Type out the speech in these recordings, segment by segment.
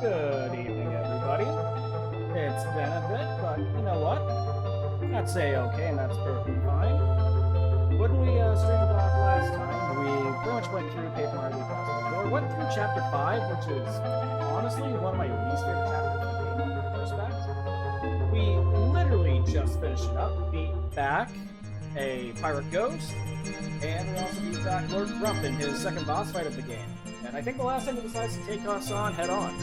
Good evening, everybody. It's been a bit, but you know what? I'd say okay, and that's perfectly fine. When we streamed off last time, we pretty much went through Paper Mario Thousand. We went through Chapter 5, which is honestly one of my least favorite chapters of the game in retrospect. We literally just finished it up, beat back a pirate ghost, and we also beat back Lord Grump in his second boss fight of the game. And I think the last time he decides to take us on head-on.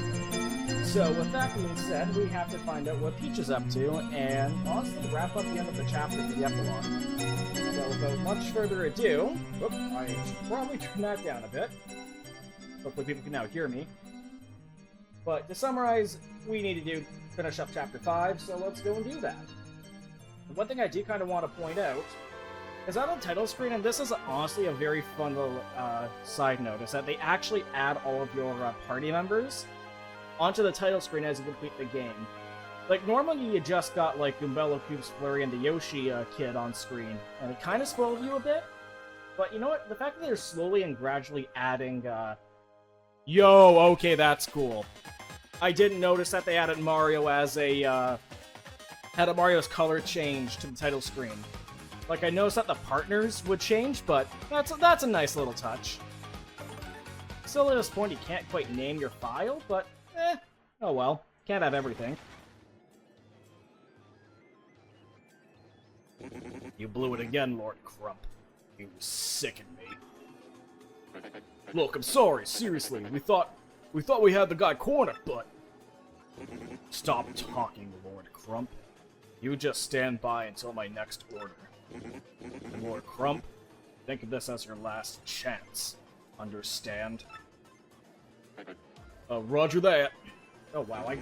So with that being said, we have to find out what Peach is up to, and honestly wrap up the end of the chapter for the epilogue. So without much further ado, I should probably turn that down a bit. Hopefully people can now hear me. But to summarize, we need to finish up Chapter 5, so let's go and do that. One thing I do kind of want to point out is that on the title screen, and this is honestly a very fun little side note, is that they actually add all of your party members onto the title screen as you complete the game. Like, normally you just got, like, Goombella, Koops, Flurry, and the Yoshi kid on screen, and it kind of spoiled you a bit. But you know what? The fact that they're slowly and gradually adding, Yo, okay, that's cool. I didn't notice that they added Mario as a, had Mario's color change to the title screen. Like, I noticed that the partners would change, but that's a nice little touch. Still at this point, you can't quite name your file, but oh well. Can't have everything. You blew it again, Lord Crump. You sicken me. Look, I'm sorry, seriously. We thought we had the guy cornered, but... Stop talking, Lord Crump. You just stand by until my next order. Lord Crump, think of this as your last chance. Understand? Roger that. Oh, wow,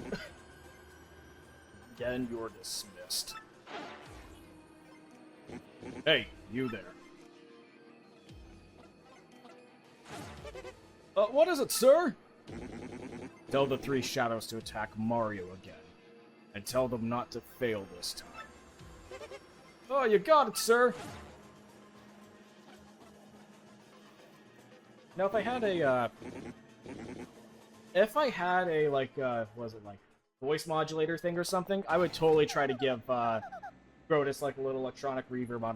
Again, you're dismissed. Hey, you there. What is it, sir? Tell the three shadows to attack Mario again. And tell them not to fail this time. Oh, you got it, sir! Now, if I had a, like, was it, like, voice modulator thing or something, I would totally try to give, Grotus, like, a little electronic reverb on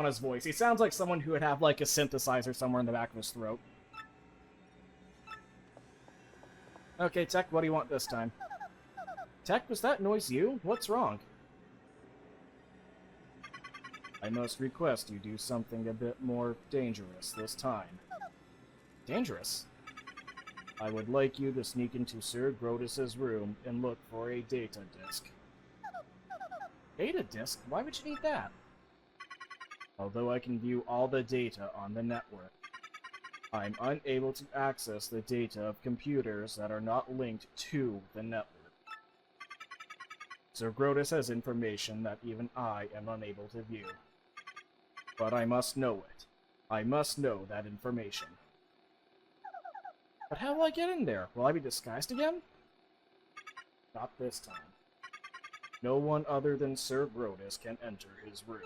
his voice. He sounds like someone who would have, like, a synthesizer somewhere in the back of his throat. Okay, Tech, what do you want this time? Tech, was that noise you? What's wrong? I must request you do something a bit more dangerous this time. Dangerous? I would like you to sneak into Sir Grotus's room and look for a data disk. Data disk? Why would you need that? Although I can view all the data on the network, I'm unable to access the data of computers that are not linked to the network. Sir Grotus has information that even I am unable to view. But I must know it. I must know that information. But how will I get in there? Will I be disguised again? Not this time. No one other than Sir Grotus can enter his room.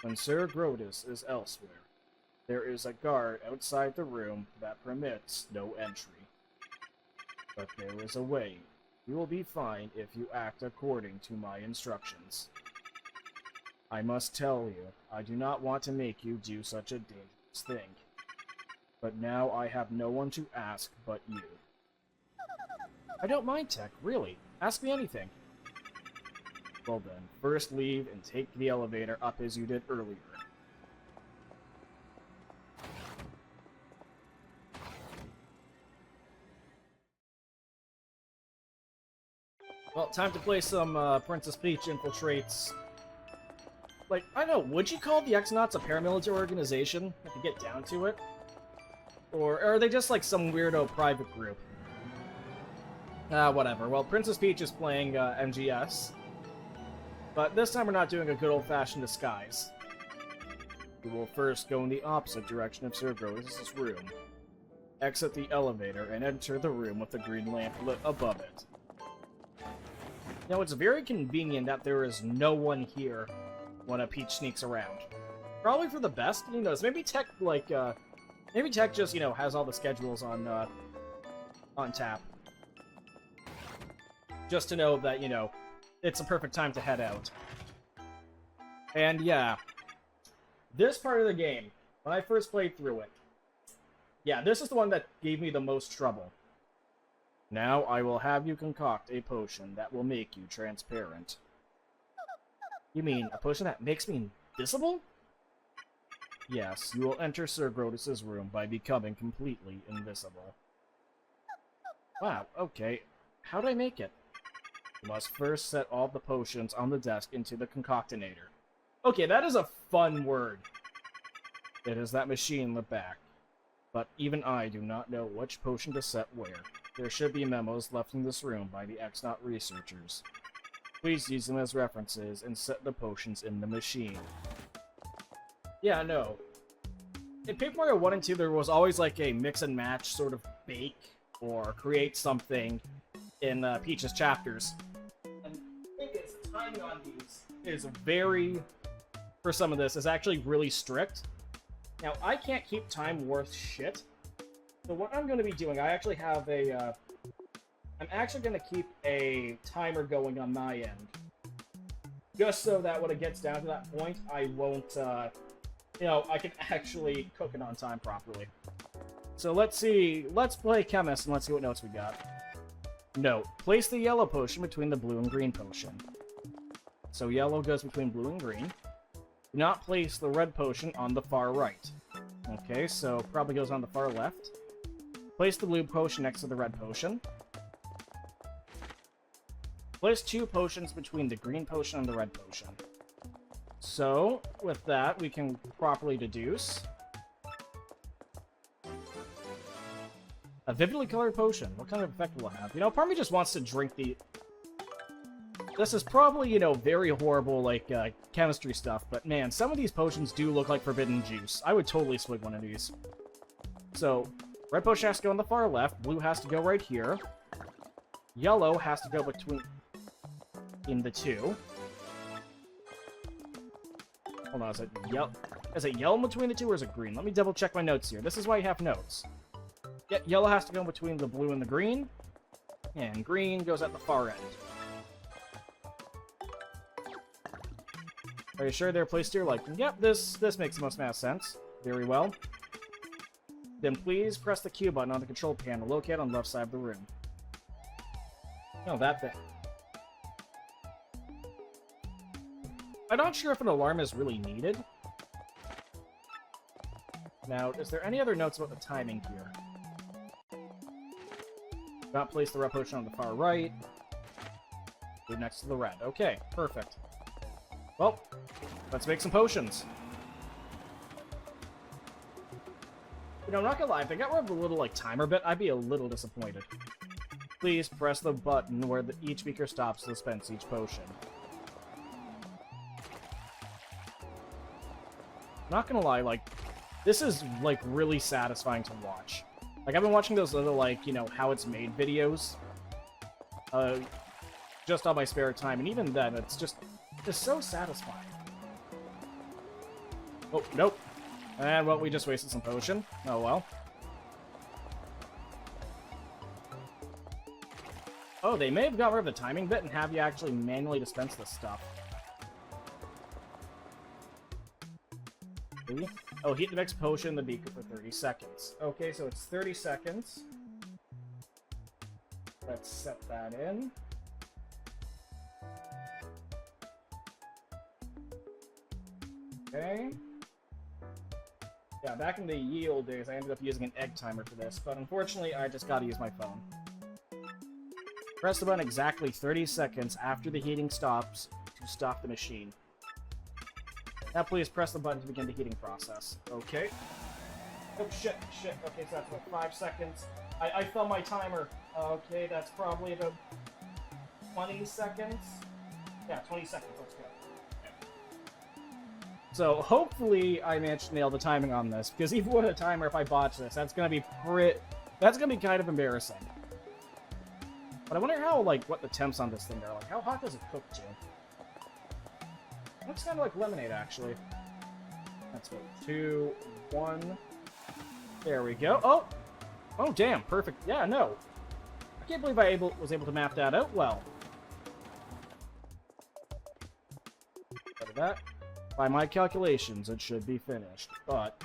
When Sir Grotus is elsewhere, there is a guard outside the room that permits no entry. But there is a way. You will be fine if you act according to my instructions. I must tell you, I do not want to make you do such a dangerous thing. But now I have no one to ask but you. I don't mind, Tech, really. Ask me anything. Well then, first leave and take the elevator up as you did earlier. Well, time to play some Princess Peach Infiltrates. Like, I don't know, would you call the X-Nauts a paramilitary organization, if you get down to it? Or are they just like some weirdo private group? Whatever. Well, Princess Peach is playing MGS. But this time we're not doing a good old-fashioned disguise. We will first go in the opposite direction of Sir Grotus' room. Exit the elevator and enter the room with the green lamp lit above it. Now, it's very convenient that there is no one here when a Peach sneaks around. Probably for the best, who knows, maybe Tech, like, maybe Tech just, you know, has all the schedules on, on tap. Just to know that, you know, it's a perfect time to head out. And yeah, this part of the game, when I first played through it, yeah, this is the one that gave me the most trouble. Now I will have you concoct a potion that will make you transparent. You mean a potion that makes me invisible? Yes, you will enter Sir Grotus's room by becoming completely invisible. Wow, okay. How do I make it? You must first set all the potions on the desk into the concoctinator. Okay, that is a fun word. It is that machine in the back. But even I do not know which potion to set where. There should be memos left in this room by the X-Naut researchers. Please use them as references and set the potions in the machine. Yeah, no. In Paper Mario 1 and 2, there was always like a mix and match sort of bake or create something in Peach's chapters. And the thing is, the timing on these is very, for some of this, is actually really strict. Now, I can't keep time worth shit. So what I'm going to be doing, I actually have a, I'm actually going to keep a timer going on my end. Just so that when it gets down to that point, I won't, you know, I can actually cook it on time properly. So let's see, let's play Chemist and let's see what notes we got. Note, place the yellow potion between the blue and green potion. So yellow goes between blue and green. Do not place the red potion on the far right. Okay, so probably goes on the far left. Place the blue potion next to the red potion. Place 2 potions between the green potion and the red potion. So, with that, we can properly deduce. A vividly colored potion. What kind of effect will it have? You know, part of me just wants to drink the... This is probably, you know, very horrible, like, chemistry stuff, but man, some of these potions do look like forbidden juice. I would totally swig one of these. So, red potion has to go on the far left, blue has to go right here, yellow has to go between... in the two. Hold on, is it yellow between the two, or is it green? Let me double check my notes here. This is why you have notes. Yeah, yellow has to go between the blue and the green, and green goes at the far end. Are you sure they're placed here? Like, yep, this makes the most amount of sense. Very well. Then please press the Q button on the control panel located on the left side of the room. No, that thing. I'm not sure if an alarm is really needed. Now, is there any other notes about the timing here? Not place the red potion on the far right. Blue next to the red. Okay, perfect. Well, let's make some potions. You know, I'm not gonna lie, if they got rid of the little, like, timer bit, I'd be a little disappointed. Please press the button where each beaker stops to dispense each potion. Not gonna lie, like, this is, like, really satisfying to watch. Like, I've been watching those little, like, you know, how it's made videos, just on my spare time, and even then, it's just so satisfying. Oh, nope. And, well, we just wasted some potion. Oh, well. Oh, they may have got rid of the timing bit and have you actually manually dispense this stuff. Oh, heat the next potion in the beaker for 30 seconds. Okay, so it's 30 seconds. Let's set that in. Okay. Yeah, back in the ye olde days, I ended up using an egg timer for this, but unfortunately, I just gotta use my phone. Press the button exactly 30 seconds after the heating stops to stop the machine. Now please press the button to begin the heating process. Okay. Oh, shit. Okay, so that's about 5 seconds. I fell my timer. Okay, that's probably about 20 seconds. Yeah, 20 seconds. Let's go. Okay. So hopefully I managed to nail the timing on this, because even with a timer, if I botch this, that's gonna be kind of embarrassing. But I wonder how, like, what the temps on this thing are. Like, how hot does it cook to? Looks kind of like lemonade, actually. That's what, 2, 1. There we go. Oh! Oh, damn, perfect. Yeah, no. Can't believe I was able to map that out well. Look at that. By my calculations, it should be finished. But,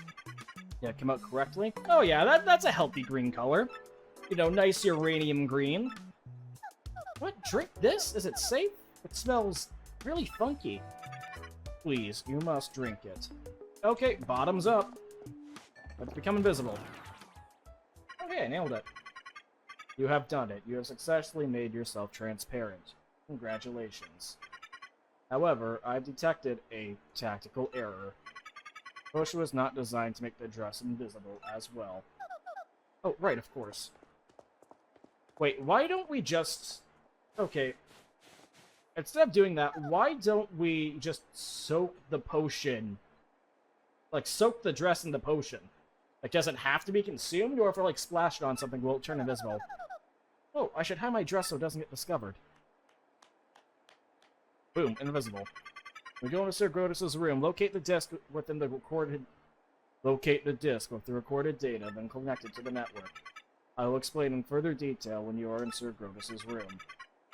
yeah, it came out correctly. Oh yeah, that's a healthy green color. You know, nice uranium green. What? Drink this? Is it safe? It smells really funky. Please, you must drink it. Okay, bottoms up. Let's become invisible. Okay, I nailed it. You have done it. You have successfully made yourself transparent. Congratulations. However, I've detected a tactical error. Potion was not designed to make the dress invisible as well. Oh, right, of course. Wait, why don't we just... Okay. Instead of doing that, why don't we just soak the potion? Like, soak the dress in the potion. Like, does it have to be consumed, or if I, like, splash it on something, will it turn invisible? Oh, I should hide my dress so it doesn't get discovered. Boom, invisible. We go into Sir Grotus's room, locate the disc within the recorded... Locate the disc with the recorded data, then connect it to the network. I will explain in further detail when you are in Sir Grotus's room.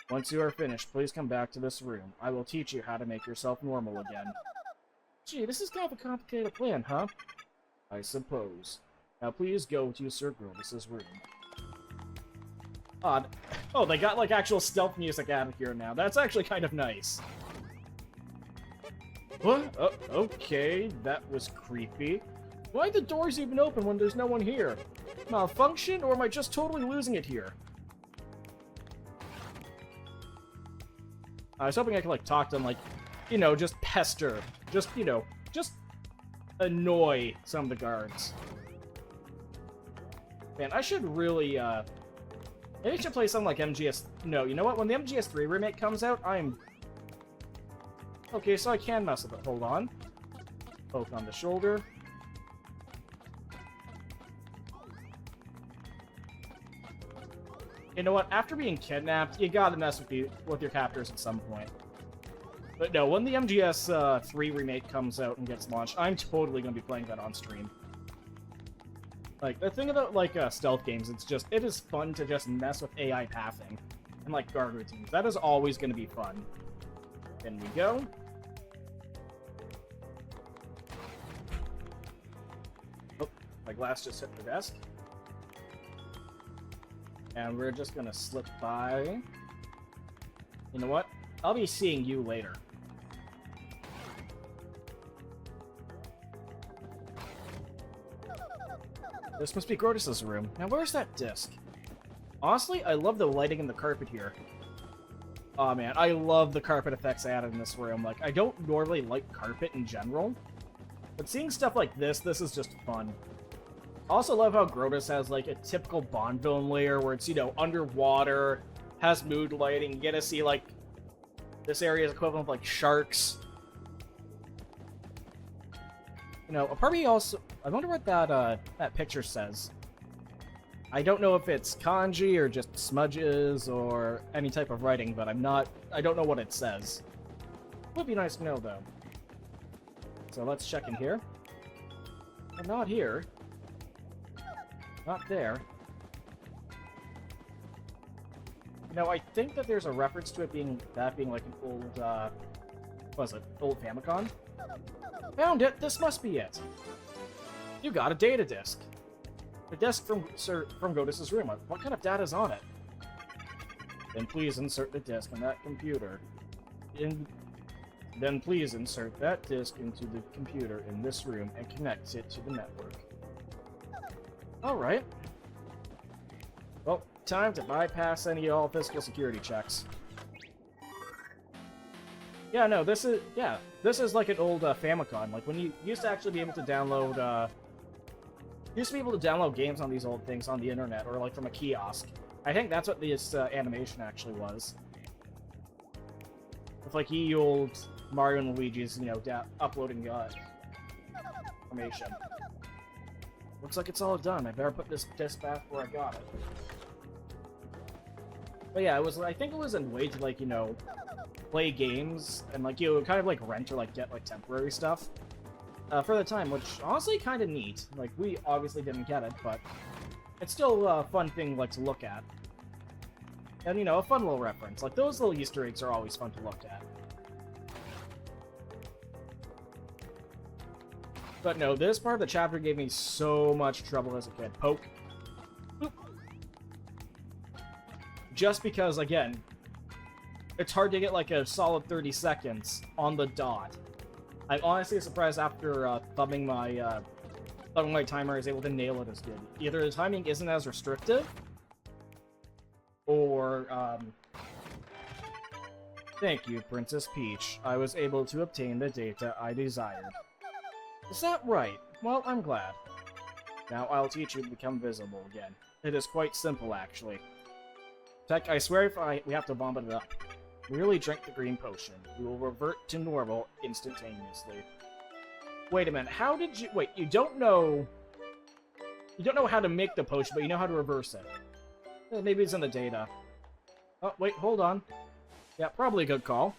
Once you are finished, please come back to this room. I will teach you how to make yourself normal again. Gee, this is kind of a complicated plan, huh? I suppose. Now please go to Sir Grotus's room. Odd. Oh, they got, like, actual stealth music out of here now. That's actually kind of nice. What? Oh, okay, that was creepy. Why are the doors even open when there's no one here? Malfunction, or am I just totally losing it here? I was hoping I could, like, talk to them, like, you know, just pester. Just, you know, just annoy some of the guards. Man, I should really, maybe I should play something like MGS... No, you know what? When the MGS3 remake comes out, I'm... Okay, so I can mess with it. Hold on. Poke on the shoulder. You know what? After being kidnapped, you gotta mess with your captors at some point. But no, when the MGS3 remake comes out and gets launched, I'm totally gonna be playing that on stream. Like, the thing about, like, stealth games, it is fun to just mess with AI pathing and, like, guard routines. That is always gonna be fun. In we go. Oh, my glass just hit the desk. And we're just gonna slip by. You know what? I'll be seeing you later. This must be Grotus's room. Now, where's that disc? Honestly, I love the lighting in the carpet here. Aw, man, I love the carpet effects added in this room. Like, I don't normally like carpet in general, but seeing stuff like this is just fun. I also love how Grotus has, like, a typical Bond villain layer where it's, you know, underwater, has mood lighting. You get to see, like, this area is equivalent of, like, sharks. You know, part of me also... I wonder what that picture says. I don't know if it's kanji or just smudges or any type of writing, but I don't know what it says. Would be nice to know, though. So let's check in here. I'm not here. Not there. No, I think that there's a reference to it being like an old, what was it? Old Famicom? Found it! This must be it! You got a data disk. The disk from Grotus's room. What kind of data is on it? Then please insert the disk in that computer. Then please insert that disk into the computer in this room and connect it to the network. Alright. Well, time to bypass any all physical security checks. Yeah, no, this is like an old Famicom. Like, when you used to actually be able to download, games on these old things on the internet, or like from a kiosk. I think that's what this animation actually was. With like ye old Mario and Luigi's, you know, uploading information. Looks like it's all done. I better put this disc back where I got it. But yeah, I think it was a way to, like, you know, play games and, like, you know, kind of like rent or like get like temporary stuff for the time, which honestly kind of neat. Like, we obviously didn't get it, but it's still a fun thing like to look at. And, you know, a fun little reference. Like, those little Easter eggs are always fun to look at. But no, this part of the chapter gave me so much trouble as a kid. Poke. Boop. Just because, again, it's hard to get like a solid 30 seconds on the dot. I'm honestly surprised after thumbing my timer, I was able to nail it as good. Either the timing isn't as restrictive, or, thank you, Princess Peach. I was able to obtain the data I desired. Is that right? Well, I'm glad. Now I'll teach you to become visible again. It is quite simple, actually. Tech, I swear we have to vomit it up. Merely drink the green potion. We will revert to normal instantaneously. Wait a minute, how did you... Wait, you don't know how to make the potion, but you know how to reverse it. Well, maybe it's in the data. Oh, wait, hold on. Yeah, probably a good call.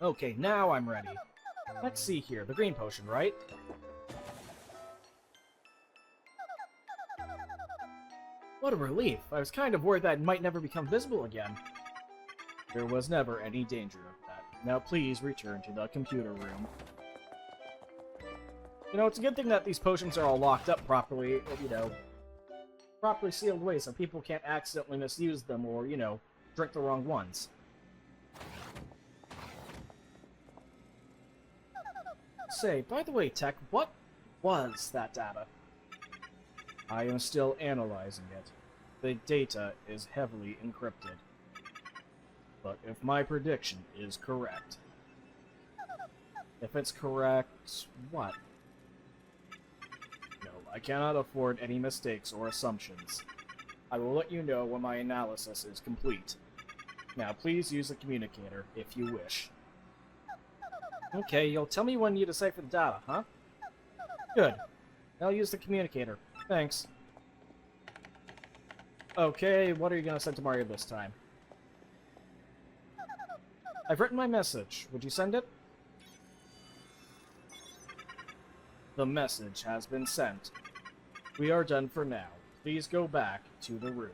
Okay, now I'm ready. Let's see here. The green potion, right? What a relief. I was kind of worried that it might never become visible again. There was never any danger of that. Now please return to the computer room. You know, it's a good thing that these potions are all locked up properly, you know, properly sealed away so people can't accidentally misuse them or, you know, drink the wrong ones. Say, by the way, Tech, what was that data? I am still analyzing it. The data is heavily encrypted. But if my prediction is correct... If it's correct... what? No, I cannot afford any mistakes or assumptions. I will let you know when my analysis is complete. Now, please use the communicator, if you wish. Okay, you'll tell me when you decipher the data, huh? Good. I'll use the communicator. Thanks. Okay, what are you gonna send to Mario this time? I've written my message. Would you send it? The message has been sent. We are done for now. Please go back to the room.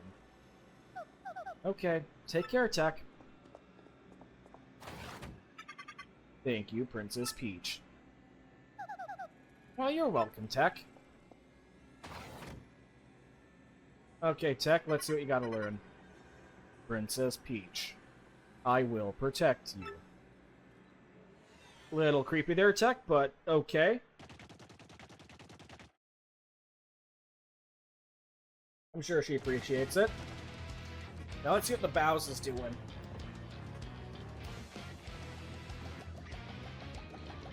Okay, take care, Tech. Thank you, Princess Peach. Well, you're welcome, Tech. Okay, Tech, let's see what you gotta learn. Princess Peach. I will protect you. Little creepy there, Tech, but okay. I'm sure she appreciates it. Now let's see what the Bowser's doing.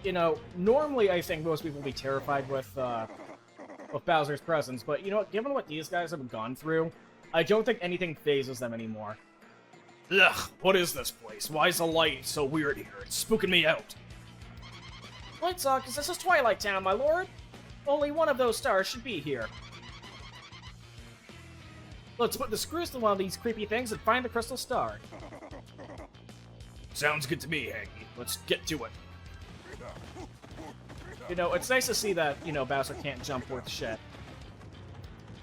You know, normally I think most people would be terrified with Bowser's presence, but you know what, given what these guys have gone through, I don't think anything phases them anymore. Ugh, what is this place? Why is the light so weird here? It's spooking me out. Lights on, because this is Twilight Town, my lord. Only one of those stars should be here. Let's put the screws to one of these creepy things and find the crystal star. Sounds good to me, Hanky. Let's get to it. You know, it's nice to see that, you know, Bowser can't jump worth shit.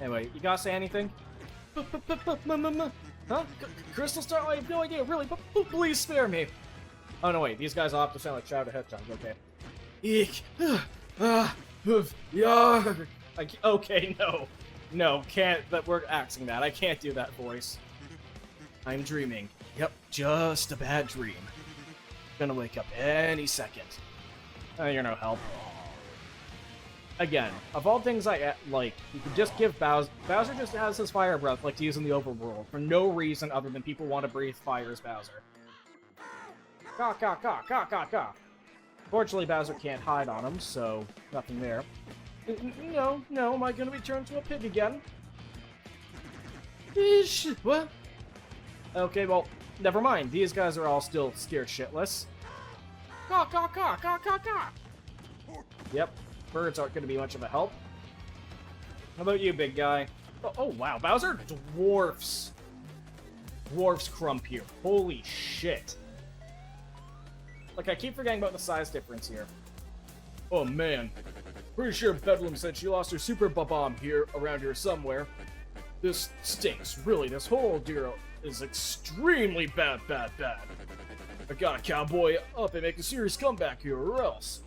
Anyway, you gotta say anything? Huh? Crystal Star? I have no idea, really, but please spare me. Oh, no, wait, these guys all have to sound like Shadow Hedgehog, okay. Eek. Okay, no. No, can't, we're acting that. I can't do that voice. I'm dreaming. Yep, just a bad dream. Gonna wake up any second. You're no help. Again, of all things I like, you could just give Bowser just has his fire breath like to use in the overworld for no reason other than people want to breathe fire as Bowser. Caw, caw, caw, caw, caw, caw. Fortunately, Bowser can't hide on him, so nothing there. No, am I gonna be turned to a pig again? What? Okay, well, never mind. These guys are all still scared shitless. Caw, caw, caw, caw, caw, caw. Yep, birds aren't gonna be much of a help. How about you, big guy? Oh wow, Bowser dwarfs Crump here. Holy shit. Like, I keep forgetting about the size difference here. Oh man. Pretty sure Bedlam said she lost her super bomb here, around here somewhere. This stinks, really. This whole deal is extremely bad. I gotta cowboy up and make a serious comeback here, or else.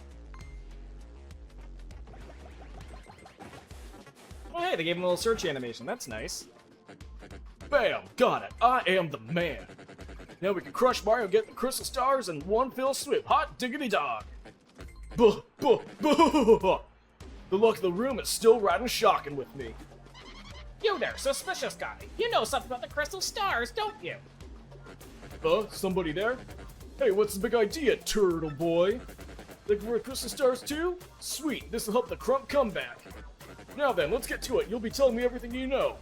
Oh, hey, they gave him a little search animation. That's nice. Bam! Got it. I am the man. Now we can crush Mario, get the crystal stars in one fell swoop. Hot diggity dog. Buh. The look of the room is still riding shocking with me. You there, suspicious guy. You know something about the crystal stars, don't you? Somebody there? Hey, what's the big idea, turtle boy? Looking for crystal stars too? Sweet, this'll help the Crump come back. Now then, let's get to it. You'll be telling me everything you know.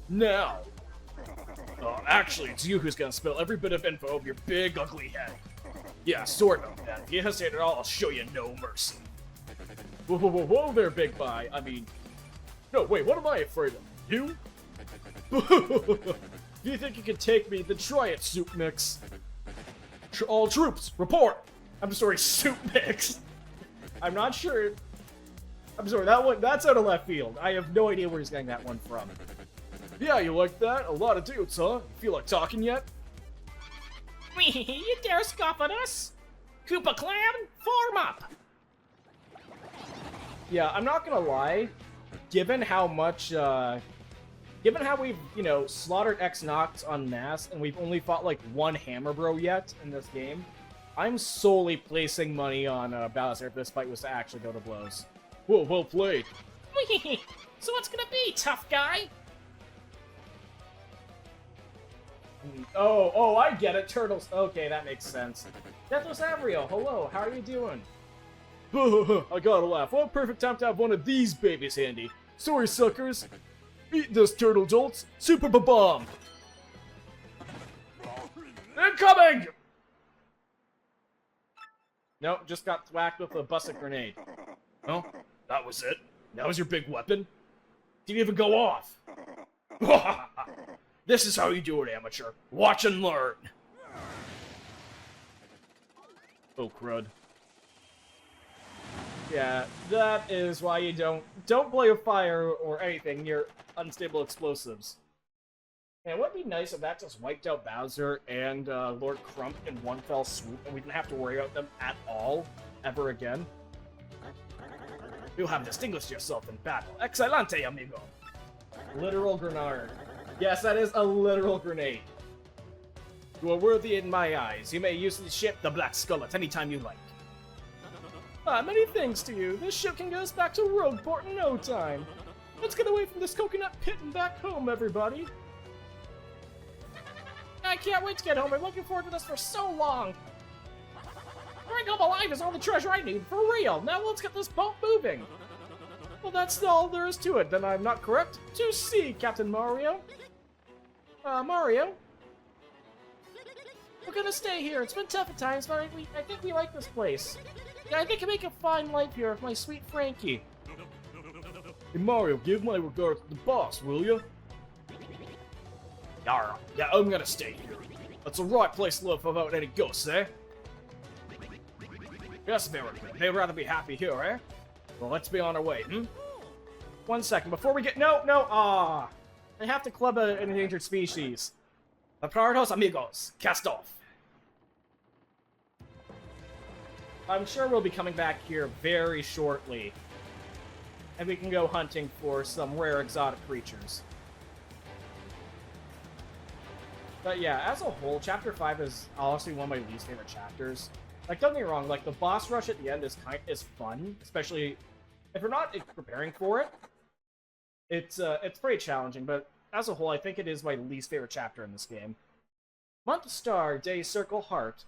Now. Actually, it's you who's gonna spill every bit of info over your big, ugly head. Yeah, sort of. And if you hesitate at all, I'll show you no mercy. Whoa there, big guy. I mean... No, wait, what am I afraid of? You? If you think you can take me, then try it, Soup Mix. All troops, report! I'm sorry, Soup Mix. I'm not sure... I'm sorry, that's out of left field. I have no idea where he's getting that one from. Yeah, you like that? A lot of dudes, huh? You feel like talking yet? You dare scoff at us? Koopa Clan, form up! Yeah, I'm not gonna lie. Given how much, given how we've, slaughtered X-Nox en masse, and we've only fought, like, one Hammer Bro yet in this game, I'm solely placing money on, Bowser if this fight was to actually go to blows. Whoa, well played. So what's gonna be, tough guy? Oh, I get it, Turtles. Okay, that makes sense. Deathless Avrio, hello, how are you doing? I gotta laugh. What a perfect time to have one of these babies handy. Sorry, suckers. Eat this, Turtle Jolts. Super bomb. Incoming! Nope, just got thwacked with a busted grenade. Oh, that was it? That was your big weapon? Didn't even go off. This is how you do it, amateur. Watch and learn. Oh, crud. Yeah, that is why you don't play with fire or anything near unstable explosives. And it would be nice if that just wiped out Bowser and Lord Crump in one fell swoop, and we didn't have to worry about them at all, ever again. You have distinguished yourself in battle. Excelente, amigo! Literal grenade. Yes, that is a literal grenade. You are worthy in my eyes. You may use the ship, the Black Skull, at any time you like. Many thanks to you. This ship can get us back to Rogueport in no time. Let's get away from this coconut pit and back home, everybody. I can't wait to get home. I'm looking forward to this for so long. Bring home alive is all the treasure I need, for real. Now let's get this boat moving. Well, that's all there is to it. Then I'm not correct. To sea, Captain Mario. Mario? We're gonna stay here. It's been tough at times, but I think we like this place. Yeah, I think I can make a fine life here with my sweet Frankie. Hey, Mario, give my regards to the boss, will you? Yarr. Yeah, I'm gonna stay here. That's the right place to live without any ghosts, eh? Yes, very good. They'd rather be happy here, eh? Well, let's be on our way, 1 second, before we get... No! I have to club an endangered species. Apartados amigos, cast off. I'm sure we'll be coming back here very shortly. And we can go hunting for some rare exotic creatures. But yeah, as a whole, Chapter 5 is honestly one of my least favorite chapters. Like, don't get me wrong, like, the boss rush at the end is fun, especially if you're not preparing for it. It's pretty challenging, but as a whole, I think it is my least favorite chapter in this game. Month star, day circle heart.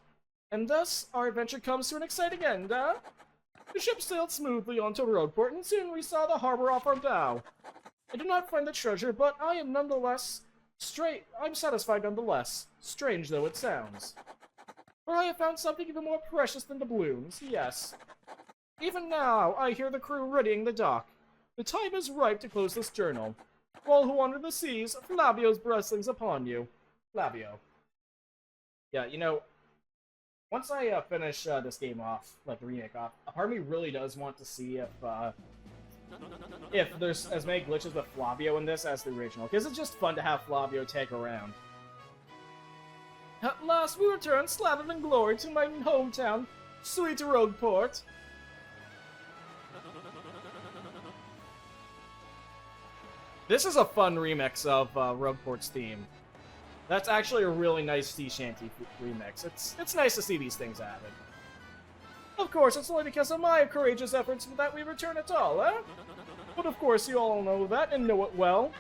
And thus, our adventure comes to an exciting end, The ship sailed smoothly onto Rogueport, and soon we saw the harbor off our bow. I did not find the treasure, but I am nonetheless I'm satisfied nonetheless, strange though it sounds. For I have found something even more precious than the balloons, yes. Even now, I hear the crew readying the dock. The time is ripe to close this journal. All who wander the seas, Flavio's blessings upon you. Flavio. Yeah, once I finish this game off, like the remake off, a part of me really does want to see if if there's as many glitches with Flavio in this as the original, because it's just fun to have Flavio take around. At last we return, slathered in glory, to my hometown, sweet Rogueport. This is a fun remix of Rogueport's theme. That's actually a really nice sea shanty remix. It's nice to see these things added. Of course, it's only because of my courageous efforts that we return at all, eh? But of course, you all know that and know it well.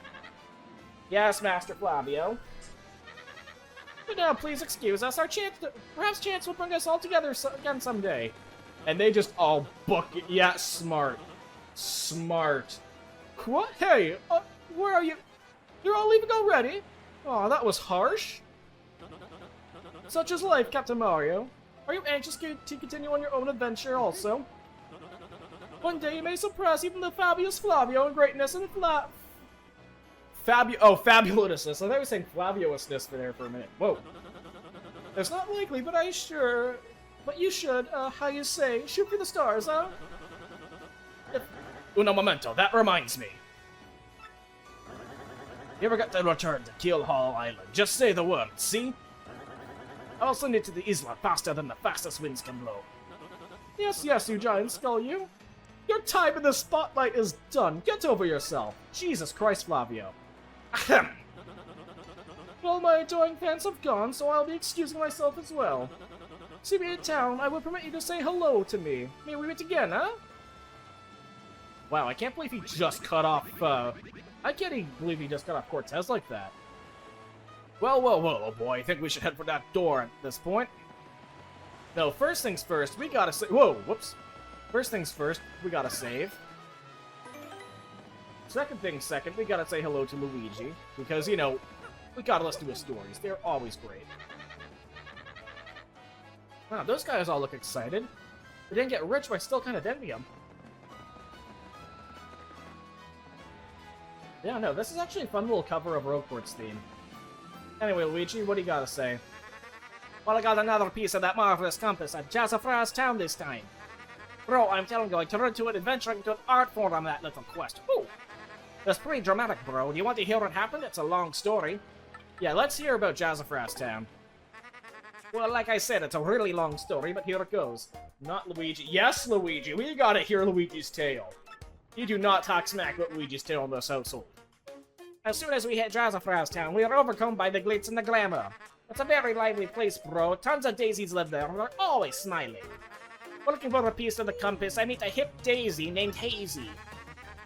Yes, Master Flavio. But now, please excuse us. Perhaps chance will bring us all together again someday. And they just all book it. Yeah, smart. Smart. What? Hey, where are you? You're all leaving already? Aw, that was harsh. Such is life, Captain Mario. Are you anxious to continue on your own adventure also? One day you may surpass even the fabulous Flavio in greatness and fabulousness. I thought I was saying Flaviousness there for a minute. Whoa. It's not likely, but you should, how you say, shoot for the stars, huh? Uno momento, that reminds me. You ever got to return to Keel Hall Island? Just say the word, see? I'll send it to the isla faster than the fastest winds can blow. Yes, you giant skull, you. Your time in the spotlight is done. Get over yourself. Jesus Christ, Flavio. Ahem. Well, my adoring fans have gone, so I'll be excusing myself as well. See me in town, I will permit you to say hello to me. May we meet again, huh? Wow, I can't believe he just cut off, I can't believe he just cut off Cortez like that. Well, oh boy, I think we should head for that door at this point. No, first things first, we gotta save. Whoa, whoops. First things first, we gotta save. Second thing second, we gotta say hello to Luigi. Because, you know, we gotta listen to his stories. They're always great. Wow, those guys all look excited. They didn't get rich, but I still kind of envy them. Yeah, no, this is actually a fun little cover of Rogueport's theme. Anyway, Luigi, what do you gotta say? Well, I got another piece of that marvelous compass at Jazzafras Town this time. Bro, I'm telling you, I turned into an adventure into an art form on that little quest. Whew! That's pretty dramatic, bro. Do you want to hear what happened? It's a long story. Yeah, let's hear about Jazzafras Town. Well, like I said, it's a really long story, but here it goes. Not Luigi. Yes, Luigi, we gotta hear Luigi's tale. You do not talk smack about Luigi's tale in this household. As soon as we hit Jazzafras Town, we are overcome by the glitz and the glamour. It's a very lively place, bro. Tons of daisies live there, and they're always smiling. We're looking for a piece of the compass. I meet a hip daisy named Hazy.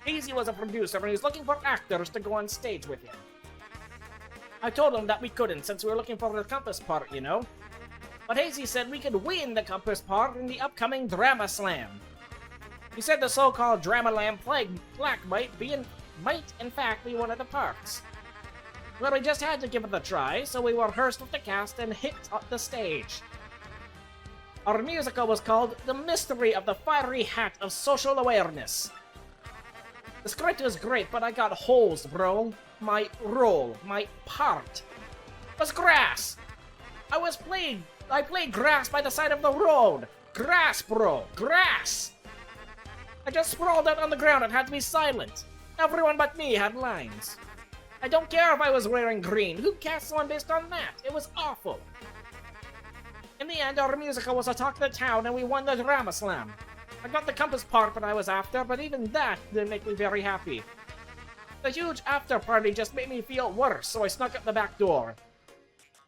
Hazy was a producer, and he's looking for actors to go on stage with him. I told him that we couldn't, since we were looking for the compass part, you know? But Hazy said we could win the compass part in the upcoming Drama Slam. He said the so-called Drama Lamb Plague might, in fact, be one of the parts. Well, we just had to give it a try, so we rehearsed with the cast and hit the stage. Our musical was called The Mystery of the Fiery Hat of Social Awareness. The script was great, but I got holes, bro. My role, my part, was grass. I played grass by the side of the road. Grass, bro, grass. I just sprawled out on the ground and had to be silent. Everyone but me had lines. I don't care if I was wearing green. Who casts one based on that? It was awful. In the end, our musical was a talk of the town and we won the Drama Slam. I got the compass part that I was after, but even that didn't make me very happy. The huge after party just made me feel worse, so I snuck out the back door.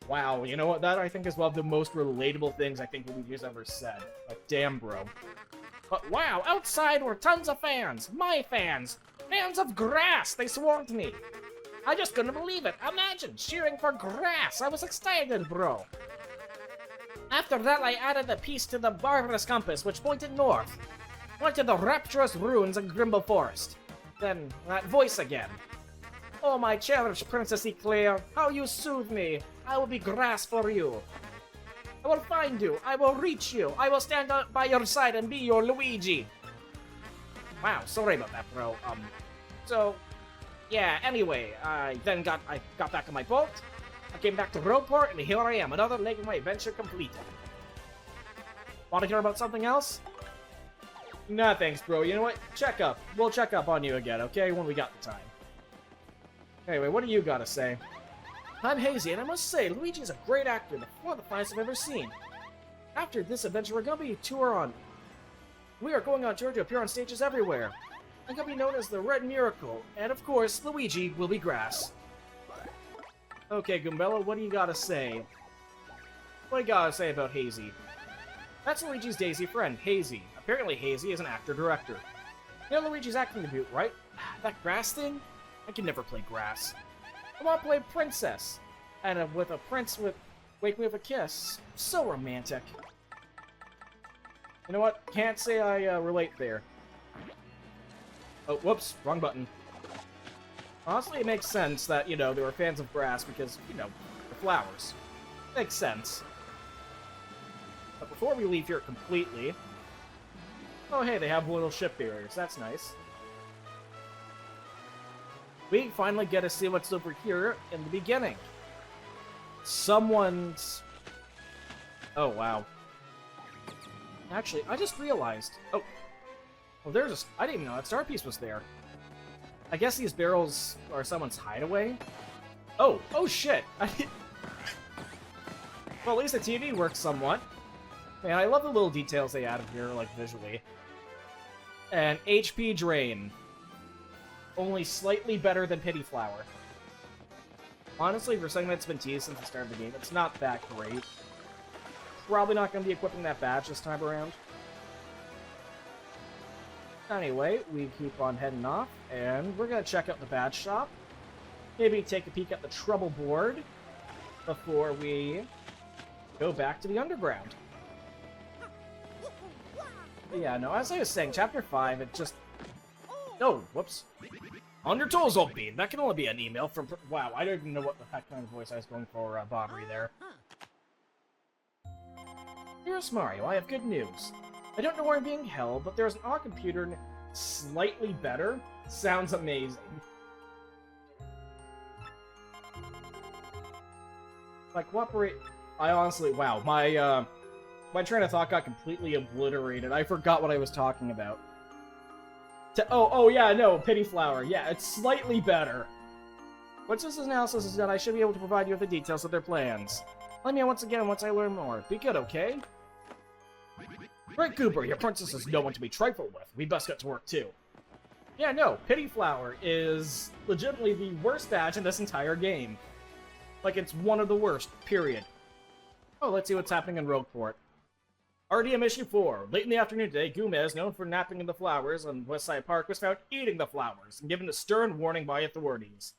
Wow, you know what? That I think is one of the most relatable things I think Luigi's ever said. Like, damn, bro. But wow, outside were tons of fans. My fans. Fans of grass. They swarmed me. I just couldn't believe it. Imagine cheering for grass. I was excited, bro. After that, I added a piece to the marvelous compass, which pointed north. Went to the rapturous ruins in Grimble Forest. Then, that voice again. Oh, my cherished Princess Eclair, how you soothe me. I will be grass for you. I will find you. I will reach you. I will stand up by your side and be your Luigi. Wow, sorry about that, bro. So, yeah, anyway, I got back on my boat. I came back to Rogueport, and here I am, another leg of my adventure completed. Want to hear about something else? Nah, thanks, bro. You know what? Check up. We'll check up on you again, okay? When we got the time. Anyway, what do you gotta say? I'm Hazy, and I must say, Luigi's a great actor, one of the finest I've ever seen. After this adventure, we're gonna be We are going on tour to appear on stages everywhere. I'm gonna be known as the Red Miracle, and of course, Luigi will be grass. Okay, Goombella, what do you gotta say? What do you gotta say about Hazy? That's Luigi's Daisy friend, Hazy. Apparently, Hazy is an actor-director. You know Luigi's acting debut, right? That grass thing? I can never play grass. I want to play Princess. And with a prince with Wake Me With a Kiss. So romantic. You know what? Can't say I relate there. Oh, whoops. Wrong button. Honestly, it makes sense that, you know, they were fans of grass because, you know, the flowers. Makes sense. But before we leave here completely... Oh, hey, they have little ship barriers. That's nice. We finally get to see what's over here in the beginning. Someone's... Oh, wow. Actually, I just realized... Oh. Well, there's a... I didn't even know that star piece was there. I guess these barrels are someone's hideaway? Oh! Oh, shit! Well, at least the TV works somewhat. Man, I love the little details they added here, like, visually. And HP drain. Only slightly better than Pity Flower. Honestly, for something that's been teased since the start of the game, it's not that great. Probably not going to be equipping that badge this time around. Anyway, we keep on heading off, and we're going to check out the badge shop. Maybe take a peek at the trouble board before we go back to the underground. Yeah, no, as I was saying, Chapter 5, it just... Oh, whoops. On your toes, old bean. That can only be an email from... Wow, I don't even know what the heck kind of voice I was going for, Bobbery there. Dearest Mario, I have good news. I don't know where I'm being held, but there's an odd computer Slightly better? Sounds amazing. Like, cooperate... I honestly... Wow, my train of thought got completely obliterated. I forgot what I was talking about. Oh, yeah, no, Pity Flower. Yeah, it's slightly better. Once this analysis is done, I should be able to provide you with the details of their plans. Let me know once again once I learn more. Be good, okay? Great Goober, your princess is no one to be trifled with. We best get to work, too. Yeah, no, Pity Flower is legitimately the worst badge in this entire game. Like, it's one of the worst, period. Oh, let's see what's happening in Rogueport. RDM Issue 4. Late in the afternoon today, Gomez, known for napping in the flowers on Westside Park, was found eating the flowers and given a stern warning by authorities.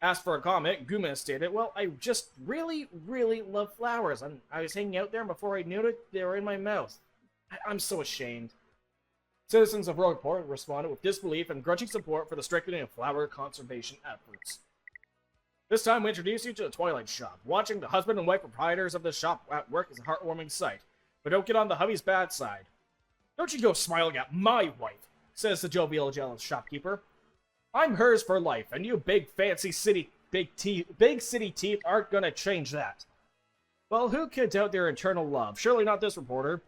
Asked for a comment, Gomez stated, well, I just really, really love flowers. I was hanging out there, and before I knew it, they were in my mouth. I'm so ashamed. Citizens of Rogueport responded with disbelief and grudging support for the strengthening of flower conservation efforts. This time, we introduce you to the Twilight Shop. Watching the husband and wife proprietors of the shop at work is a heartwarming sight. But don't get on the hubby's bad side. Don't you go smiling at my wife, says the jovial, jealous shopkeeper. I'm hers for life, and you big city teeth aren't gonna change that. Well, who could doubt their internal love? Surely not this reporter.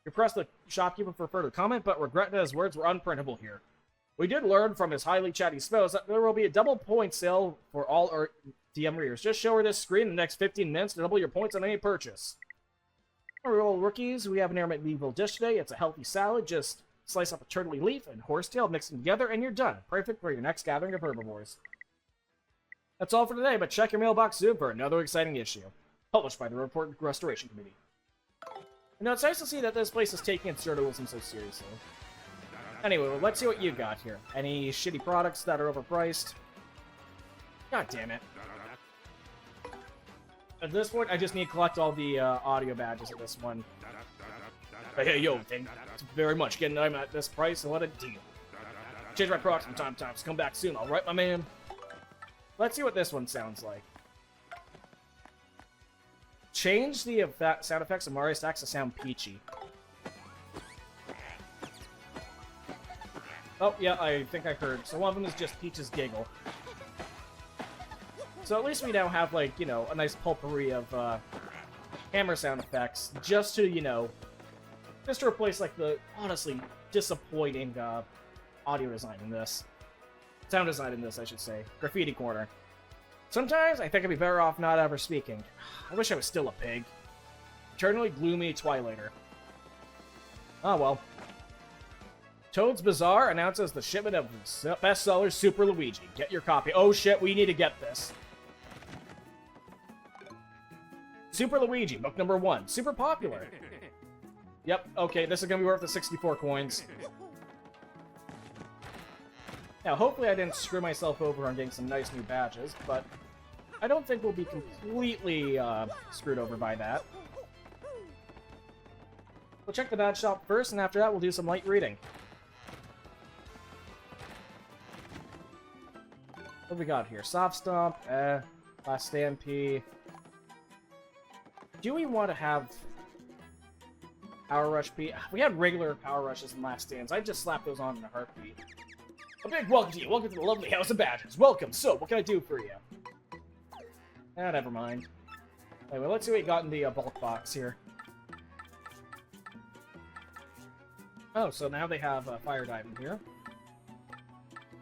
You pressed the shopkeeper for further comment, but regret that his words were unprintable here. We did learn from his highly chatty spouse that there will be a double point sale for all our DM readers. Just show her this screen in the next 15 minutes to double your points on any purchase. Alright, all rookies, we have an air medieval dish today. It's a healthy salad. Just slice up a turtley leaf and horsetail, mix them together, and you're done. Perfect for your next gathering of herbivores. That's all for today, but check your mailbox soon for another exciting issue. Published by the Report Restoration Committee. You know, it's nice to see that this place is taking its journalism so seriously. Anyway, well, let's see what you got here. Any shitty products that are overpriced? God damn it. At this point, I just need to collect all the audio badges at this one. But hey, yo, thank you very much. Getting them at this price, and what a deal. Change my products from time to time, so come back soon, alright, my man? Let's see what this one sounds like. Change the sound effects of Mario Stacks to sound peachy. Oh, yeah, I think I heard. So one of them is just Peach's giggle. So at least we now have, like, you know, a nice potpourri of hammer sound effects, just to, you know, just to replace, like, the, honestly, disappointing audio design in this. Sound design in this, I should say. Graffiti corner. Sometimes I think I'd be better off not ever speaking. I wish I was still a pig. Eternally gloomy Twilighter. Oh well. Toad's Bazaar announces the shipment of bestseller Super Luigi. Get your copy. Oh shit, we need to get this. Super Luigi, book number 1. Super popular. Yep, okay, this is gonna be worth the 64 coins. Now, hopefully I didn't screw myself over on getting some nice new badges, but I don't think we'll be completely screwed over by that. We'll check the badge shop first, and after that we'll do some light reading. What do we got here? Soft Stomp, Last Stampede. Do we want to have Power Rush P? We had regular Power Rushes in Last Stands. I'd just slap those on in a heartbeat. A big welcome to you. Welcome to the lovely House of Badgers. Welcome. So, what can I do for you? Never mind. Anyway, let's see what we got in the bulk box here. Oh, so now they have Fire Diving here.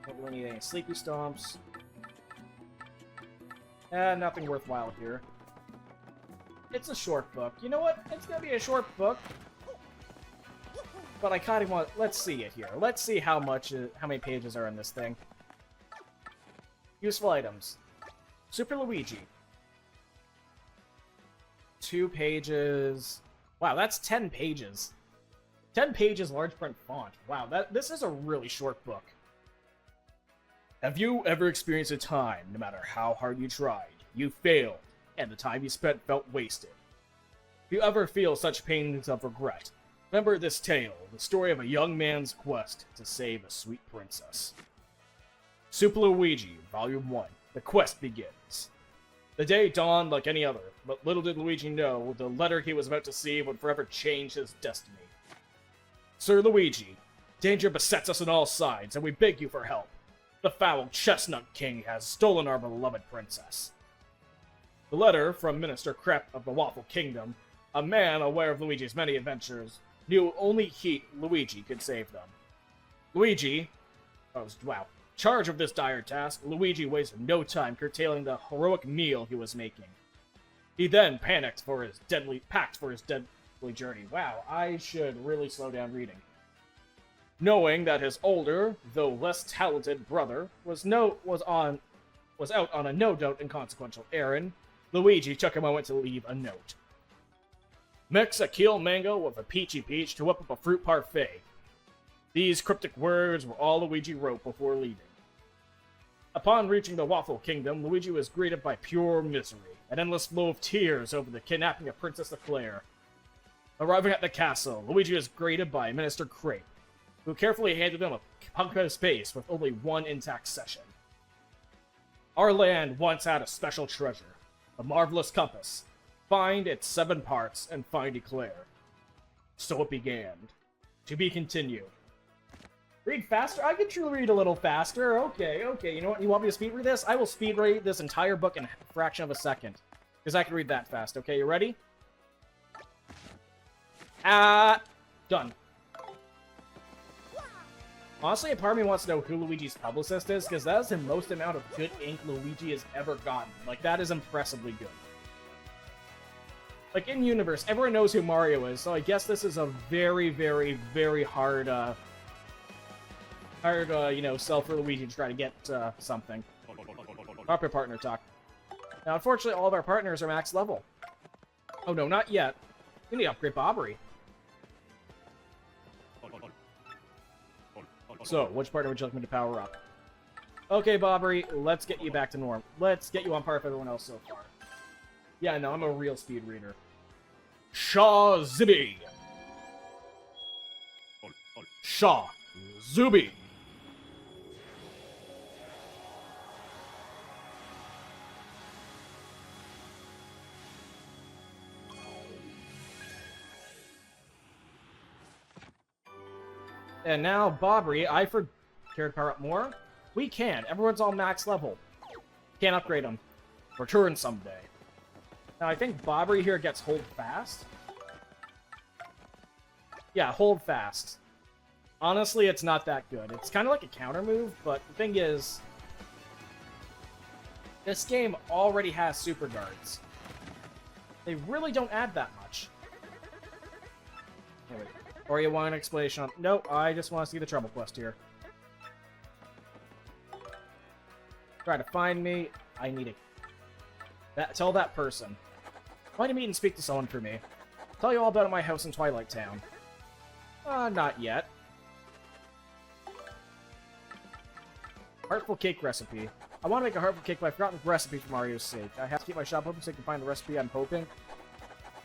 Don't really need any Sleepy Stomps. Nothing worthwhile here. It's a short book. You know what? It's gonna be a short book. But I kind of want... Let's see it here. Let's see how many pages are in this thing. Useful items. Super Luigi. 2 pages. Wow, that's 10 pages. 10 pages, large print font. Wow, this is a really short book. Have you ever experienced a time, no matter how hard you tried, you failed, and the time you spent felt wasted? If you ever feel such pains of regret, remember this tale, the story of a young man's quest to save a sweet princess. Super Luigi, Volume 1. The quest begins. The day dawned like any other, but little did Luigi know the letter he was about to see would forever change his destiny. Sir Luigi, danger besets us on all sides, and we beg you for help. The foul Chestnut King has stolen our beloved princess. The letter from Minister Crep of the Waffle Kingdom, a man aware of Luigi's many adventures, knew only Luigi, could save them. Luigi, charge of this dire task, Luigi wasted no time curtailing the heroic meal he was making. He then packed for his deadly journey. Wow, I should really slow down reading. Knowing that his older, though less talented brother was out on a no-doubt inconsequential errand, Luigi took a moment to leave a note. Mix a keel mango with a peachy peach to whip up a fruit parfait. These cryptic words were all Luigi wrote before leaving. Upon reaching the Waffle Kingdom, Luigi was greeted by pure misery, an endless flow of tears over the kidnapping of Princess Eclair. Arriving at the castle, Luigi was greeted by Minister Crepe, who carefully handed him a hunk of space with only one intact session. Our land once had a special treasure, a marvelous compass. Find its 7 parts and find Eclair. So it began. To be continued. Read faster? I can truly read a little faster. Okay. You know what? You want me to speed read this? I will speed read this entire book in a fraction of a second. Because I can read that fast. Okay, you ready? Done. Honestly, a part of me wants to know who Luigi's publicist is, because that is the most amount of good ink Luigi has ever gotten. Like, that is impressively good. Like, in universe, everyone knows who Mario is, so I guess this is a very, very, very hard sell for Luigi to try to get something. Proper partner talk. Now, unfortunately, all of our partners are max level. Oh no, not yet. We need to upgrade Bobbery. So, which partner would you like me to power up? Okay, Bobbery, let's get you back to norm. Let's get you on par with everyone else so far. Yeah, no, I'm a real speed reader. Shaw Zibby! Shaw Zuby! And now, Bobbery, care to power up more? We can. Everyone's all max level. Can't upgrade them. Return someday. Now, I think Bobbery here gets hold fast. Yeah, hold fast. Honestly, it's not that good. It's kind of like a counter move, but the thing is, this game already has super guards. They really don't add that much. Anyway, or you want an explanation on... Nope, I just want to see the trouble quest here. Try to find me. I need it. Tell that person. Find a meet and speak to someone for me. Tell you all about my house in Twilight Town. Not yet. Heartful cake recipe. I want to make a heartful cake, but I forgot the recipe for Mario's sake. I have to keep my shop open so I can find the recipe I'm hoping.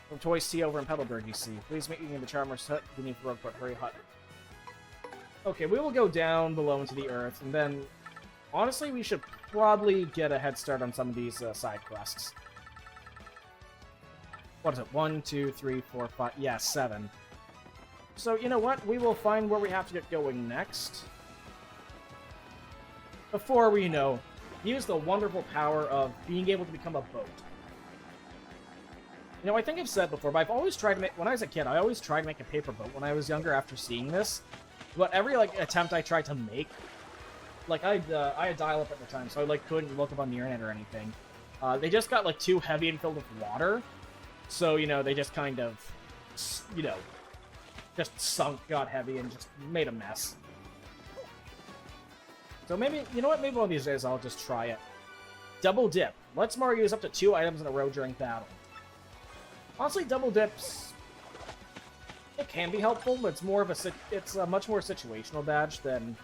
From Toys Tea over in Petalburg, you see. Please meet me in the Charmer's hut beneath the road, but hurry hut. Okay, we will go down below into the earth, and then... Honestly, we should probably get a head start on some of these side quests. What is it? 1, 2, 3, 4, 5... Yeah, 7. So, you know what? We will find where we have to get going next. Before we, use the wonderful power of being able to become a boat. You know, I think I've said before, but I've always tried to make... When I was a kid, I always tried to make a paper boat when I was younger after seeing this. But every, attempt I tried to make... I had dial-up at the time, so I, couldn't look up on the internet or anything. They just got, too heavy and filled with water. So, they just kind of, just sunk, got heavy, and just made a mess. So maybe, you know what, maybe one of these days I'll just try it. Double dip. Lets Mario use up to 2 items in a row during battle. Honestly, double dips, it can be helpful, but it's a much more situational badge than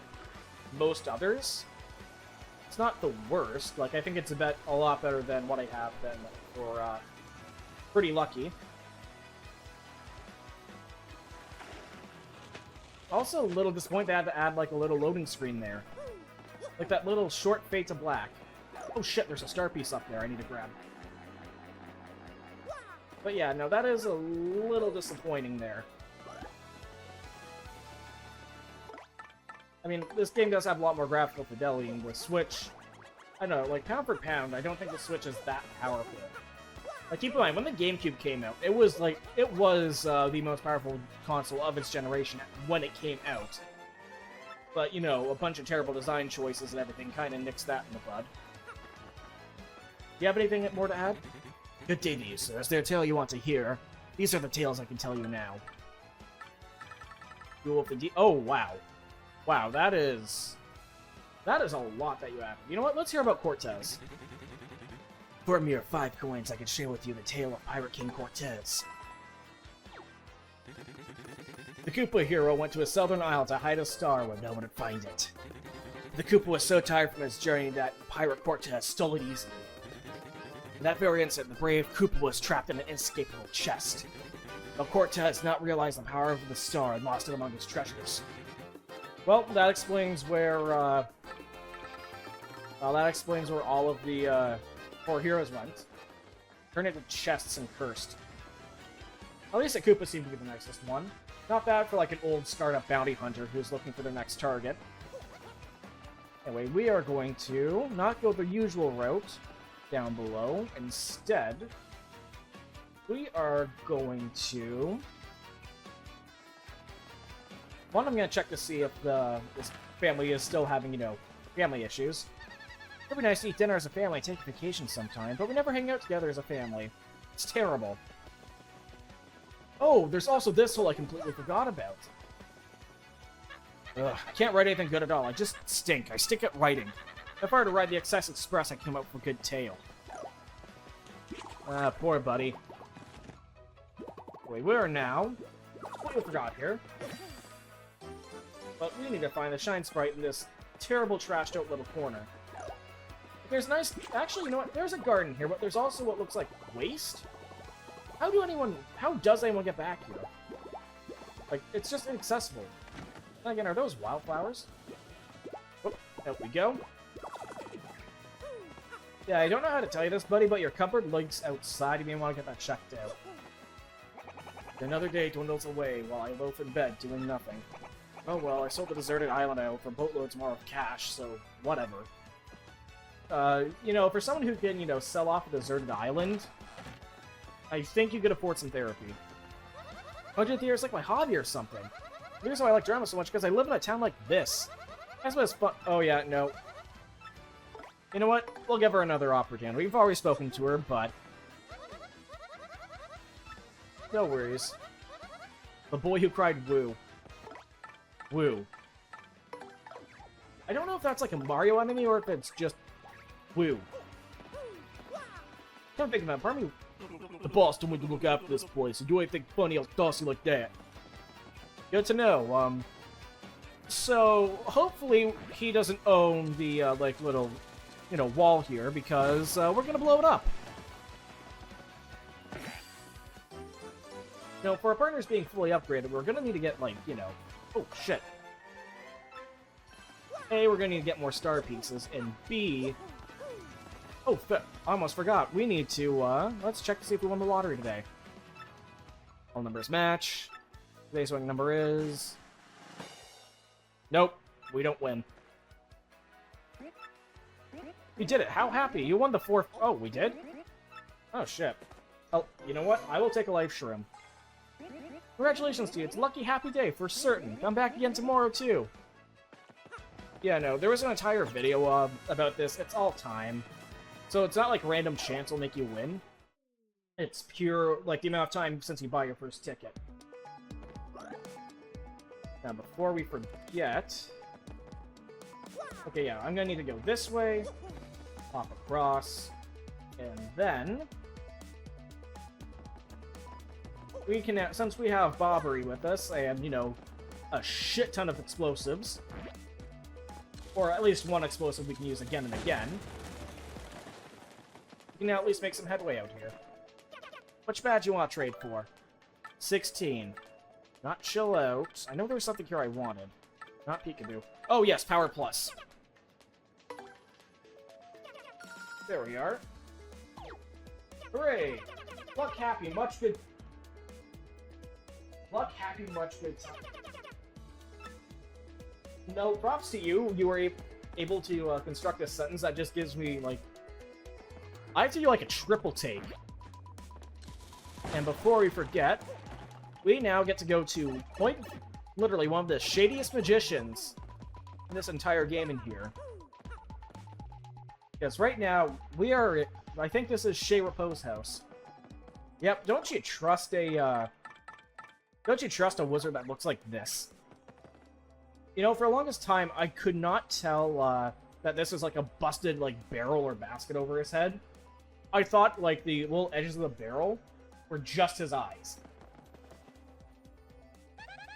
most others. It's not the worst. I think it's a lot better than what I have than for, Pretty Lucky. Also, a little disappointed they had to add, a little loading screen there. That little short fade to black. Oh shit, there's a star piece up there I need to grab. But yeah, no, that is a little disappointing there. I mean, this game does have a lot more graphical fidelity, and with Switch, I don't know, pound for pound, I don't think the Switch is that powerful. Keep in mind, when the GameCube came out, it was, the most powerful console of its generation when it came out. But, a bunch of terrible design choices and everything kind of nixed that in the bud. Do you have anything more to add? Good day to you, sir. Is there a tale you want to hear? These are the tales I can tell you now. Duel of the Oh, wow. Wow, that is a lot that you have. You know what? Let's hear about Cortez. For a mere 5 coins, I can share with you the tale of Pirate King Cortez. The Koopa hero went to a southern isle to hide a star where no one would find it. The Koopa was so tired from his journey that Pirate Cortez stole it easily. In that very instant, the brave Koopa was trapped in an inescapable chest. But Cortez not realized the power of the star and lost it among his treasures. Well, that explains where all of the 4 heroes went. Turned into chests and cursed. At least the Koopa seemed to be the nicest one. Not bad for an old startup bounty hunter who's looking for their next target. Anyway, we are going to not go the usual route down below. Instead, we are going to... One, I'm going to check to see if this family is still having, family issues. It'd be nice to eat dinner as a family, take a vacation sometime, but we never hang out together as a family. It's terrible. Oh, there's also this hole I completely forgot about. Ugh, I can't write anything good at all. I just stink. I stink at writing. If I were to ride the Excess Express, I came up with a good tale. Poor buddy. Wait, we are now... What we forgot here? But we need to find the Shine Sprite in this terrible trashed out little corner. There's nice... Actually, you know what? There's a garden here, but there's also what looks like waste? How does anyone get back here? It's just inaccessible. And again, are those wildflowers? Oh, out we go. Yeah, I don't know how to tell you this, buddy, but your cupboard leaks outside. You may want to get that checked out. Another day dwindles away while I loaf in bed doing nothing. Oh well, I sold the deserted island out for boatloads more of cash, so whatever. For someone who can, sell off a deserted island, I think you could afford some therapy. 100 years like my hobby or something. The reason why I like drama so much because I live in a town like this. That's what's fun. Oh yeah, no. You know what? We'll give her another opportunity. We've already spoken to her, but no worries. The boy who cried woo. Woo. I don't know if that's like a Mario enemy or if it's just woo. Can't think of that. Pardon me. The boss told me to look after this place. You do anything funny, I'll toss you like that. Good to know. So hopefully he doesn't own the like little, you know, wall here because we're gonna blow it up. Now, for our partners being fully upgraded, we're gonna need to get like, you know, oh shit. A, we're gonna need to get more star pieces, and B, oh, I almost forgot. We need to, let's check to see if we won the lottery today. All numbers match. Today's winning number is... Nope, we don't win. We did it. How happy. You won the 4th... Oh, we did? Oh, shit. Oh, you know what? I will take a life shroom. Congratulations to you. It's a lucky, happy day, for certain. Come back again tomorrow, too. Yeah, no, there was an entire video about this. It's all time. So it's not like random chance will make you win. It's pure, like, the amount of time since you buy your first ticket. Now, before we forget... Okay, yeah, I'm gonna need to go this way, hop across, and then... We can, since we have Bobbery with us, and, you know, a shit ton of explosives, or at least one explosive we can use again and again, we can now at least make some headway out here. Which badge you want to trade for? 16. Not chill out. I know there was something here I wanted. Not peekaboo. Oh yes, power plus. There we are. Hooray! Luck happy, much good. Luck happy, much good time. No, props to you. You were able to construct a sentence that just gives me, like... I have to do, like, a triple take. And before we forget, we now get to go to, literally, one of the shadiest magicians in this entire game in here. Because right now, we are... I think this is Shea Rapo's house. Yep, don't you trust a, Don't you trust a wizard that looks like this? You know, for the longest time, I could not tell that this was like a busted like barrel or basket over his head. I thought like the little edges of the barrel were just his eyes.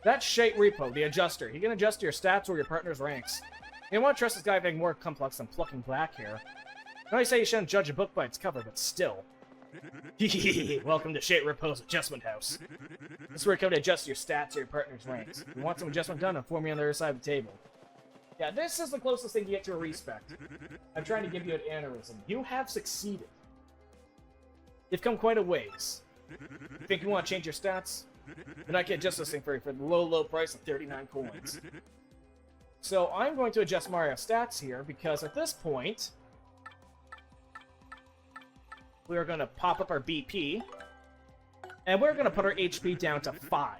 That's Shea Repo, the adjuster. He can adjust your stats or your partner's ranks. You don't want to trust this guy being more complex than plucking black hair. I know you say you shouldn't judge a book by its cover, but still. Welcome to Shea Repo's Adjustment House. This is where you come to adjust your stats or your partner's ranks. If you want some adjustment done, inform me on the other side of the table. Yeah, this is the closest thing you get to a respect. I'm trying to give you an aneurysm. You have succeeded. You've come quite a ways. You think you want to change your stats? Then I can adjust this thing for you for the low price of 39 coins. So I'm going to adjust Mario's stats here, because at this point... we are going to pop up our BP, and we're going to put our HP down to 5.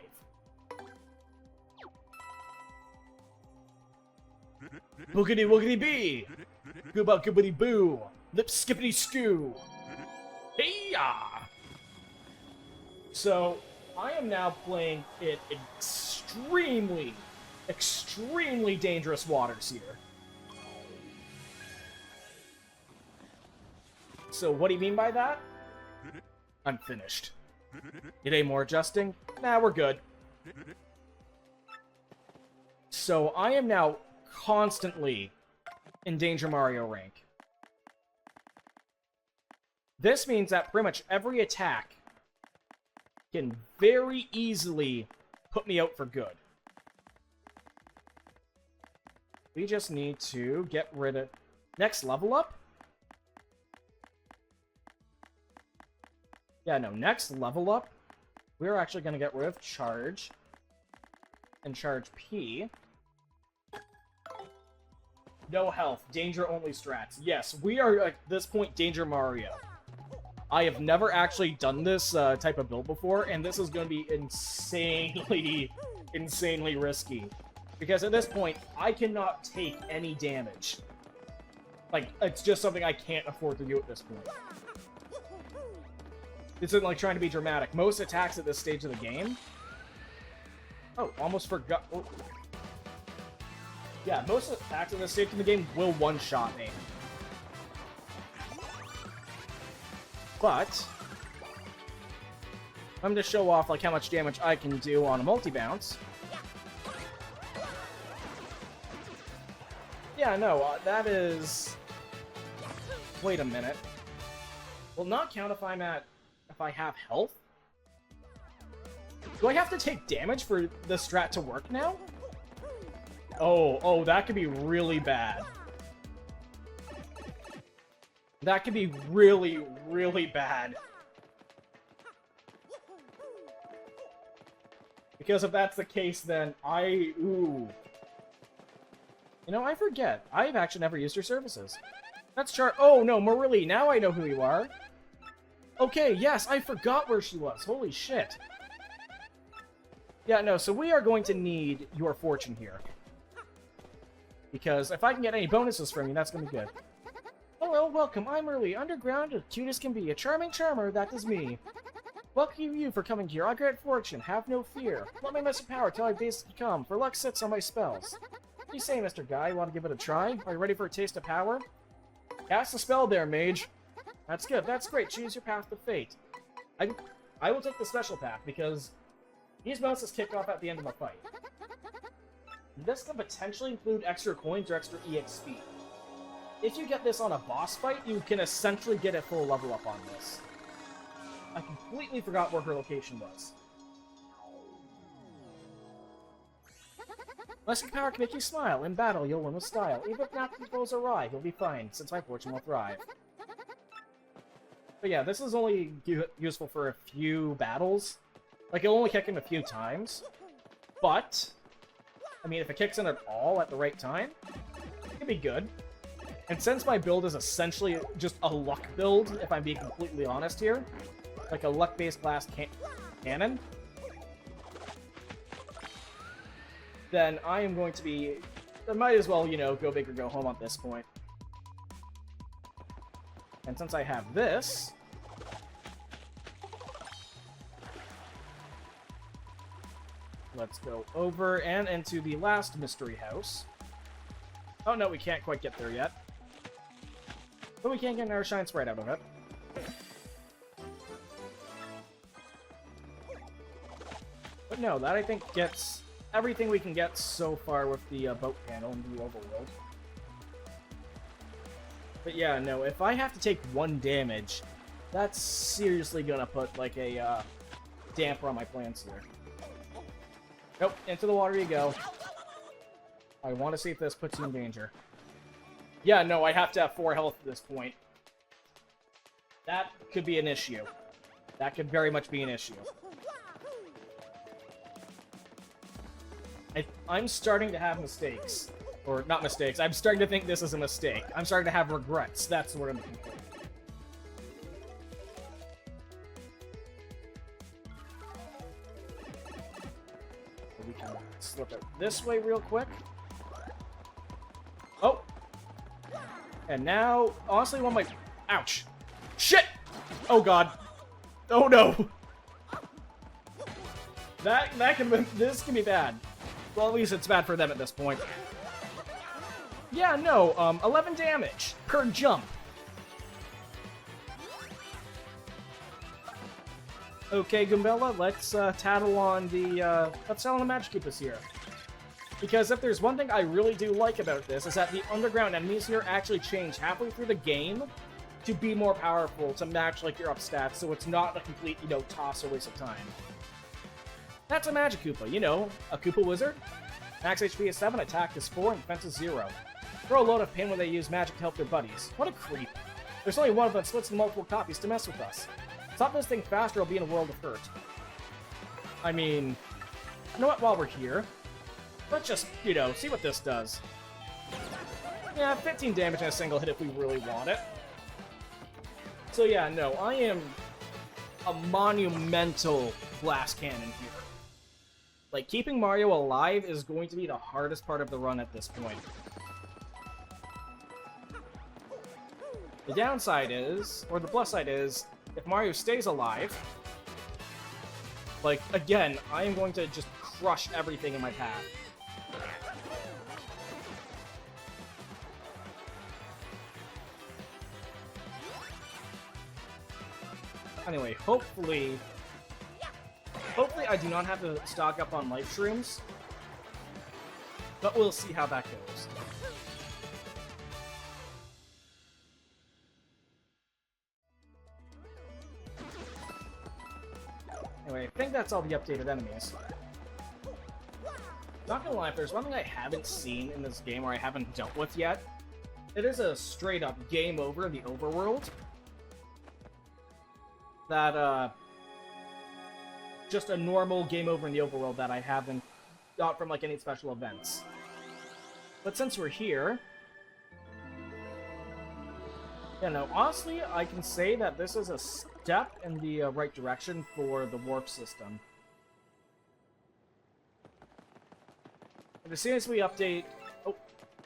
Boogity woogity bee! Gooba goobity boo! Lip skippity skoo! Hey-ya! So, I am now playing in extremely, extremely dangerous waters here. So what do you mean by that? I'm finished. Need any more adjusting? Nah, we're good. So I am now constantly in Danger Mario rank. This means that pretty much every attack can very easily put me out for good. We just need to get rid of... Next level up? Yeah, no, next level up, we're actually going to get rid of Charge and Charge P. No health, danger only strats. Yes, we are at this point Danger Mario. I have never actually done this type of build before, and this is going to be insanely risky. Because at this point, I cannot take any damage. Like, it's just something I can't afford to do at this point. This isn't like trying to be dramatic. Most attacks at this stage of the game... Oh, almost forgot... Oh. Yeah, most attacks at this stage of the game will one-shot me. But... I'm going to show off like how much damage I can do on a multi-bounce. Yeah, no, that is... Wait a minute. Will not count if I have health? Do I have to take damage for the strat to work now? Oh, that could be really bad. That could be really, really bad. Because if that's the case, then ooh. You know, I forget. I've actually never used your services. That's Oh, no, Marillie, now I know who you are. Okay, yes, I forgot where she was. Holy shit. Yeah, no, so we are going to need your fortune here. Because if I can get any bonuses from you, that's going to be good. Hello, welcome, I'm Marillie, underground, as cute as can be. A charming charmer, that is me. Welcome you for coming here. I grant fortune, have no fear. Let me miss a power till I basically come, for luck sits on my spells. What do you say, Mr. Guy? Want to give it a try? Are you ready for a taste of power? Cast a spell there, mage. That's good. That's great. Choose your path to fate. I will take the special path, because these bonuses kick off at the end of the fight. This can potentially include extra coins or extra EXP. If you get this on a boss fight, you can essentially get a full level up on this. I completely forgot where her location was. Musket power can make you smile. In battle, you'll win with style. Even if nothing goes awry, you'll be fine, since my fortune will thrive. But yeah, this is only useful for a few battles. Like, it'll only kick in a few times. But, I mean, if it kicks in at all at the right time, it can be good. And since my build is essentially just a luck build, if I'm being completely honest here, like a luck-based glass cannon, then I am going to be... I might as well, you know, go big or go home at this point. And since I have this... Let's go over and into the last mystery house. Oh no, we can't quite get there yet. But we can get another shine sprite out of it. But no, that I think gets everything we can get so far with the boat panel in the overworld. But yeah, no, if I have to take 1 damage, that's seriously gonna put like a damper on my plans here. Nope, into the water you go. I want to see if this puts you in danger. Yeah, no, I have to have 4 health at this point. That could be an issue. That could very much be an issue. I'm starting to have mistakes. Or, not mistakes. I'm starting to think this is a mistake. I'm starting to have regrets. That's the word I'm looking for. We can slip it this way real quick. Oh! And now, honestly, one of my... Ouch! Shit! Oh god. Oh no! That can be... This can be bad. Well, at least it's bad for them at this point. Yeah, no, 11 damage per jump. Okay, Goombella, let's tattle on the, let's tattle on the Magic Koopas here. Because if there's one thing I really do like about this, is that the underground enemies here actually change halfway through the game to be more powerful, to match, like, your up stats, so it's not a complete, you know, toss or waste of time. That's a Magic Koopa, you know, a Koopa Wizard. Max HP is 7, attack is 4, and defense is 0. Throw a load of pain when they use magic to help their buddies. What a creep. There's only one of them that splits in multiple copies to mess with us. Stop this thing faster or I'll be in a world of hurt. I mean, you know what, while we're here, let's just, you know, see what this does. Yeah, 15 damage in a single hit if we really want it. So yeah, no, I am a monumental blast cannon here. Like, keeping Mario alive is going to be the hardest part of the run at this point. The downside is, or the plus side is, if Mario stays alive, like, again, I am going to just crush everything in my path. Anyway, hopefully I do not have to stock up on life shrooms, but we'll see how that goes. Anyway, I think that's all the updated enemies. Not gonna lie, if there's one thing I haven't seen in this game or I haven't dealt with yet, it is a straight-up game over in the overworld. That, just a normal game over in the overworld that I haven't got from, like, any special events. But since we're here... Yeah, no, honestly, I can say that this is a step in the right direction for the warp system. And as soon as we update... Oh,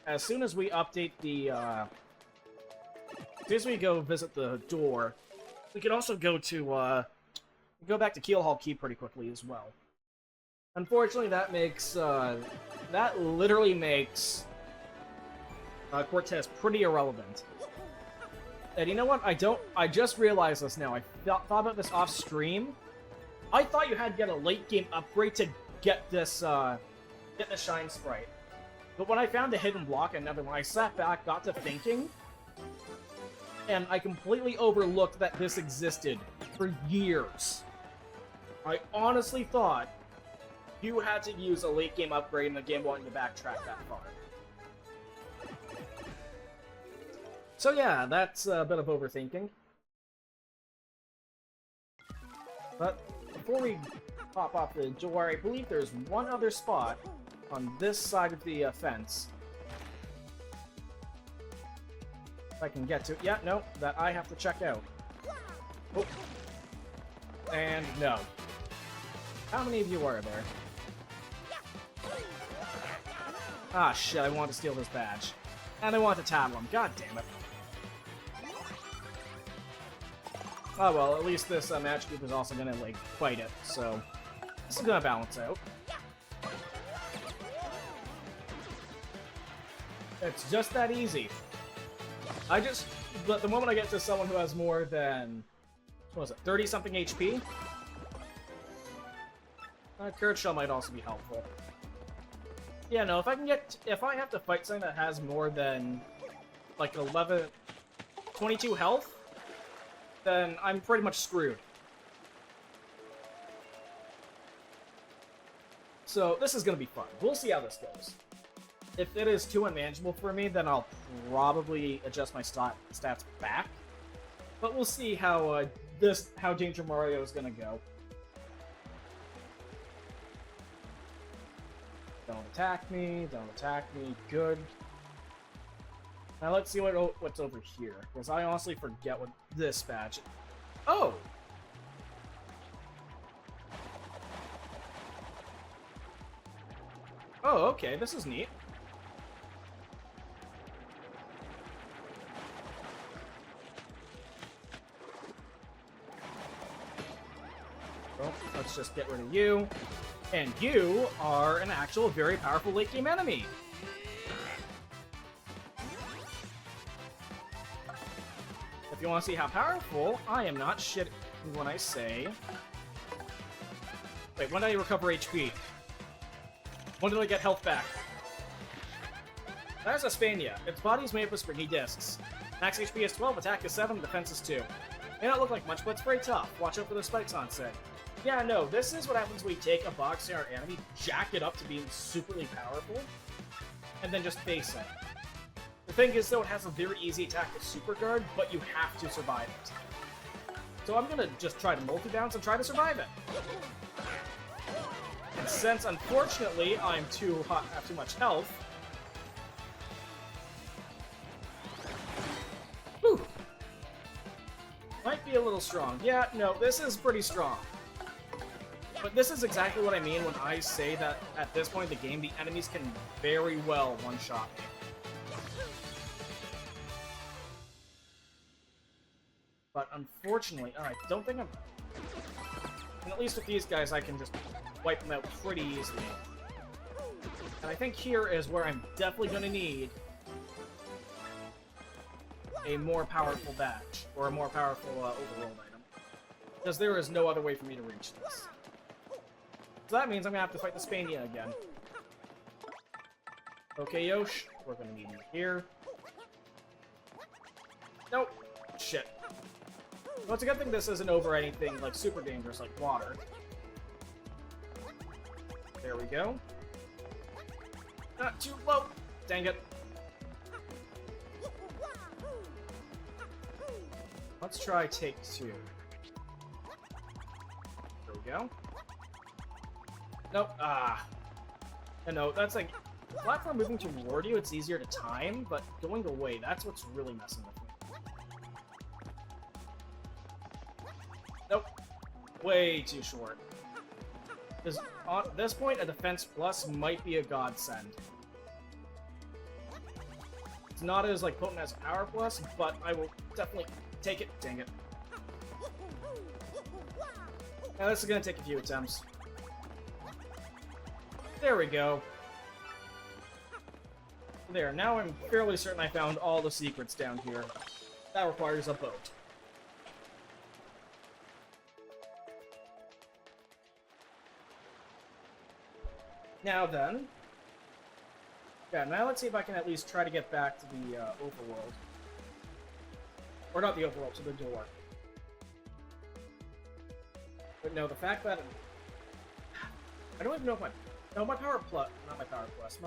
as soon as we update the, as soon as we go visit the door, we can also go to, go back to Keelhaul Key pretty quickly as well. Unfortunately, that makes, that literally makes Cortez pretty irrelevant. And you know what? I just realized this now. I thought about this off stream. I thought you had to get a late game upgrade to get this, get the Shine Sprite. But when I found the hidden block and when I sat back, got to thinking, and I completely overlooked that this existed for years. I honestly thought you had to use a late game upgrade in the game wanting to backtrack that far. So yeah, that's a bit of overthinking. But before we pop off the door, I believe there's one other spot on this side of the fence. If I can get to it. Yeah, no, that I have to check out. Oh. And no. How many of you are there? Ah, shit, I want to steal this badge. And I want to tattle him. God damn it. Oh well, at least this match group is also gonna, like, fight it, so... This is gonna balance out. It's just that easy. But the moment I get to someone who has more than... What was it, 30-something HP? Curd Shell might also be helpful. Yeah, no, if I have to fight something that has more than, like, 22 health, then I'm pretty much screwed. So, this is gonna be fun. We'll see how this goes. If it is too unmanageable for me, then I'll probably adjust my stats back. But we'll see how how Danger Mario is gonna go. Don't attack me, good. Now let's see what's over here, because I honestly forget what this badge... Oh! Oh, okay, this is neat. Well, let's just get rid of you. And you are an actual very powerful late game enemy. If you want to see how powerful, I am not shit when I say... Wait, when did I recover HP? When did I get health back? That is Espana. Its body is made up of springy discs. Max HP is 12, attack is 7, defense is 2. May not look like much, but it's very tough. Watch out for the spikes on set. Yeah, no, this is what happens when we take a boxing art enemy, jack it up to being superly powerful, and then just face it. The thing is, though, it has a very easy attack with Super Guard, but you have to survive it. So I'm gonna just try to multi-bounce and try to survive it. And since, unfortunately, I'm have too much health... Whew! Might be a little strong. Yeah, no, this is pretty strong. But this is exactly what I mean when I say that at this point in the game, the enemies can very well one-shot me. But unfortunately, I don't think I'm... And at least with these guys, I can just wipe them out pretty easily. And I think here is where I'm definitely going to need a more powerful badge, or a more powerful overworld item. Because there is no other way for me to reach this. So that means I'm going to have to fight the Spania again. Okay, Yosh, we're going to need you here. Nope. Shit. Well, it's a good thing this isn't over anything, like, super dangerous, like water. There we go. Not too low! Dang it. Let's try take 2. There we go. Nope. No, that's like... Platform moving toward you, it's easier to time, but going away, that's what's really messing with me. Nope. Way too short. Because at this point, a defense plus might be a godsend. It's not as like potent as power plus, but I will definitely take it. Dang it. Now this is gonna take a few attempts. There we go. There, now I'm fairly certain I found all the secrets down here. That requires a boat. Now then... Yeah, now let's see if I can at least try to get back to the overworld. Or not the overworld, to the door. But no, the fact that... I don't even know if my... No, my power plus... Not my power plus.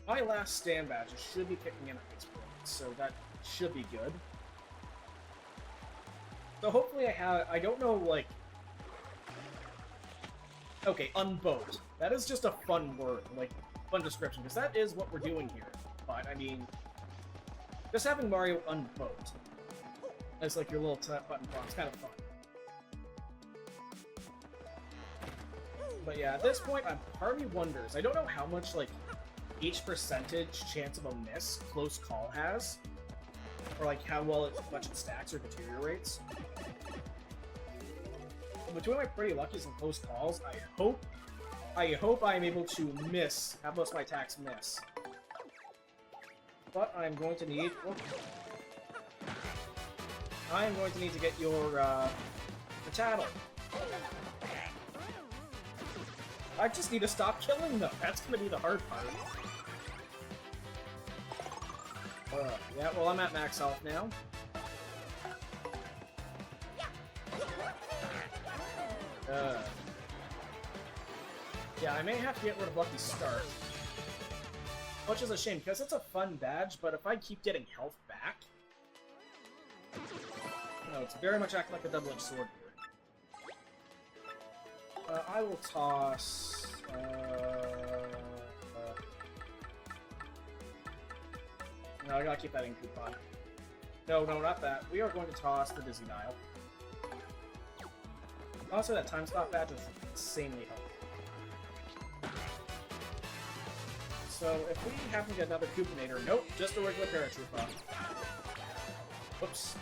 My last stand badges should be kicking in at this point, so that should be good. So hopefully I don't know, like... Okay, unboat. That is just a fun word, like, fun description, because that is what we're doing here. But, I mean, just having Mario unboat as, like, your little button box, kind of fun. But yeah, at this point, part of me wonders, I don't know how much, like, each percentage chance of a miss close call has, or, like, how much it stacks or deteriorates. Between my pretty luckies and close calls, I hope I'm able to have most of my attacks miss. But I'm going to need... I'm going to need to get your, tattle. I just need to stop killing them. That's gonna be the hard part. Yeah, well, I'm at max health now. Yeah, I may have to get rid of Lucky Start. Which is a shame, because it's a fun badge, but if I keep getting health back... No, it's very much acting like a double-edged sword here. I will toss... No, I gotta keep that in coupon. No, not that. We are going to toss the Dizzy Dial. Also, that time stop badge is insanely helpful. So, if we happen to get another Coupinator, nope, just a regular Paratrooper. Whoops.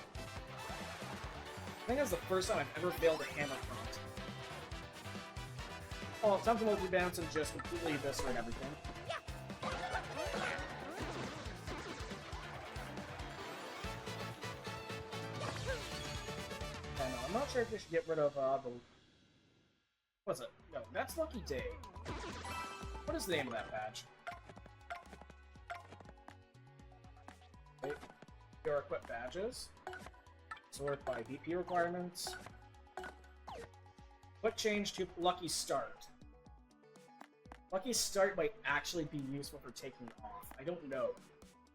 I think that's the first time I've ever failed a hammer prompt. Oh, time to multi-bounce and just completely eviscerate everything. And I'm not sure if we should get rid of the... What's it? No, that's Lucky Day. What is the name of that badge? Wait. Your equip badges. Sort by VP requirements. Quick change to Lucky Start. Lucky Start might actually be useful for taking off. I don't know.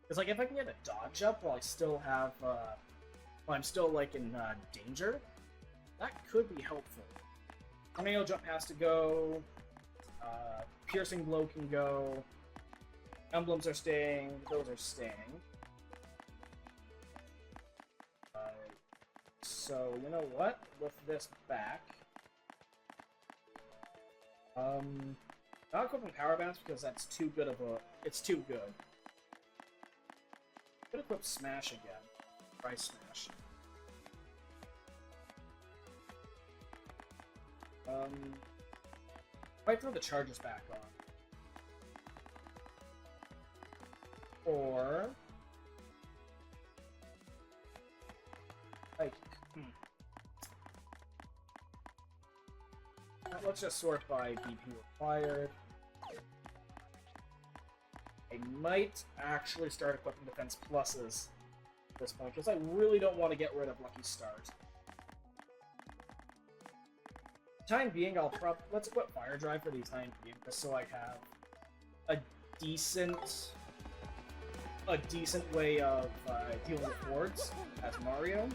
Because, like, if I can get a dodge up while I still have, while I'm still, like, in, danger, that could be helpful. Tornado Jump has to go. Piercing Blow can go. Emblems are staying. Those are staying. so you know what? With this back, not equipping power bounce because that's too good of a. It's too good. I'm gonna equip smash again. Try smash. Might throw the charges back on. Or like, let's just sort by BP required. I might actually start equipping defense pluses at this point, because I really don't want to get rid of Lucky Start. Time being, let's equip Fire Drive for the time being, just so I have a decent way of dealing with wards as Mario.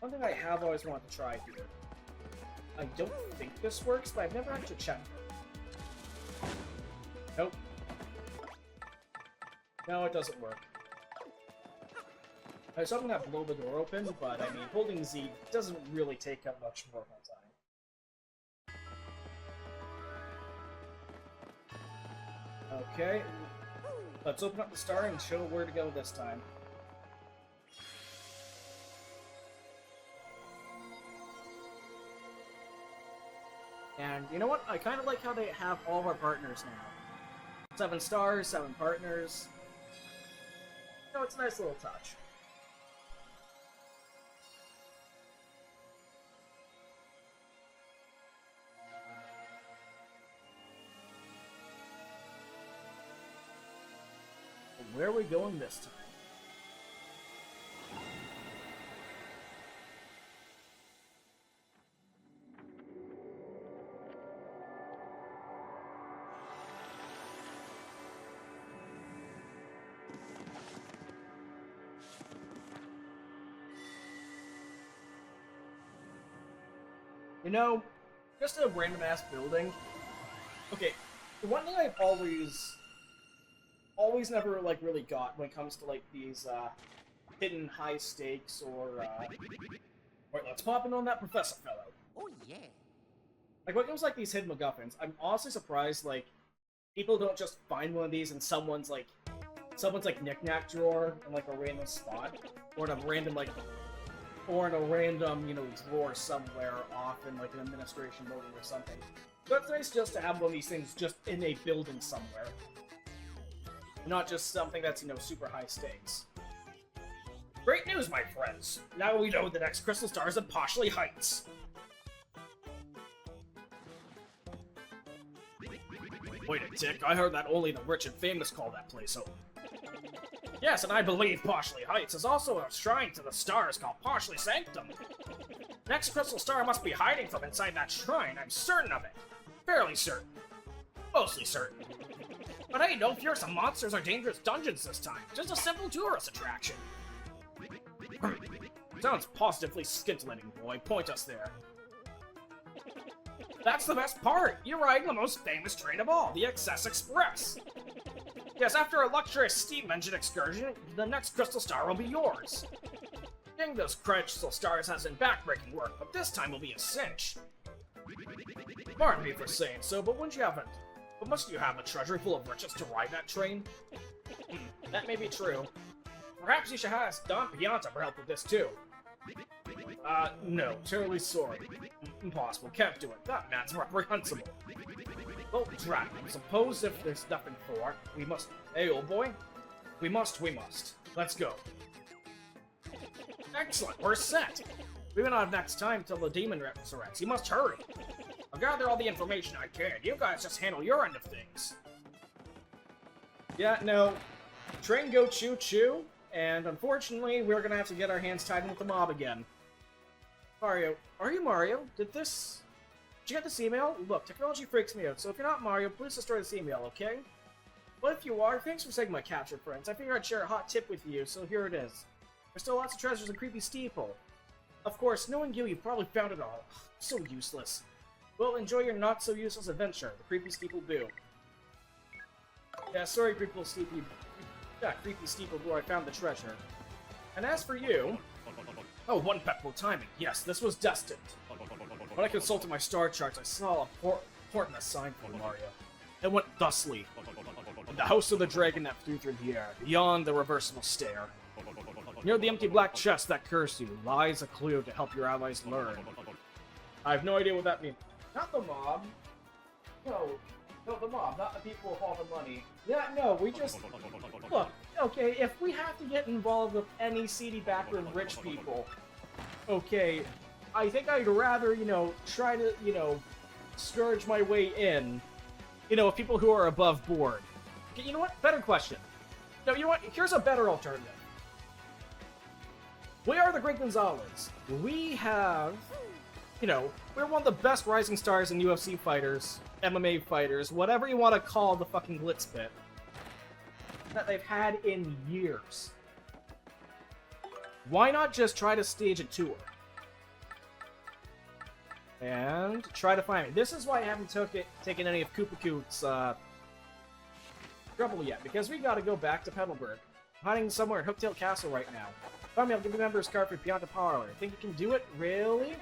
One thing I have always wanted to try here. I don't think this works, but I've never actually checked it. Nope. No, it doesn't work. I was hoping that blow the door open, but I mean, holding Z doesn't really take up much more of my time. Okay, let's open up the star and show where to go this time. And you know what? I kind of like how they have all of our partners now. 7 stars, 7 partners. You know, it's a nice little touch. Where are we going this time? You know, just a random-ass building. Okay, the one thing I've always never, like, really got when it comes to, like, these, hidden high stakes or, Wait, let's pop in on that professor fellow. Oh, yeah. Like, when it comes to, like, these hidden MacGuffins, I'm honestly surprised, like, people don't just find one of these in someone's knick-knack drawer in, like, a random spot. Or in a random, you know, drawer somewhere off in, like, an administration building or something. So it's nice just to have one of these things just in a building somewhere. Not just something that's, you know, super high stakes. Great news, my friends! Now we know the next Crystal Star is at Poshley Heights. Wait a tick, I heard that only the rich and famous call that place home. Yes, and I believe Poshley Heights is also a shrine to the stars called Poshley Sanctum. Next Crystal Star must be hiding from inside that shrine, I'm certain of it. Fairly certain. Mostly certain. But hey, no fearsome monsters or dangerous dungeons this time. Just a simple tourist attraction. Sounds positively scintillating, boy. Point us there. That's the best part! You're riding the most famous train of all, the Excess Express! Yes, after a luxurious steam engine excursion, the next Crystal Star will be yours. Getting those Crystal Stars has been backbreaking work, but this time will be a cinch. Pardon me for saying so, but must you have a treasury full of riches to ride that train? That may be true. Perhaps you should ask Don Pianta for help with this too. No, terribly sorry. Impossible, can't do it. That man's reprehensible. Well, drat, suppose if there's nothing for it, we must... Hey, old boy. We must. Let's go. Excellent, we're set. We may not have next time till the demon resurrects. You must hurry. I'll gather all the information I can. You guys just handle your end of things. Yeah, no. Train go choo-choo, and unfortunately, we're gonna have to get our hands tied in with the mob again. Mario. Are you Mario? Did you get this email? Look, technology freaks me out, so if you're not Mario, please destroy this email, okay? But if you are, thanks for saving my captured friends. I figured I'd share a hot tip with you, so here it is. There's still lots of treasures in Creepy Steeple. Of course, knowing you've probably found it all. So useless. Well, enjoy your not-so-useless adventure, the Creepy Steeple Boo. Yeah, sorry, Creepy Steeple Boo, I found the treasure. And as for you... Oh, one petrol timing. Yes, this was destined. When I consulted my star charts, I saw a important sign for Mario. It went thusly. In the house of the dragon that flew through the air, beyond the reversible stair. Near the empty black chest that cursed you, lies a clue to help your allies learn. I have no idea what that means. Not the mob. No, the mob, not the people with all the money. Yeah, no, we just... Look, okay, if we have to get involved with any seedy backroom rich people, okay, I think I'd rather, you know, try to, you know, scourge my way in, you know, with people who are above board. Okay, you know what? Better question. No, you know what? Here's a better alternative. We are the Great Gonzalez. We have, you know, we're one of the best rising stars in UFC fighters, MMA fighters, whatever you want to call the fucking glitz pit, that they've had in years. Why not just try to stage a tour? And try to find it. This is why I haven't taken any of Koopakoot's trouble yet, because we gotta go back to Petalburg. I'm hiding somewhere in Hooktail Castle right now. Find me, I'll give you a member's card for Pianta Parlor. Think you can do it? Really?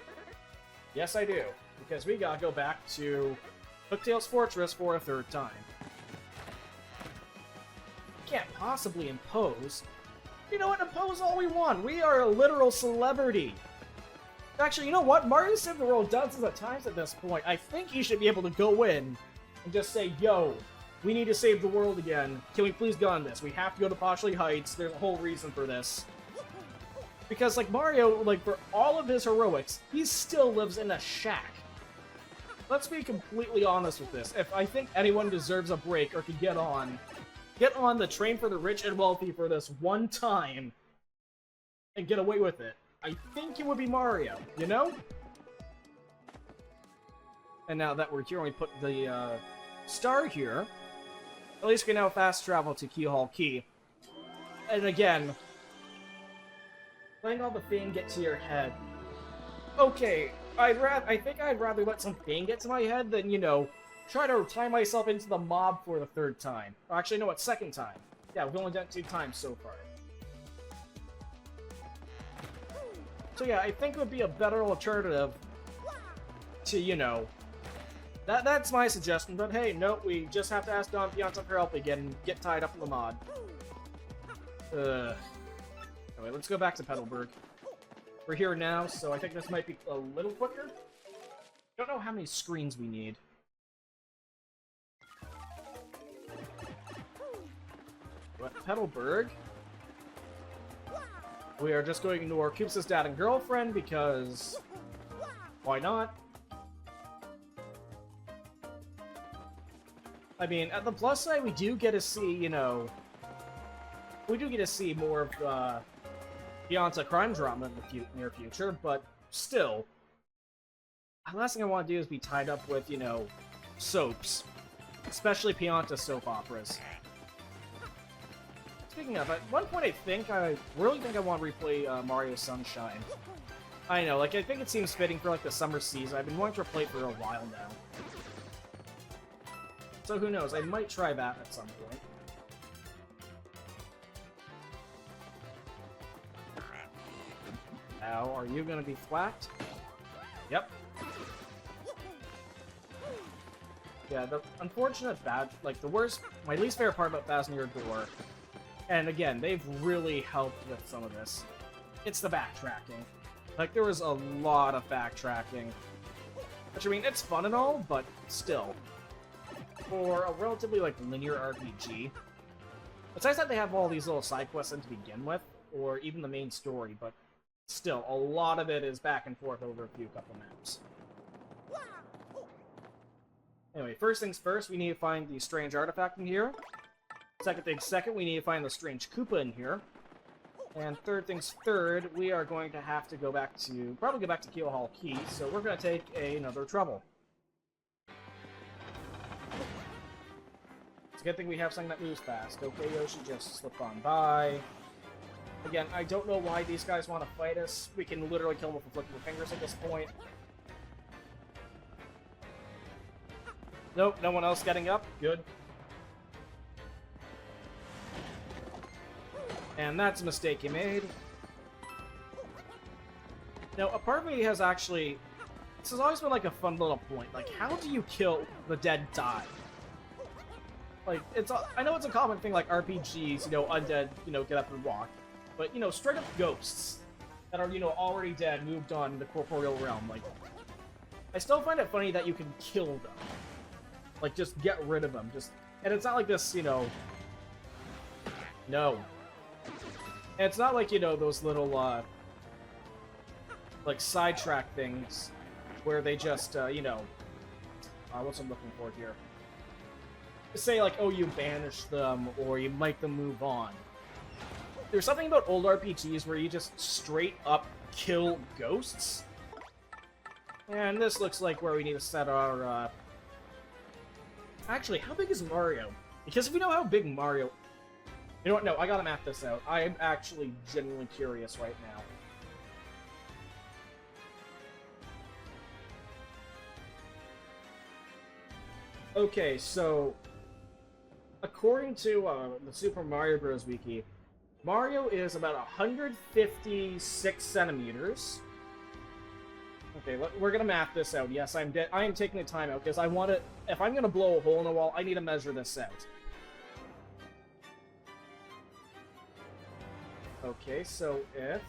Yes, I do. Because we gotta go back to Hooktail's Fortress for a third time. Can't possibly impose. You know what? Impose all we want. We are a literal celebrity. Actually, you know what? Mario saved the world dozens of times at this point. I think he should be able to go in and just say, yo, we need to save the world again. Can we please go on this? We have to go to Poshley Heights. There's a whole reason for this. Because, like, Mario, like, for all of his heroics, he still lives in a shack. Let's be completely honest with this. If I think anyone deserves a break or can get on the train for the rich and wealthy for this one time and get away with it, I think it would be Mario, you know? And now that we're here and we put the star here, at least we can now fast travel to Keyhole Key. And again, letting all the fame get to your head. Okay, I think I'd rather let some fame get to my head than, you know, try to tie myself into the mob for the third time. Or actually, no, it's second time. Yeah, we've only done it 2 times so far. So yeah, I think it would be a better alternative to, you know... That's my suggestion, but hey, no, we just have to ask Don Pianta for help again and get tied up in the mod. Anyway, let's go back to Petalburg. We're here now, so I think this might be a little quicker. Don't know how many screens we need. But Petalburg. We are just going to ignore Coops' dad and girlfriend because... why not? I mean, at the plus side, we do get to see, you know... we do get to see more of the Pianta crime drama in the near future, but still... the last thing I want to do is be tied up with, you know, soaps. Especially Pianta soap operas. Speaking of, at one point I really think I want to replay Mario Sunshine. I know, like, I think it seems fitting for, like, the summer season. I've been wanting to replay it for a while now. So who knows, I might try that at some point. Now, are you gonna be flat? Yep. Yeah, the unfortunate my least favorite part about Thousand Year Door, and again, they've really helped with some of this, it's the backtracking. Like, there was a lot of backtracking. Which, I mean, it's fun and all, but still. For a relatively, like, linear RPG, it's nice that they have all these little side quests in to begin with, or even the main story, but still, a lot of it is back and forth over a couple maps. Anyway, first things first, we need to find the strange artifact in here. Second things second, we need to find the strange Koopa in here. And third things third, we are going to have to probably go back to Keelhaul Key, so we're going to take another trouble. It's a good thing we have something that moves fast. Okay, Yoshi, just slip on by. Again, I don't know why these guys want to fight us. We can literally kill them with a flick of our fingers at this point. Nope, no one else getting up. Good. And that's a mistake you made. Now, a part of me has actually... This has always been like a fun little point. Like, how do you kill the dead die? Like, I know it's a common thing, like RPGs, you know, undead, you know, get up and walk. But, you know, straight up ghosts that are, you know, already dead, moved on in the corporeal realm. Like, I still find it funny that you can kill them. Like, just get rid of them. And it's not like this, you know... No. And it's not like, you know, those little, like, sidetrack things where they just, you know... what's I'm looking for here? Say, like, oh, you banish them, or you make them move on. There's something about old RPGs where you just straight up kill ghosts. And this looks like where we need to set our, Actually, how big is Mario? Because if we know how big Mario... You know what? No, I gotta map this out. I am actually genuinely curious right now. Okay, so... According to the Super Mario Bros. Wiki, Mario is about 156 centimeters. Okay, we're gonna map this out. Yes, I am taking the time out because I want to. If I'm gonna blow a hole in the wall, I need to measure this out. Okay, so if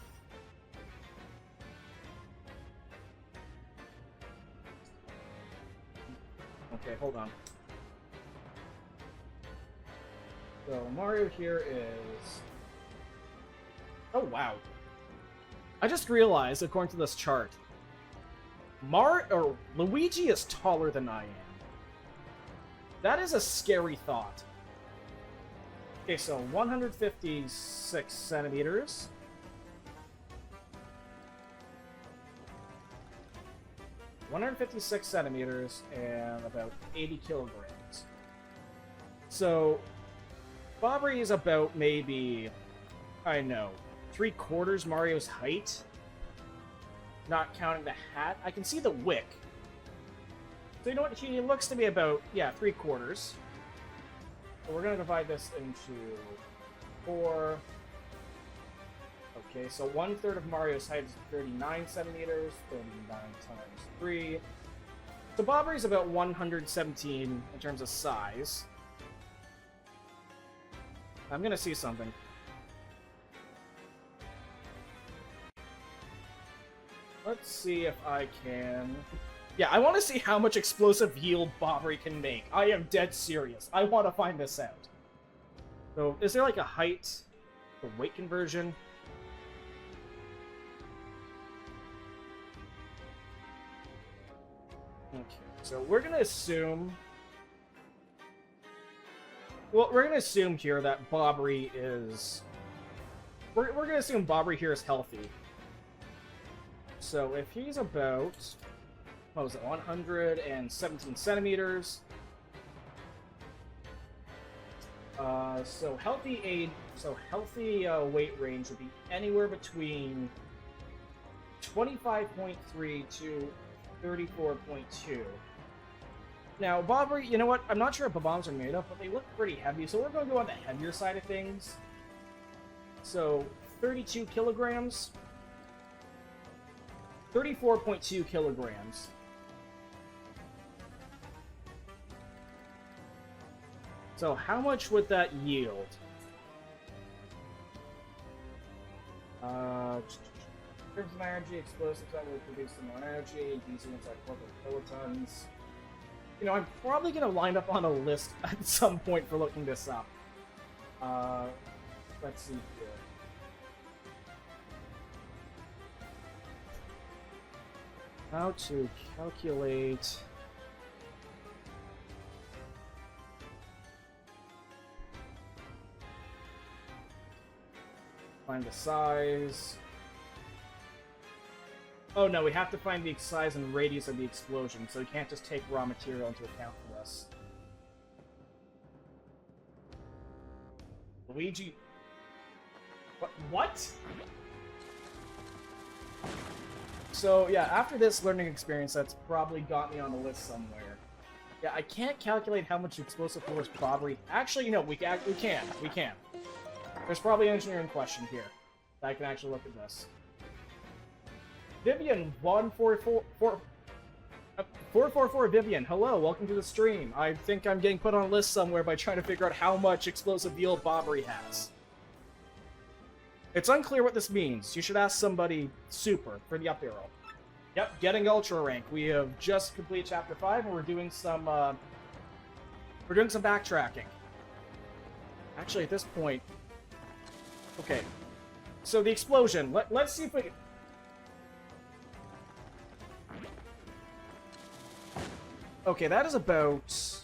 okay, hold on. So Mario here is... Oh, wow. I just realized, according to this chart, Luigi is taller than I am. That is a scary thought. Okay, so 156 centimeters. And about 80 kilograms. So... Bobbery is about maybe, I don't know, 3/4 Mario's height. Not counting the hat. I can see the wick. So you know what? He looks to be about, yeah, 3/4. So we're going to divide this into 4. Okay, so 1/3 of Mario's height is 39 centimeters. 39 times 3. So Bobbery is about 117 in terms of size. I'm gonna see something. Let's see if I can... Yeah, I want to see how much explosive yield Bobbery can make. I am dead serious. I want to find this out. So, is there like a height or weight conversion? Okay, so we're gonna assume... Well, we're gonna assume here that Bobbery is... We're gonna assume Bobbery here is healthy. So if he's about... What was it? 117 centimeters. So healthy weight range would be anywhere between 25.3 to 34.2. Now, Bobbery, you know what? I'm not sure what bombs are made of, but they look pretty heavy, so we're going to go on the heavier side of things. So, 32 kilograms. 34.2 kilograms. So, how much would that yield? In terms of energy, explosives that will produce more energy, these units are corporate kilotons. You know, I'm probably going to line up on a list at some point for looking this up. Let's see here. How to calculate... Find the size... Oh no, we have to find the size and radius of the explosion, so we can't just take raw material into account for this. Luigi... What? So, yeah, after this learning experience, that's probably got me on the list somewhere. Yeah, I can't calculate how much explosive force Bobbery... Actually, you know, we can. There's probably an engineering question here. I can actually look at this. Vivian 444 Vivian, hello, welcome to the stream. I think I'm getting put on a list somewhere by trying to figure out how much explosive yield Bobbery has. It's unclear what this means. You should ask somebody super for the up arrow. Yep, getting Ultra Rank. We have just completed Chapter 5, and we're doing some backtracking. Actually, at this point... Okay. So, the explosion. Let's see if we... Okay, that is about...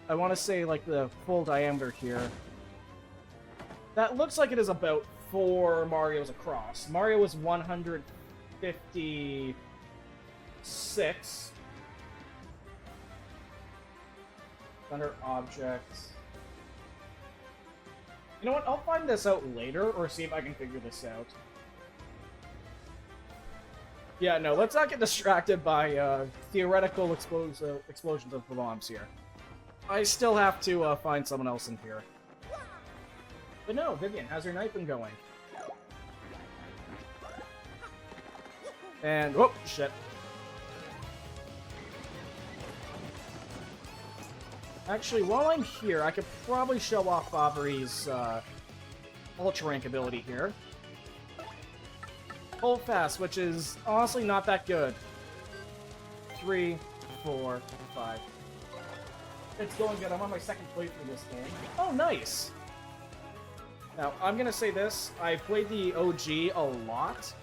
I want to say, like, the full diameter here. That looks like it is about 4 Marios across. Mario was 156. Under objects. You know what? I'll find this out later, or see if I can figure this out. Yeah, no, let's not get distracted by theoretical explosions of the bombs here. I still have to find someone else in here. But no, Vivian, how's your night been going? And, whoop, shit. Actually, while I'm here, I could probably show off Bobbery's Ultra Rank ability here. Hold fast, which is honestly not that good. 3, 4, 5. It's going good. I'm on my second playthrough this game. Oh, nice! Now, I'm gonna say this. I've played the OG a lot.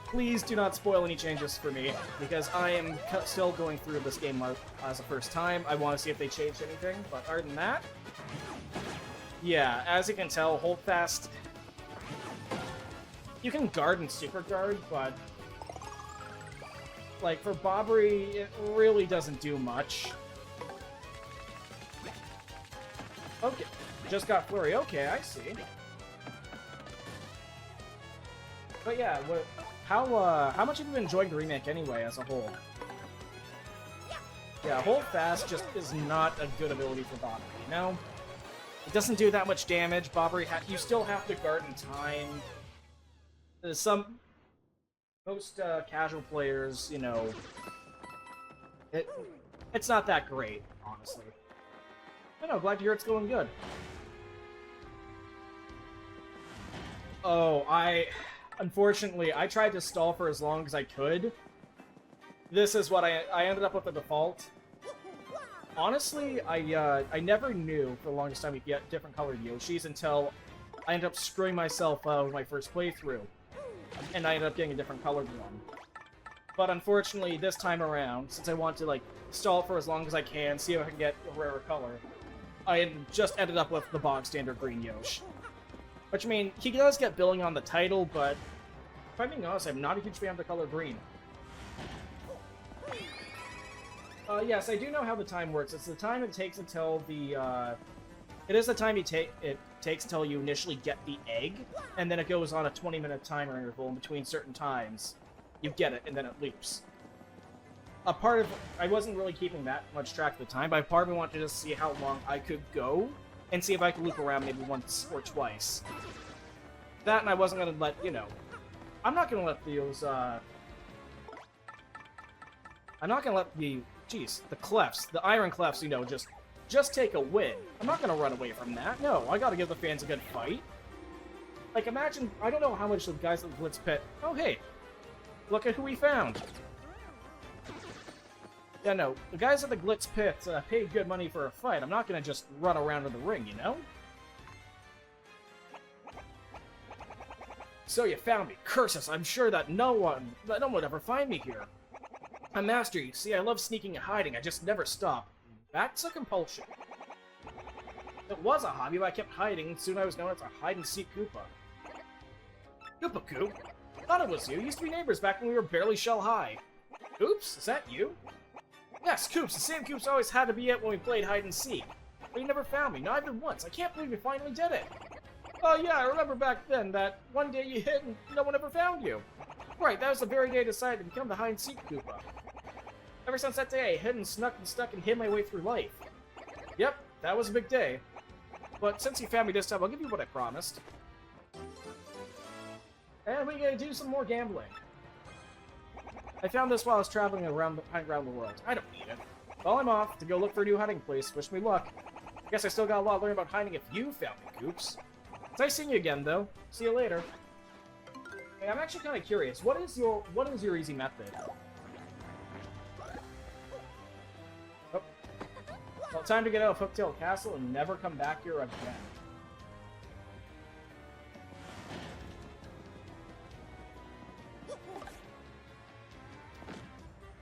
Please do not spoil any changes for me, because I am still going through this game as a first time. I want to see if they changed anything, but other than that... Yeah, as you can tell, hold fast... You can guard and super guard, but... Like, for Bobbery, it really doesn't do much. Okay, just got Flurry. Okay, I see. But yeah, how much have you enjoyed the remake anyway, as a whole? Yeah, Hold Fast just is not a good ability for Bobbery, you know? It doesn't do that much damage. Bobbery, you still have to guard in time. Most casual players, you know, it's not that great, honestly. I know, glad to hear it's going good. Oh, unfortunately, I tried to stall for as long as I could. This is what I ended up with the default. Honestly, I never knew for the longest time we get different colored Yoshis until I ended up screwing myself out with my first playthrough. And I ended up getting a different colored one. But unfortunately, this time around, since I want to, like, stall for as long as I can, see if I can get a rarer color, I just ended up with the bog standard green Yosh. Which, I mean, he does get billing on the title, but if I'm being honest, I'm not a huge fan of the color green. Yes, I do know how the time works. It's the time it takes until the, it is the time it takes until you initially get the egg, and then it goes on a 20-minute timer interval in between certain times. You get it, and then it loops. I wasn't really keeping that much track of the time, but part of me wanted to just see how long I could go, and see if I could loop around maybe once or twice. That, and I wasn't gonna let, you know... I'm not gonna let those, I'm not gonna let the... Jeez, the clefs, the iron clefs, you know, just take a win. I'm not gonna run away from that. No, I gotta give the fans a good fight. Like, imagine... I don't know how much the guys at the Blitz Pit... Oh, hey! Look at who we found! Yeah, no, the guys at the Glitz Pit paid good money for a fight. I'm not gonna just run around in the ring, you know? So you found me. Curses, I'm sure that no one would ever find me here. I'm master, you see, I love sneaking and hiding. I just never stop. That's a compulsion. It was a hobby, but I kept hiding, and soon I was known as a hide-and-seek Koopa. Koopa Coop? Thought it was you. Used to be neighbors back when we were barely shell-high. Oops, is that you? Yes, Coops, the same Coops always had to be it when we played hide-and-seek. But you never found me, not even once. I can't believe you finally did it. Oh yeah, I remember back then that one day you hid and no one ever found you. Right, that was the very day I decided to become the hide-and-seek Koopa. Ever since that day, I hid and snuck and stuck and hid my way through life. Yep, that was a big day. But since you found me this time, I'll give you what I promised. And we gotta do some more gambling. I found this while I was traveling around the world. I don't need it. Well, I'm off to go look for a new hiding place. Wish me luck. I guess I still got a lot to learn about hiding if you found me, Goops. It's nice seeing you again, though. See you later. Hey, I'm actually kind of curious. What is your easy method? Oh. Well, time to get out of Hooktail Castle and never come back here again.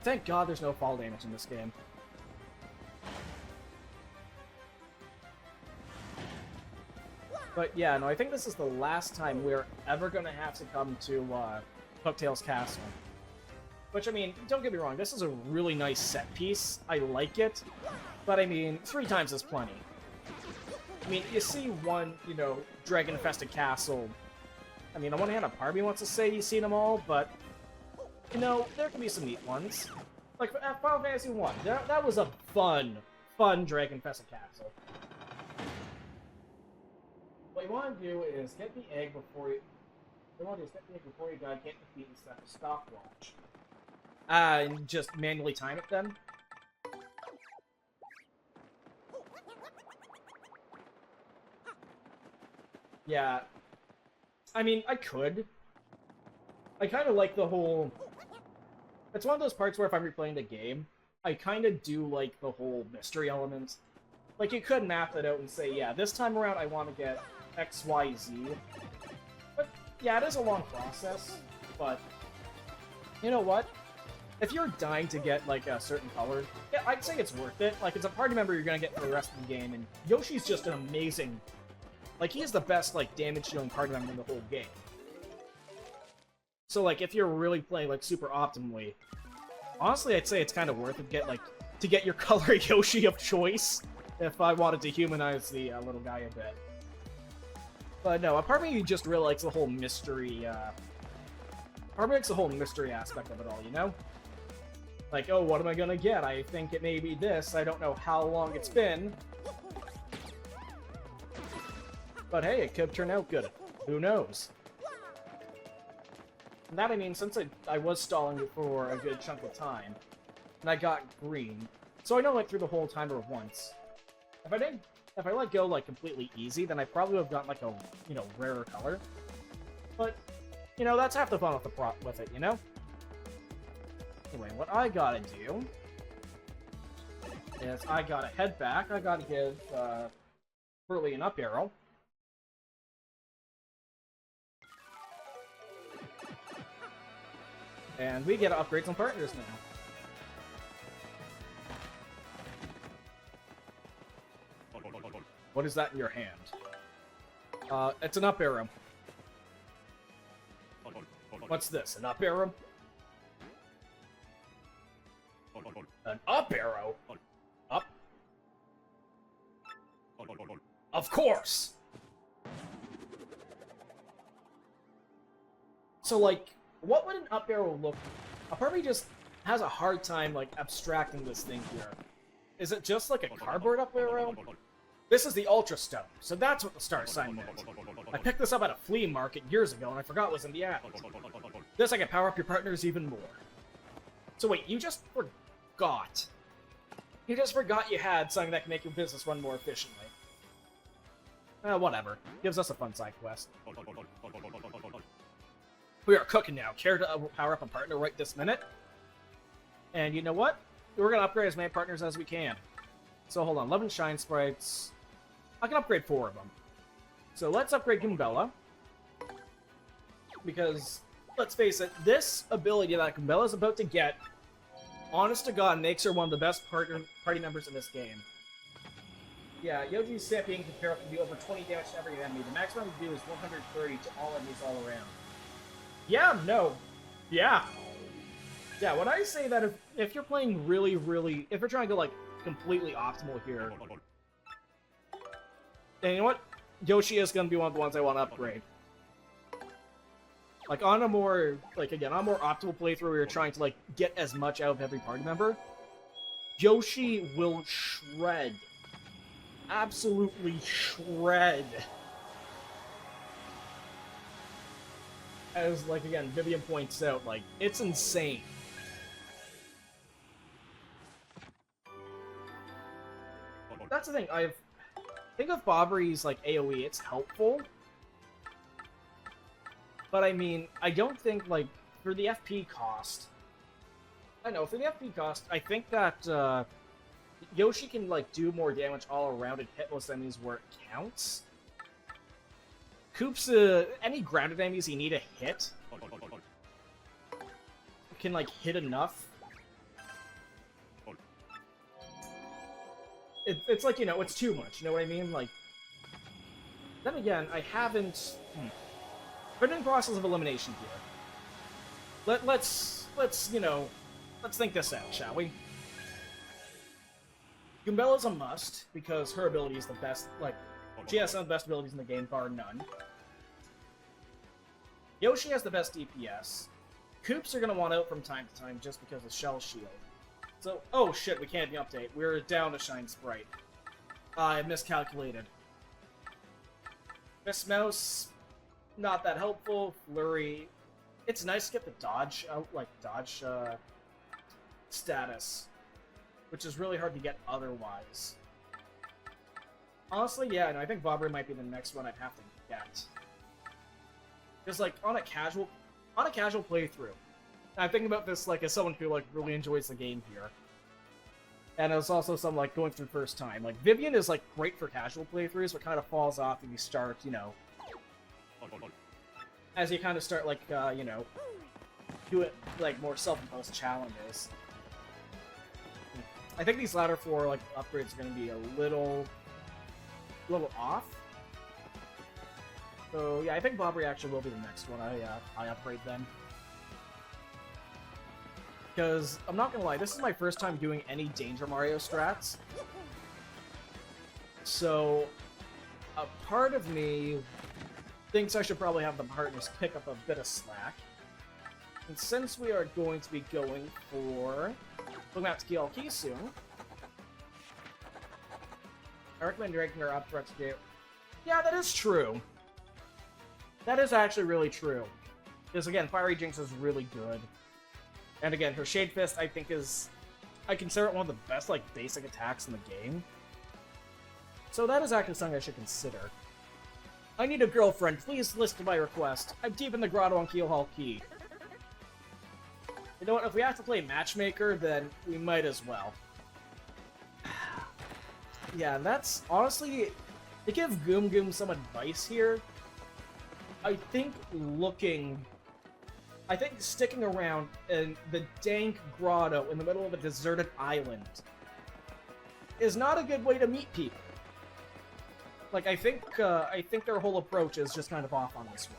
Thank God there's no fall damage in this game. But yeah, no, I think this is the last time we're ever gonna have to come to Hooktail's Castle. Which, I mean, don't get me wrong, this is a really nice set piece. I like it. But I mean, 3 times is plenty. I mean, you see one, you know, dragon-infested castle. I mean, on one hand, a part of me wants to say you've seen them all, but you know, there can be some neat ones. Like, at Final Fantasy 1, that was a fun dragon-infested castle. What you want to do is get the egg before you... God can't defeat and set a stopwatch. And just manually time it then. Yeah. I mean, I could. I kind of like the whole... It's one of those parts where if I'm replaying the game, I kind of do like the whole mystery element. Like, you could map it out and say, yeah, this time around I want to get X, Y, Z. But, yeah, it is a long process, but... You know what? If you're dying to get, like, a certain color, yeah, I'd say it's worth it. Like, it's a party member you're gonna get for the rest of the game, and Yoshi's just an amazing... Like, he is the best, like, damage-dealing party member in the whole game. So, like, if you're really playing, like, super optimally, honestly, I'd say it's kind of worth it to get your color Yoshi of choice, if I wanted to humanize the little guy a bit. But no, a part of me just really likes the whole mystery, part of me likes the whole mystery aspect of it all, you know? Like, oh, what am I gonna get? I think it may be this. I don't know how long it's been. But hey, it could turn out good. Who knows? And that, I mean, since I was stalling for a good chunk of time, and I got green, so I know, like, through the whole timer once. If I let go, like, completely easy, then I probably would have gotten, like, a, you know, rarer color. But, you know, that's half the fun with it, you know? Anyway, what I gotta do is I gotta head back. I gotta give Burley an up arrow. And we get to upgrade some partners now. What is that in your hand? It's an up arrow. What's this? An up arrow? An up arrow? Up? Of course! So, like, what would an up arrow look like? Part of me just has a hard time, like, abstracting this thing here. Is it just like a cardboard up arrow? This is the Ultra Stone, so that's what the star sign meant. I picked this up at a flea market years ago, and I forgot it was in the attic. This I can power up your partners even more. So wait, you just forgot. You just forgot you had something that can make your business run more efficiently. Whatever. Gives us a fun side quest. We are cooking now. Care to power up a partner right this minute? And you know what? We're going to upgrade as many partners as we can. So hold on. 11 Shine Sprites. I can upgrade 4 of them. So let's upgrade Goombella. Because, let's face it, this ability that Goombella's about to get, honest to God, makes her one of the best party members in this game. Yeah, Yoji's Sipping can pair up to do over 20 damage to every enemy. The maximum to do is 130 to all enemies all around. Yeah, no. Yeah. Yeah, when I say that if you're playing really, if you're trying to go, like, completely optimal here, then you know what? Yoshi is going to be one of the ones I want to upgrade. Like, on a more, like, again, on a more optimal playthrough where you're trying to, like, get as much out of every party member, Yoshi will shred. Absolutely shred. as, like, again, Vivian points out, like, it's insane. That's the thing, think of Bobbery's, like, AoE, it's helpful. But, I mean, I don't think, like, for the FP cost... I know, for the FP cost, I think that, Yoshi can, like, do more damage all around and hitless enemies where it counts. Coop's, any grounded enemies you need a hit can, like, hit enough. It's like, you know, it's too much, you know what I mean? Like, then again, I haven't... We're in process of elimination here. Let's, you know, let's think this out, shall we? Goombella's a must, because her ability is the best, like, she has some of the best abilities in the game, bar none. Yoshi has the best DPS. Koops are gonna want out from time to time just because of Shell Shield. So, oh shit, we can't even update. We're down to Shine Sprite. I miscalculated. Miss Mouse, not that helpful. Flurry, it's nice to get the dodge out, like, dodge, status. Which is really hard to get otherwise. Honestly, yeah, no, I think Bobbery might be the next one I'd have to get. Because, like, on a casual playthrough, and I'm thinking about this, like, as someone who, like, really enjoys the game here. And as also some, like, going through first time. Like, Vivian is, like, great for casual playthroughs, but kind of falls off if you start, you know... As you kind of start, like, you know... Do it, like, more self-imposed challenges. I think these latter 4, like, upgrades are going to be a little off. So, yeah, I think Bobbery actually will be the next one I upgrade then. Because, I'm not gonna lie, this is my first time doing any Danger Mario strats. So, a part of me thinks I should probably have the partners pick up a bit of slack. And since we are going to be going for... We're going to have to kill Key soon. I recommend ranking her up for XP. Yeah, that is true. That is actually really true. Because again, Fiery Jinx is really good. And again, her Shade Fist, I think is... I consider it one of the best, like, basic attacks in the game. So that is actually something I should consider. I need a girlfriend. Please listen to my request. I'm deep in the grotto on Keel Hall Key. You know what? If we have to play Matchmaker, then we might as well. Yeah, that's... Honestly, to give Goom Goom some advice here, I think sticking around in the dank grotto in the middle of a deserted island is not a good way to meet people. Like, I think their whole approach is just kind of off on this one.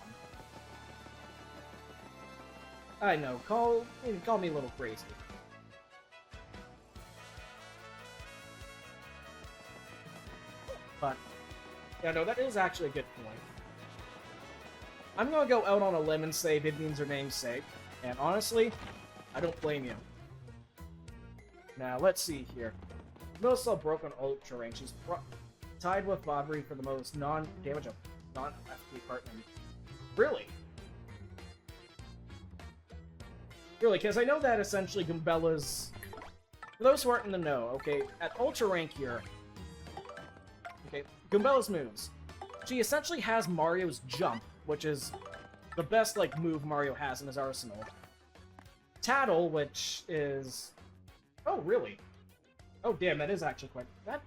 I know, call me a little crazy. But, yeah, no, that is actually a good point. I'm gonna go out on a limb and say Vivian's her namesake, and honestly, I don't blame you. Now, let's see here. Most still broken ultra range. She's tied with Bobbery for the most non-damage of non-FP partner. Really? Really, because I know that essentially Goombella's... For those who aren't in the know, okay, at Ultra Rank here, okay, Goombella's moves. She essentially has Mario's jump, which is the best, like, move Mario has in his arsenal. Tattle, which is... Oh, really? Oh, damn, that is actually quite... That...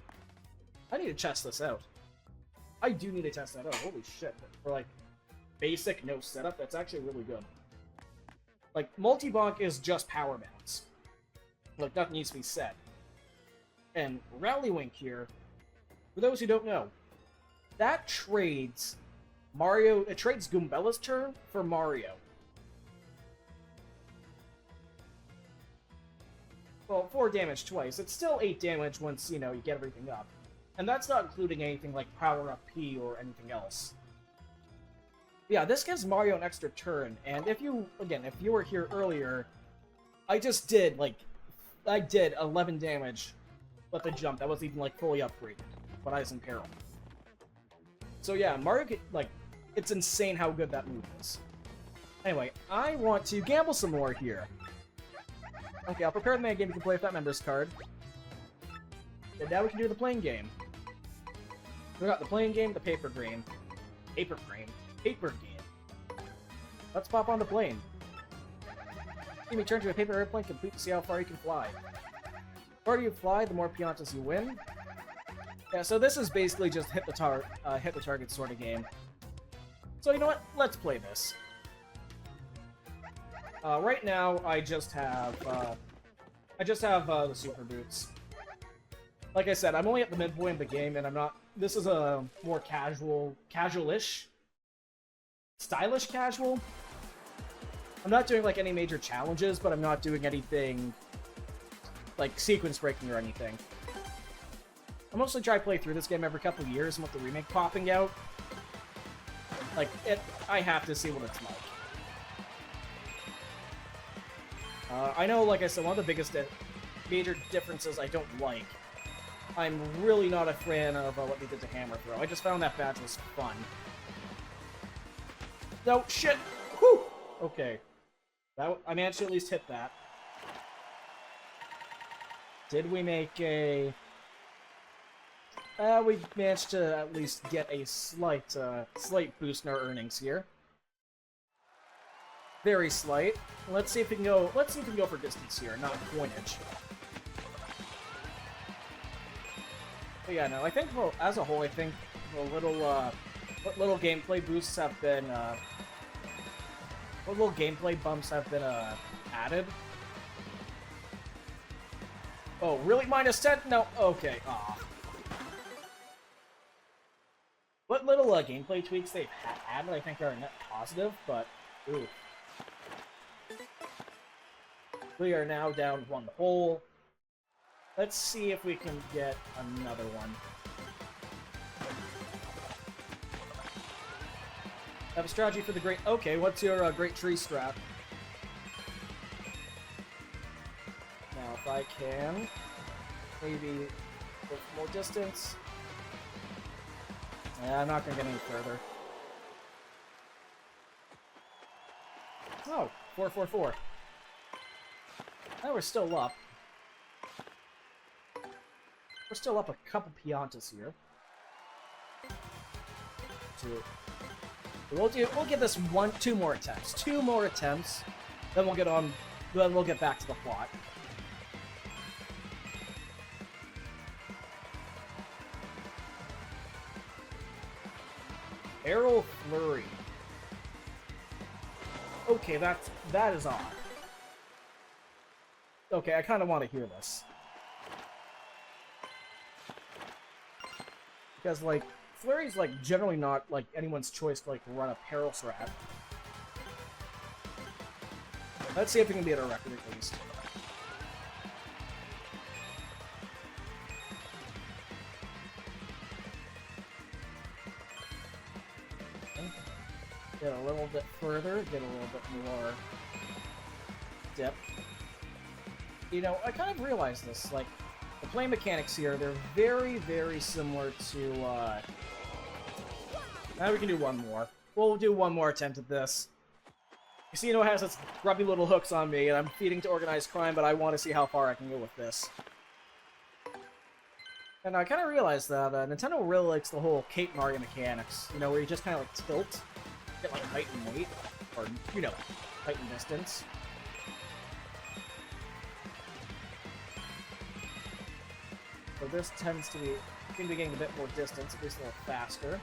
I need to test this out. I do need to test that out. Holy shit. For, like, basic, no setup, that's actually really good. Like, multi-bonk is just power bounce. Like, nothing needs to be said. And Rallywink here, for those who don't know, that trades Mario... It trades Goombella's turn for Mario. Well, 4 damage twice. It's still 8 damage once, you know, you get everything up. And that's not including anything like Power Up P or anything else. Yeah, this gives Mario an extra turn, and if you were here earlier, I did 11 damage with the jump. That wasn't even, like, fully upgraded, but I was in peril. So yeah, Mario, like, it's insane how good that move is. Anyway, I want to gamble some more here. Okay, I'll prepare the main game. You can play with that members card. And now we can do the playing game. We got the playing game, the paper game. Paper game. Let's pop on the plane. You may turn to a paper airplane complete to see how far you can fly. The farther you fly, the more Piantas you win. Yeah, so this is basically just hit the target sort of game. So you know what? Let's play this. Right now, I just have the super boots. Like I said, I'm only at the midpoint of the game, and I'm not. This is a more casual-ish, stylish casual. I'm not doing like any major challenges, but I'm not doing anything like sequence breaking or anything. I mostly try to play through this game every couple of years, and with the remake popping out, like I have to see what it's like. I know, like I said, one of the biggest major differences I don't like. I'm really not a fan of what they did to Hammer Throw. I just found that badge was fun. No, shit! Whew! Okay. I managed to at least hit that. Did we make a... we managed to at least get a slight boost in our earnings here. Very slight. Let's see if we can go. Let's see if we can go for distance here, not pointage. But yeah, no. I think, well, as a whole, I think what little gameplay boosts have been, what little gameplay bumps have been added. Oh, really? -10? No. Okay. Aw. What little gameplay tweaks they've added, I think, are net positive, but ooh. We are now down 1 hole. Let's see if we can get another one. Have a strategy for the great... Okay, what's your great tree strat? Now, if I can... maybe... go for more distance. Yeah, I'm not gonna get any further. Oh, 444. Now we're still up. We're still up a couple Piantas here. We'll give this 2 more attempts. 2 more attempts. Then we'll get on. Then we'll get back to the plot. Arrow Flurry. Okay, that is odd. Okay, I kind of want to hear this. Because, like, Flurry's, like, generally not, like, anyone's choice to, like, run a Perils Rat. Let's see if we can beat our record, at least. Get a little bit further, get a little bit more dip. You know, I kind of realized this, like, the play mechanics here, they're very, very similar to, now we can do one more. We'll do one more attempt at this. Casino has its grubby little hooks on me, and I'm feeding to organized crime, but I want to see how far I can go with this. And I kind of realized that Nintendo really likes the whole Cape Mario mechanics, you know, where you just kind of, like, tilt, get, like, height and weight, or, you know, height and distance. So this tends to be, seem to be getting a bit more distance, at least a little faster.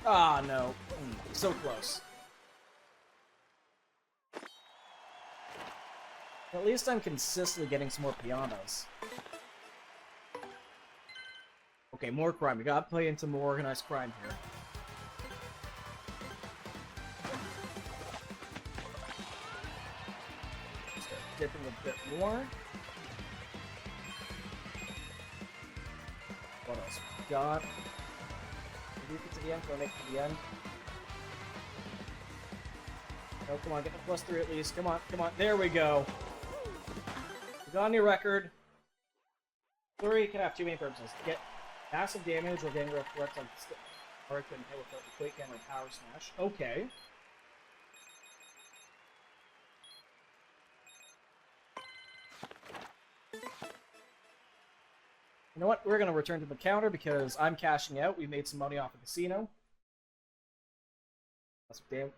Ah, no. So close. At least I'm consistently getting some more Pianos. Okay, more crime. We gotta play into more organized crime here. Dipping a bit more. What else we got? Can we get to the end? Can I make it to the end? Oh, come on, get the +3 at least. Come on, come on. There we go. You got on your record. Flurry can have 2 main purposes. Get massive damage or getting rid of threats on Or I couldn't hit without the Quake Hammer Power Smash. Okay. You know what? We're going to return to the counter because I'm cashing out. We made some money off the casino. That's damn.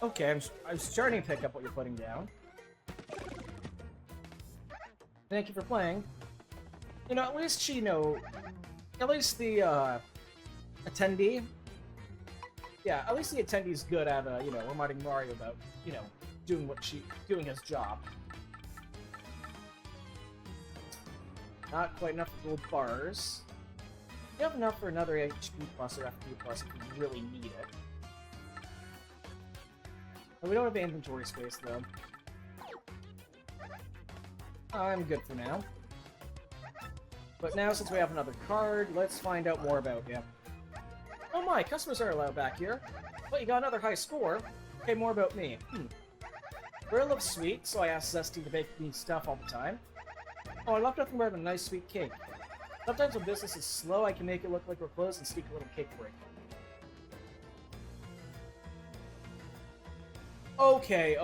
Okay, I'm starting to pick up what you're putting down. Thank you for playing. You know, at least she at least the attendee. Yeah, at least the attendee's good at reminding Mario about doing his job. Not quite enough gold bars. You have enough for another HP plus or FP plus if you really need it. But we don't have inventory space though. I'm good for now. But now, since we have another card, let's find out more about him. Oh my, customers are allowed back here. But you got another high score. Okay, more about me. We're a little sweet, so I asked Zesty to bake me stuff all the time. Oh, I love nothing more than a nice sweet cake. Sometimes when business is slow, I can make it look like we're closed and sneak a little cake break. Okay,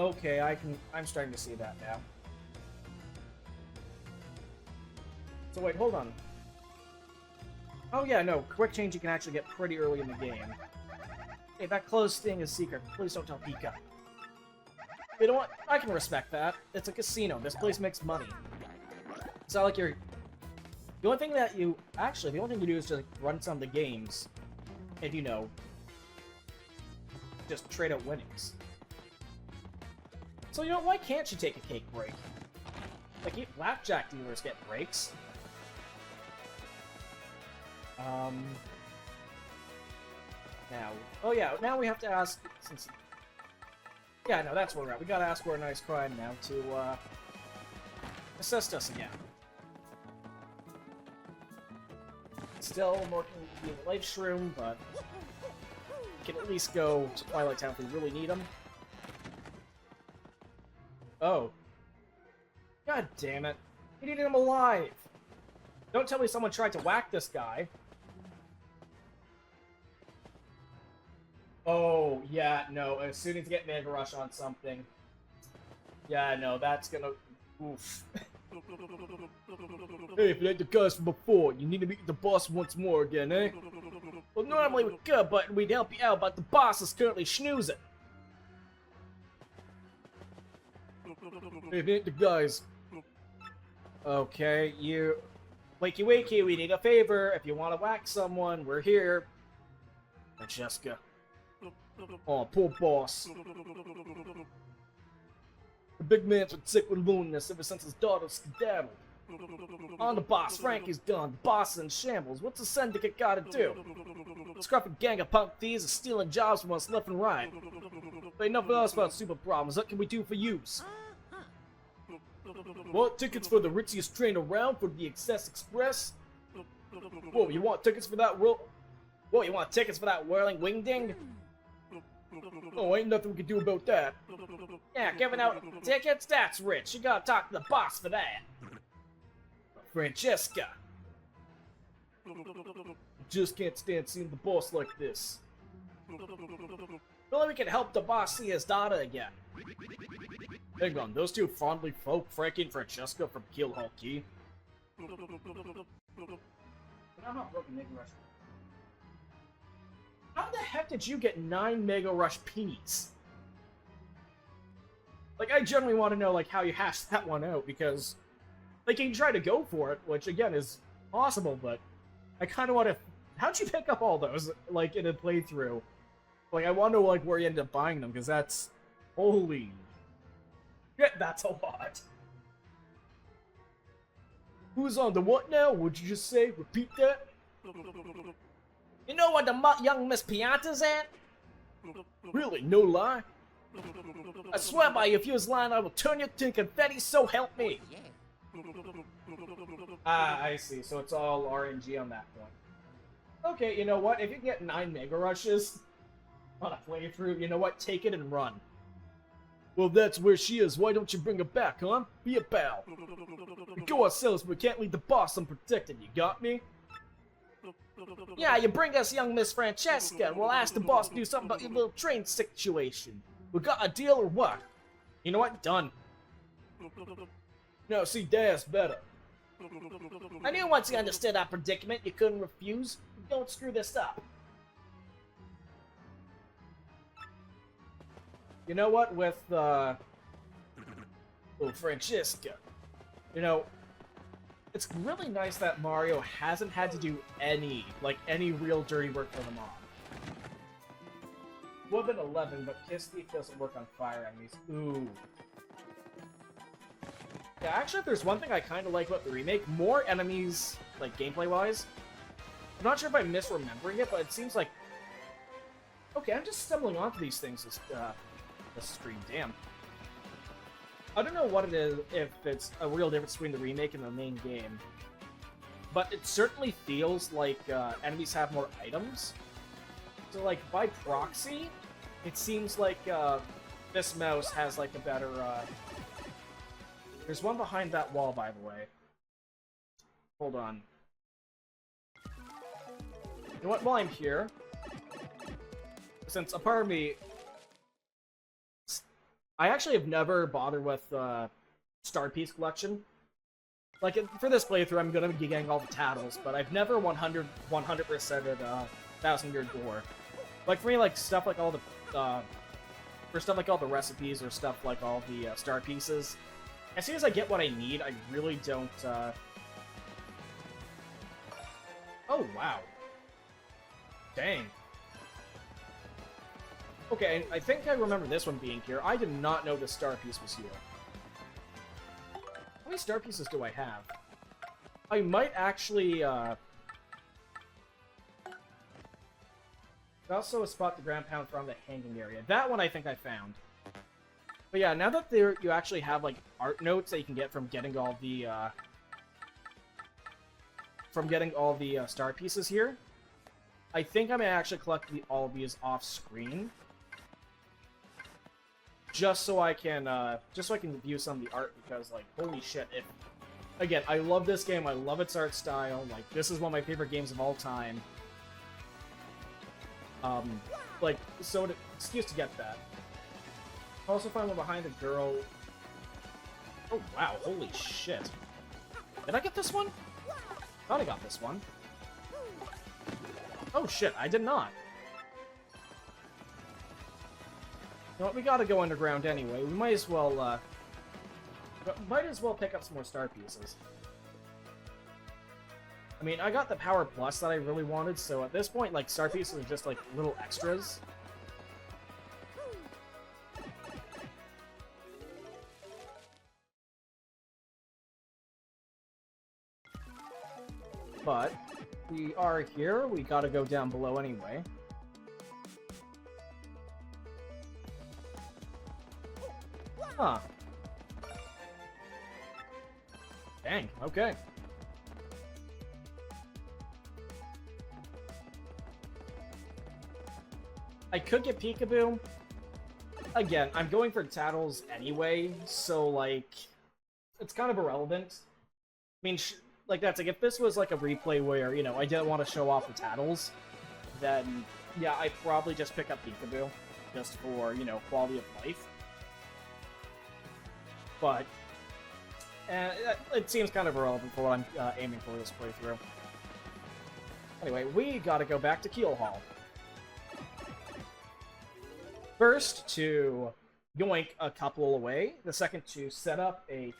I'm starting to see that now. So wait, hold on. Oh yeah, no, quick change you can actually get pretty early in the game. Hey, that closed thing is secret. Please don't tell Pika. You know what? I can respect that. It's a casino. This place makes money. It's not like you're... The only thing you do is just run some of the games. And, just trade out winnings. So, why can't you take a cake break? Like, blackjack dealers get breaks. Now... Oh, yeah, now we have to ask... Yeah, no, that's where we're at. We gotta ask for a nice crime now to, assist us again. Still more convenient life shroom, but we can at least go to Twilight Town if we really need them. Oh. God damn it. We needed him alive! Don't tell me someone tried to whack this guy. Oh, yeah, no, as soon as you get Mega Rush on something. Yeah, no, that's gonna... Oof. Hey, if you like the guys from before, you need to meet the boss once more again, eh? Well, normally we could, but we'd help you out, but the boss is currently schnoozing. Hey, if you like the guys... Okay, you... Wakey wakey, we need a favor. If you want to whack someone, we're here. Francesca. Oh, poor boss. The big man's been sick with loneliness ever since his daughter skedaddled. On the boss, Frankie's done. The boss is in shambles. What's the syndicate gotta do? The scruffy gang of punk thieves are stealing jobs from us left and right. They never asked about super problems. What can we do for yous? What, tickets for the ritziest train around for the Excess Express? Whoa, you want tickets for that Whoa, you want tickets for that whirling wingding? Oh, ain't nothing we can do about that. Yeah, giving out tickets? That's rich. You gotta talk to the boss for that. Francesca. Just can't stand seeing the boss like this. Well, we can help the boss see his daughter again. Hang on, those two fondly folk, Frankie and Francesca from Kill Hall Key. How the heck did you get 9 Mega Rush Ps? Like, I generally want to know, like, how you hashed that one out, because... Like, you can try to go for it, which, again, is possible, but... I kind of want to... How'd you pick up all those, like, in a playthrough? Like, I want to know, like, where you ended up buying them, because that's... Holy... Yeah, that's a lot. Who's on the what now? What'd you just say? Repeat that? You know what the young Miss Pianta's at? Really, no lie? I swear by you, if you was lying, I will turn you to confetti, so help me! Ah, I see. So it's all RNG on that point. Okay, you know what? If you get 9 Mega Rushes on a playthrough, you know what? Take it and run. Well, that's where she is. Why don't you bring her back, huh? Be a pal. We go ourselves, but we can't leave the boss unprotected. You got me? Yeah, you bring us young Miss Francesca, and we'll ask the boss to do something about your little train situation. We got a deal or what? You know what? Done. No, see, that's better. I knew once you understood our predicament, you couldn't refuse. Don't screw this up. You know what? With, little Francesca, you know, it's really nice that Mario hasn't had to do any real dirty work for the mom. Would have been 11, but Kiss Thief doesn't work on fire enemies. Ooh. Yeah, actually, if there's one thing I kind of like about the remake, more enemies, like, gameplay-wise. I'm not sure if I'm misremembering it, but it seems like... Okay, I'm just stumbling onto these things this stream, damn. I don't know what it is, if it's a real difference between the remake and the main game. But it certainly feels like enemies have more items. So, like, by proxy, it seems like this mouse has, like, a better... There's one behind that wall, by the way. Hold on. You know what, while I'm here, since a part of me... I actually have never bothered with Star Piece Collection. Like, for this playthrough, I'm gonna be getting all the tattles, but I've never 100%ed Thousand Year Door. Like, for me, like, stuff like all the... for stuff like all the recipes or stuff like all the Star Pieces, as soon as I get what I need, I really don't, Oh, wow. Dang. Okay, I think I remember this one being here. I did not know the Star Piece was here. How many Star Pieces do I have? I might actually, also spot the ground pound from the hanging area. That one I think I found. But yeah, now that you actually have, like, art notes that you can get from getting all the, Star Pieces here, I think I may actually collect all of these off-screen. Just so I can view some of the art, because, like, holy shit, again, I love this game, I love its art style, like, this is one of my favorite games of all time. Like, so excuse to get that. Also find one behind the girl. Oh, wow, holy shit. Did I get this one? Thought I got this one. Oh shit, I did not. You know what, we gotta go underground anyway. We might as well, pick up some more Star Pieces. I mean, I got the Power Plus that I really wanted, so at this point, like, Star Pieces are just, like, little extras. But we are here, we gotta go down below anyway. Huh. Dang, okay. I could get Peekaboo. Again, I'm going for Tattles anyway, so, like, it's kind of irrelevant. I mean, like, that's like, if this was like a replay where, you know, I didn't want to show off the Tattles, then, yeah, I'd probably just pick up Peekaboo, just for, you know, quality of life. But, it seems kind of irrelevant for what I'm aiming for this playthrough. Anyway, we gotta go back to Keel Hall. First, to yoink a couple away. The second, to set up a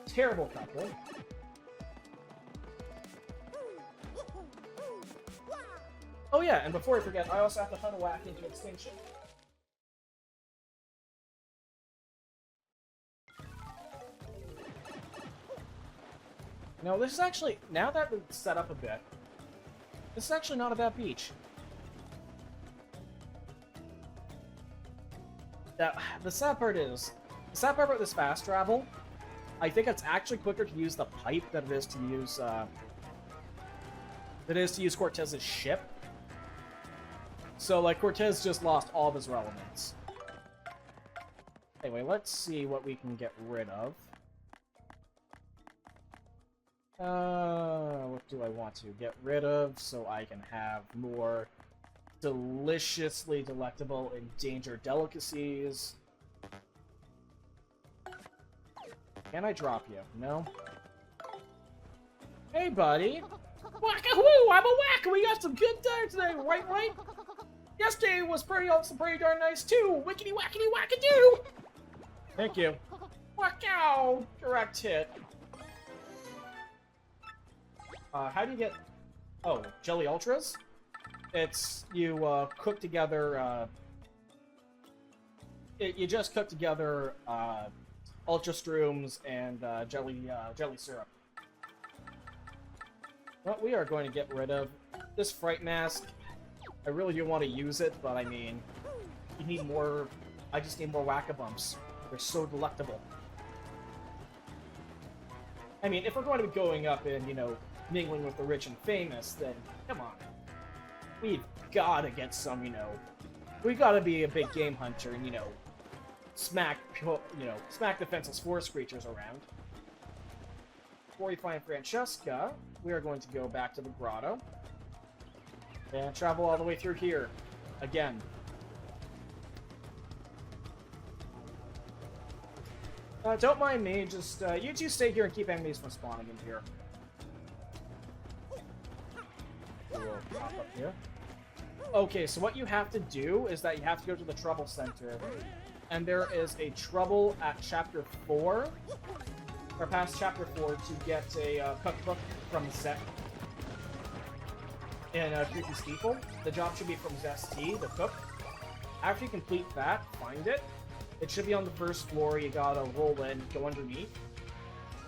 terrible couple. Oh yeah, and before I forget, I also have to hunt a whack into extinction. No, this is actually, now that it's set up a bit, this is actually not a bad beach. The sad part about this fast travel, I think it's actually quicker to use the pipe than it is to use Cortez's ship. So, like, Cortez just lost all of his relevance. Anyway, let's see what we can get rid of. What do I want to get rid of so I can have more deliciously delectable endangered delicacies? Can I drop you? No? Hey, buddy! Whack-a-woo! I'm a whack! We got some good dinner today, right? Yesterday was pretty darn nice, too! Wickety-wackety wackadoo! Thank you. Wackow! Direct hit. How do you get... Oh, Jelly Ultras? It's, you, cook together, you just cook together, Ultra Strooms and, jelly syrup. Well, we are going to get rid of this Fright Mask. I really do want to use it, but I mean, you need more... I just need more Whack-a-Bumps. They're so delectable. I mean, if we're going to be going up and, you know, mingling with the rich and famous, then, come on. We've gotta get some, you know... We gotta be a big game hunter and, you know, smack defenseless forest creatures around. Before we find Francesca, we are going to go back to the grotto. And travel all the way through here. Again. Don't mind me, just, you two stay here and keep enemies from spawning in here. We'll pop up here. Okay, so what you have to do is that you have to go to the Trouble Center. And there is a Trouble at Chapter 4. Or past Chapter 4 to get a cookbook from Zet. In Creepy Steeple. The job should be from Zesty, the cook. After you complete that, find it. It should be on the first floor. You gotta roll in, go underneath.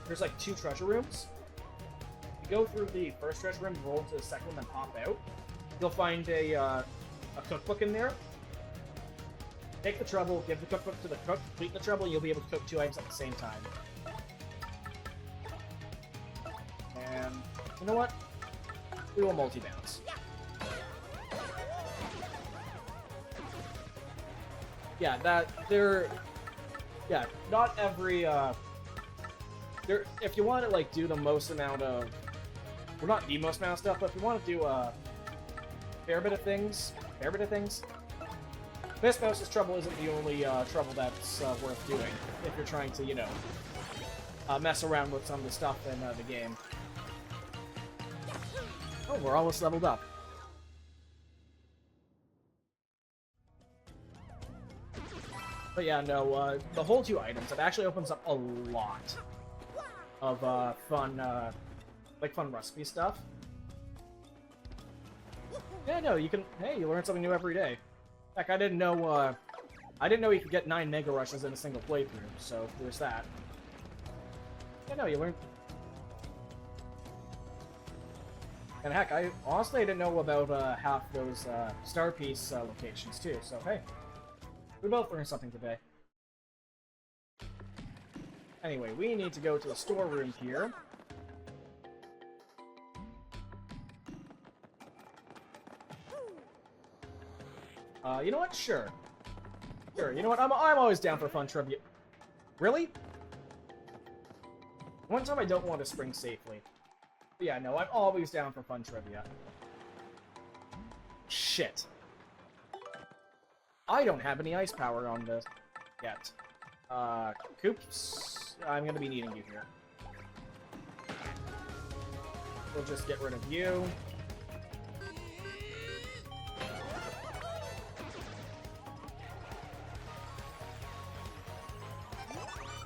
There's like 2 treasure rooms. You go through the first treasure room, roll to the second one, then pop out. You'll find a cookbook in there. Take the trouble, give the cookbook to the cook, complete the trouble, and you'll be able to cook 2 items at the same time. And you know what? We will multi-bounce. Yeah, not every, if you want to, like, do the most amount of, well, not the most amount of stuff, but if you want to do, fair bit of things, Mistmouse's trouble isn't the only, trouble that's, worth doing, if you're trying to, you know, mess around with some of the stuff in, the game. Oh, we're almost leveled up. But yeah, no, the whole 2 items, it actually opens up a lot of, fun recipe stuff. Yeah, no, you can, hey, you learn something new every day. Heck, I didn't know you could get 9 Mega Rushes in a single playthrough, so there's that. Yeah, no, you learn... And heck, I honestly didn't know about, half those, Star Piece, locations too, so hey. We both learned something today. Anyway, we need to go to the storeroom here. You know what? Sure. Sure, you know what? I'm always down for fun trivia. Really? One time I don't want to spring safely. But yeah, no, I'm always down for fun trivia. Shit. I don't have any ice power on this yet. Coops, I'm gonna be needing you here. We'll just get rid of you.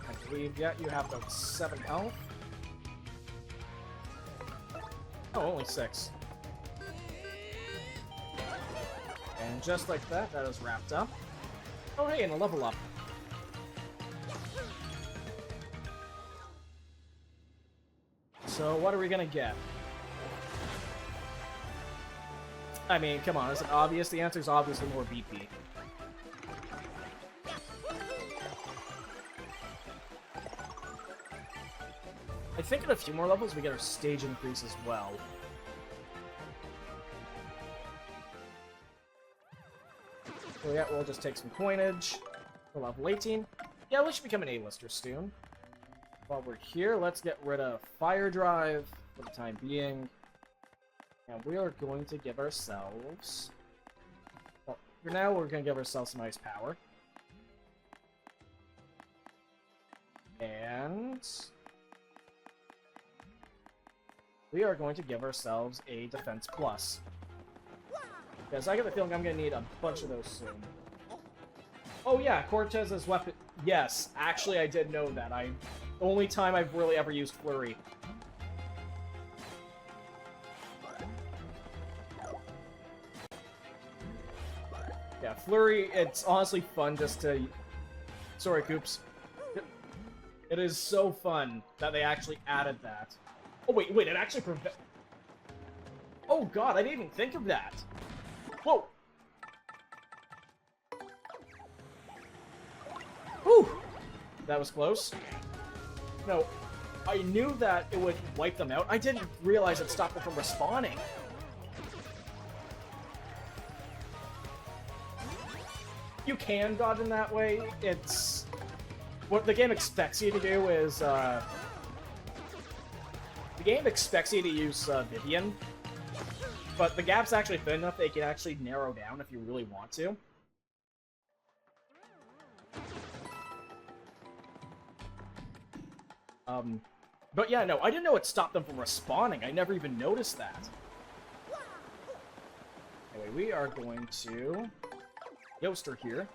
I believe, yeah, you have about 7 health. Oh, only 6. And just like that, that is wrapped up. Oh hey, and a level up. So what are we gonna get? I mean, come on, is it obvious? The answer is obviously more BP. I think in a few more levels we get our stage increase as well. So yeah, we'll just take some coinage. We're level 18. Yeah, we should become an A-lister soon. While we're here, let's get rid of Fire Drive for the time being. And we are going to give ourselves... Well, for now, we're going to give ourselves some ice power. And... we are going to give ourselves a defense plus. Because I get the feeling I'm going to need a bunch of those soon. Oh yeah, Cortez's weapon... Yes, actually I did know that. Only time I've really ever used Flurry. Yeah, Flurry, it's honestly fun just to... Sorry, Coops. It is so fun that they actually added that. Oh, wait, it actually prevent... Oh god, I didn't even think of that! Whoa! Whew! That was close. No, I knew that it would wipe them out. I didn't realize it stopped them from respawning. You can dodge in that way. It's... What the game expects you to do is, The game expects you to use, Vivian. But the gap's actually thin enough that you can actually narrow down if you really want to. But yeah, no, I didn't know it stopped them from respawning. I never even noticed that. Anyway, we are going to... Yoaster here.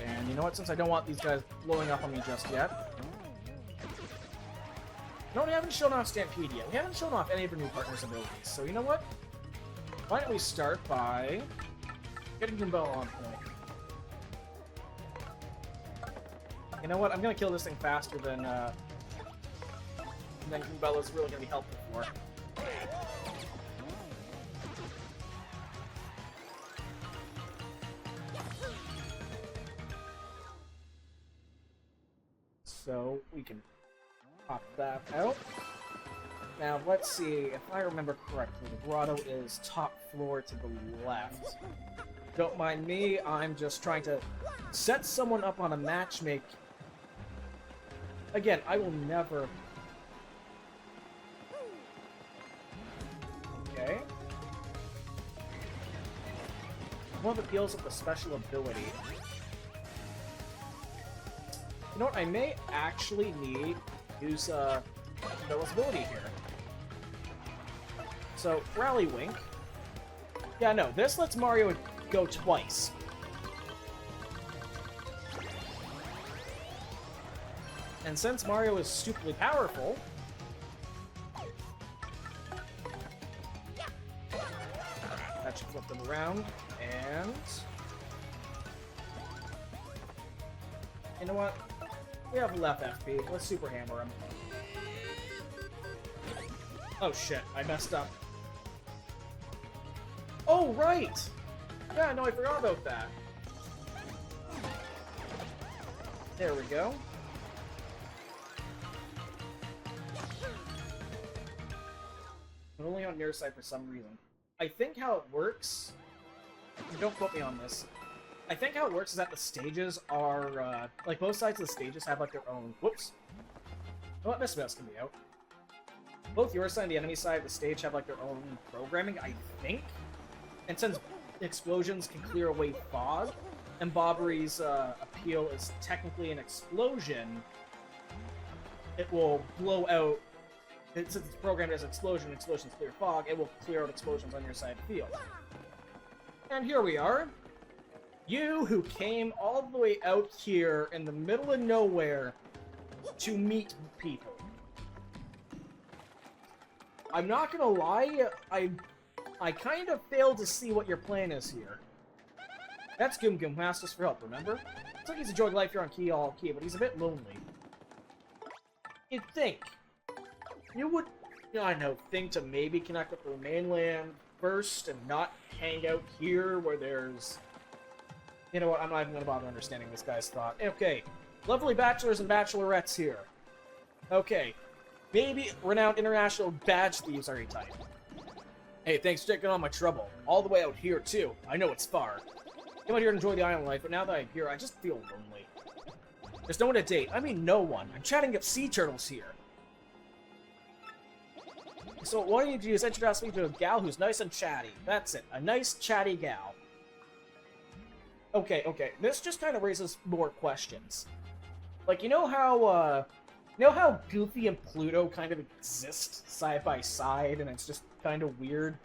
And you know what, since I don't want these guys blowing up on me just yet... No, we haven't shown off Stampede yet. We haven't shown off any of our new partners' abilities. So you know what? Why don't we start by getting Goombella on point. You know what? I'm gonna kill this thing faster than Goombella's really gonna be helpful for. So we can pop that out. Now let's see if I remember correctly. The grotto is top floor to the left. Don't mind me. I'm just trying to set someone up on a matchmake. Again, I will never... Okay. One of the appeals of the special ability. You know what? I may actually need to use Bella's ability here. So, Rally Wink. Yeah, no, this lets Mario go twice. And since Mario is stupidly powerful... That should flip them around, and... You know what? We have left FP. Let's Super Hammer him. Oh shit, I messed up. Oh, right! Yeah, no, I forgot about that. There we go. I'm only on near side for some reason. I think how it works... Don't quote me on this. I think how it works is that the stages are, like, both sides of the stages have, like, their own... Whoops. Oh, this mouse can be out. Both your side and the enemy side of the stage have, like, their own programming, I think. And since explosions can clear away fog, and Bobbery's appeal is technically an explosion, it will blow out... Since it's programmed as explosions clear fog, it will clear out explosions on your side of the field. And here we are. You who came all the way out here in the middle of nowhere to meet people. I'm not gonna lie, I kind of failed to see what your plan is here. That's Goom Goom who asked us for help, remember? It's like he's enjoyed life here on Key All Key, but he's a bit lonely. You'd think. You would, I don't know, think to maybe connect with the mainland first and not hang out here where there's... You know what, I'm not even gonna bother understanding this guy's thought. Okay, lovely bachelors and bachelorettes here. Okay, maybe renowned international badge thieves are your type. Hey, thanks for taking on my trouble. All the way out here, too. I know it's far. Came out here to enjoy the island life, but now that I'm here, I just feel lonely. There's no one to date. I mean, no one. I'm chatting up sea turtles here. So what you do is introduce me to a gal who's nice and chatty. That's it. A nice, chatty gal. Okay. This just kind of raises more questions. Like, you know how Goofy and Pluto kind of exist side by side, and it's just kind of weird?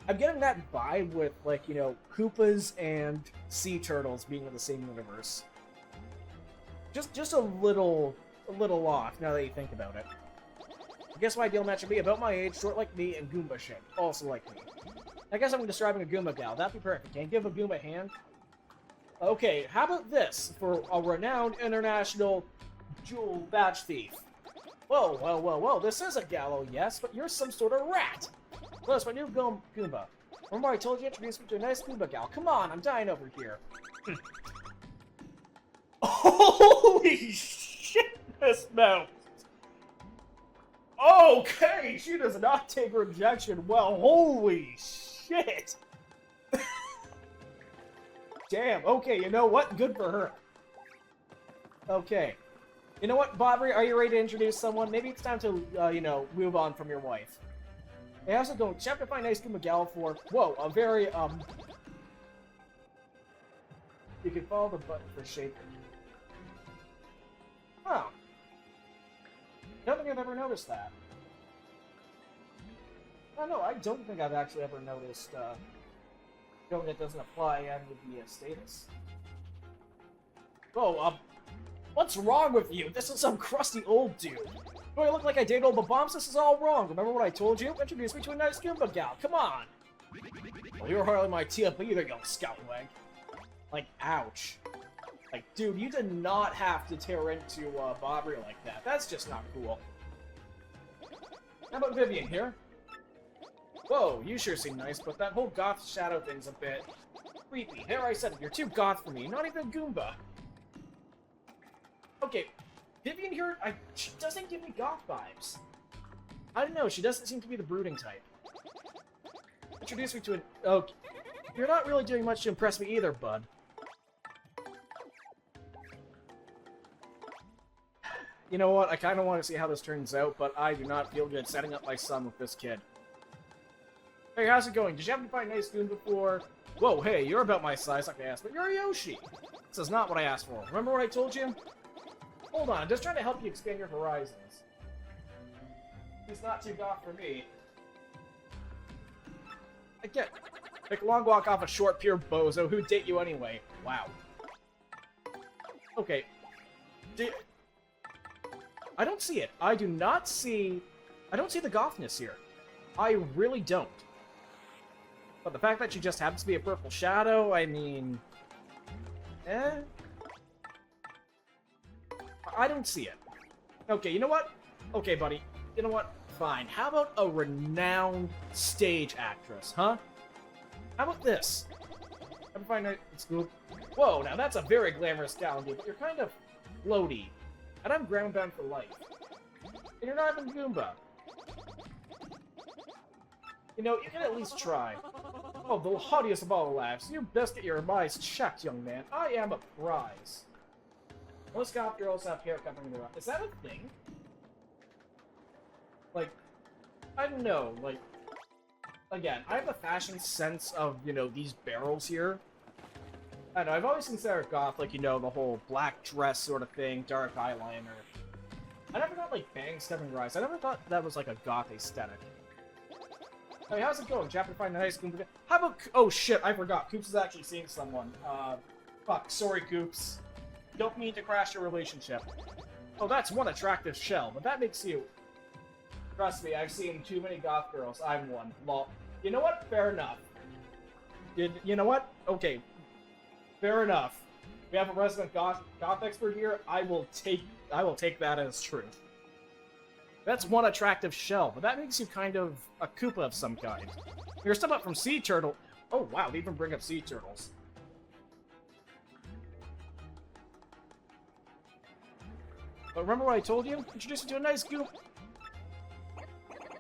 I'm getting that vibe with, like, you know, Koopas and sea turtles being in the same universe. Just a little off, now that you think about it. I guess my ideal match would be about my age, short like me, and Goomba shaped, also like me. I guess I'm describing a Goomba gal. That'd be perfect. Can you give a Goomba a hand? Okay, how about this for a renowned international jewel badge thief? Whoa, this is a gallo, yes, but you're some sort of rat! Plus, my new Goomba. Remember I told you to introduce me to a nice Goomba gal? Come on, I'm dying over here. Holy shit, this mouse! Okay, she does not take rejection well. Holy shit! Damn, okay, you know what? Good for her. Okay. You know what, Bobby, are you ready to introduce someone? Maybe it's time to, you know, move on from your wife. Hey, how's it going? Check to find nice Goomba gal for... Whoa, a very, You can follow the button for shaking. Huh. I don't think I've ever noticed that. No, I don't think I've actually ever noticed, going that doesn't apply any of the status. Whoa, what's wrong with you? This is some crusty old dude. Do I look like I date old bombs? This is all wrong. Remember what I told you? Introduce me to a nice Goomba gal. Come on! Well, you're hardly my tip either, you scallywag. Like, ouch. Like, dude, you did not have to tear into, Bobby like that. That's just not cool. How about Vivian here? Whoa, you sure seem nice, but that whole goth shadow thing's a bit creepy. There, I said it, you're too goth for me, not even Goomba. Okay, Vivian here, she doesn't give me goth vibes. I don't know, she doesn't seem to be the brooding type. Introduce me to an... Okay, you're not really doing much to impress me either, bud. You know what, I kind of want to see how this turns out, but I do not feel good setting up my son with this kid. Hey, how's it going? Did you happen to find a nice Goon before? Whoa, hey, you're about my size, like I asked, but you're a Yoshi! This is not what I asked for. Remember what I told you? Hold on, I'm just trying to help you expand your horizons. He's not too goth for me. I get take a long walk off a short pier, bozo. Who'd date you anyway? Wow. Okay. I don't see it. I do not see... I don't see the gothness here. I really don't. But the fact that she just happens to be a purple shadow, I mean... I don't see it. Okay, you know what? Okay, buddy. You know what? Fine. How about a renowned stage actress, huh? How about this? Ever find a scoop? Whoa, now that's a very glamorous gal, but you're kind of floaty. And I'm ground bound for life. And you're not even Goomba. You know, you can at least try. Oh, the haughtiest of all laughs. You best get your eyes checked, young man. I am a prize. Most goth girls have hair covering their eyes. Is that a thing? Like, I don't know, like... Again, I have a fashion sense of, you know, these barrels here. I don't know, I've always considered goth, like, you know, the whole black dress sort of thing, dark eyeliner. I never thought, like, bangs covering your eyes. I never thought that was, like, a goth aesthetic. Hey, how's it going? Chapter 5 Nice Goomba. How about... Oh, shit, I forgot. Coops is actually seeing someone. Fuck, sorry, Coops. Don't mean to crash your relationship. Oh, that's one attractive shell, but that makes you... Trust me, I've seen too many goth girls. I'm one. Lol. You know what? Fair enough. You know what? Okay. Fair enough. We have a resident goth expert here. I will take that as truth. That's one attractive shell, but that makes you kind of a Koopa of some kind. You're still up from sea turtle. Oh wow, they even bring up sea turtles. But remember what I told you? Introduce you to a nice Goomba.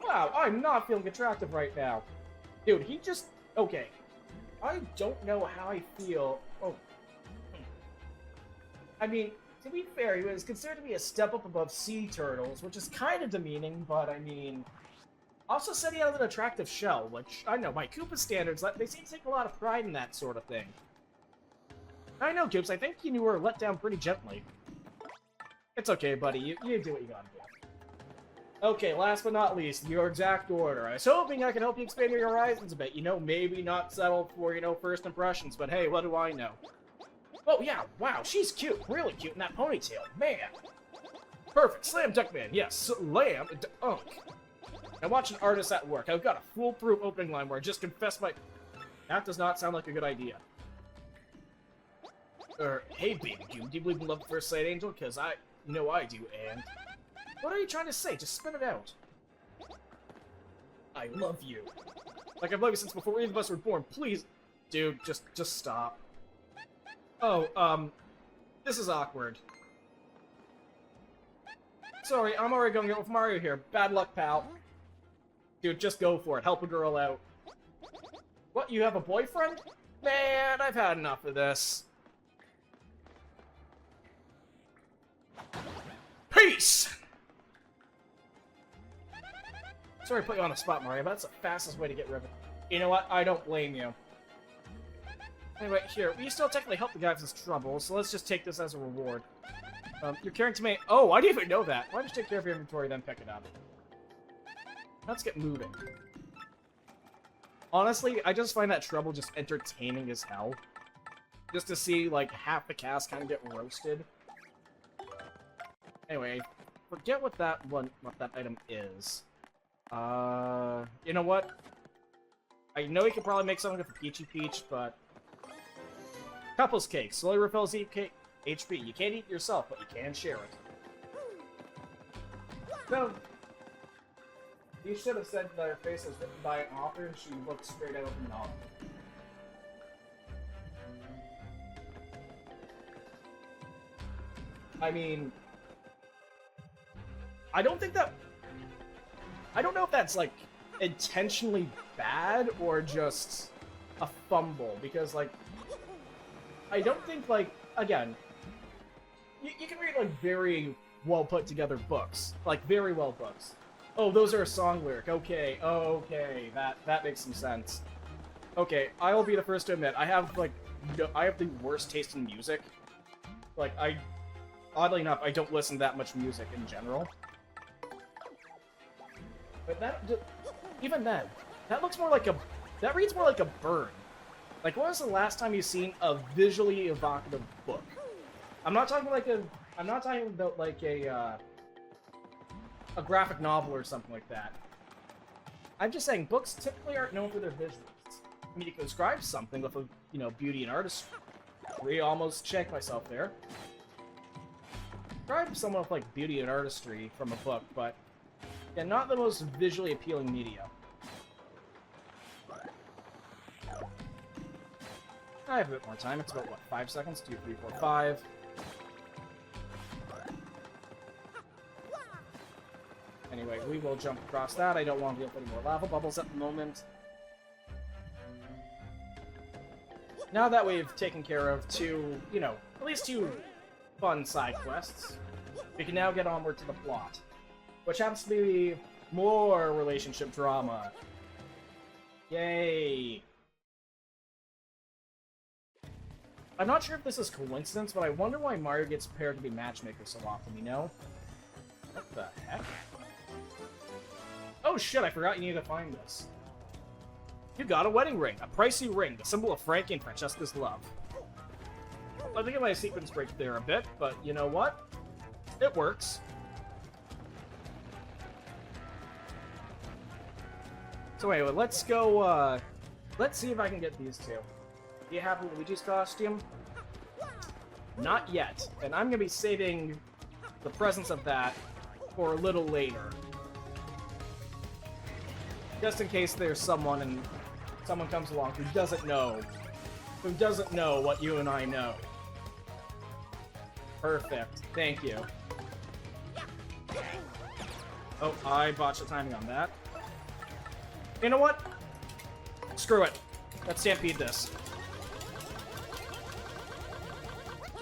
Wow, I'm not feeling attractive right now. Dude, he just... Okay. I don't know how I feel... Oh. I mean, To be fair, he was considered to be a step up above sea turtles, which is kind of demeaning, but I mean... Also said he had an attractive shell, which, I don't know, by Koopa standards, they seem to take a lot of pride in that sort of thing. I know, Koops, I think you were let down pretty gently. It's okay, buddy, you do what you gotta do. Okay, last but not least, your exact order. I was hoping I could help you expand your horizons a bit. You know, maybe not settle for, you know, first impressions, but hey, what do I know? Oh, yeah, wow, she's cute. Really cute in that ponytail. Man. Perfect. Slam dunk man. Yes, slam dunk. Now watch an artist at work. I've got a foolproof opening line where I just confess my... That does not sound like a good idea. Hey, baby, do you believe in love at first sight, Angel? Because I do, and... What are you trying to say? Just spit it out. I love you. Like I've loved you since before either of us were born. Please. Dude, just stop. Oh, this is awkward. Sorry, I'm already going to get with Mario here. Bad luck, pal. Dude, just go for it. Help a girl out. What, you have a boyfriend? Man, I've had enough of this. Peace! Sorry to put you on the spot, Mario, but that's the fastest way to get rid of it. You know what? I don't blame you. Anyway, here, we still technically help the guy with his trouble, so let's just take this as a reward. You're carrying tomato. Oh, I didn't even know that. Why don't you take care of your inventory, then pick it up? Let's get moving. Honestly, I just find that trouble just entertaining as hell. Just to see, like, half the cast kind of get roasted. Anyway, forget what that item is. You know what? I know you could probably make something with a Peachy Peach, but... Couples cake. Slowly refills HP. You can't eat it yourself, but you can share it. So, you should have said that her face was written by an author and she looked straight out of the novel. I mean... I don't know if that's, like, intentionally bad or just a fumble, because, like, I don't think, like, again, you can read, like, very well-put-together books. Like, very well books. Oh, those are a song lyric. Okay, okay, that makes some sense. Okay, I will be the first to admit, I have, like, I have the worst taste in music. Like, oddly enough, I don't listen to that much music in general. But even then, that looks more like that reads more like a burn. Like, when was the last time you've seen a visually evocative book? I'm not talking about like a graphic novel or something like that. I'm just saying, books typically aren't known for their visuals. I mean, you can describe something with a, you know, beauty and artistry. Almost checked myself there. Describe someone with, like, beauty and artistry from a book, but yeah, not the most visually appealing media. I have a bit more time. It's about, what, 5 seconds? 2, 3, 4, 5. Anyway, we will jump across that. I don't want to get any more lava bubbles at the moment. Now that we've taken care of two, you know, at least two fun side quests, we can now get onward to the plot, which happens to be more relationship drama. Yay! I'm not sure if this is coincidence, but I wonder why Mario gets paired to be matchmaker so often, you know? What the heck? Oh shit, I forgot you need to find this. You got a wedding ring, a pricey ring, the symbol of Frankie and Francesca's love. I think I might have sequence break there a bit, but you know what? It works. So anyway, let's go, let's see if I can get these two. Do you have Luigi's costume? Not yet, and I'm gonna be saving the presence of that for a little later. Just in case there's someone comes along who doesn't know what you and I know. Perfect. Thank you. Oh, I botched the timing on that. You know what? Screw it. Let's stampede this.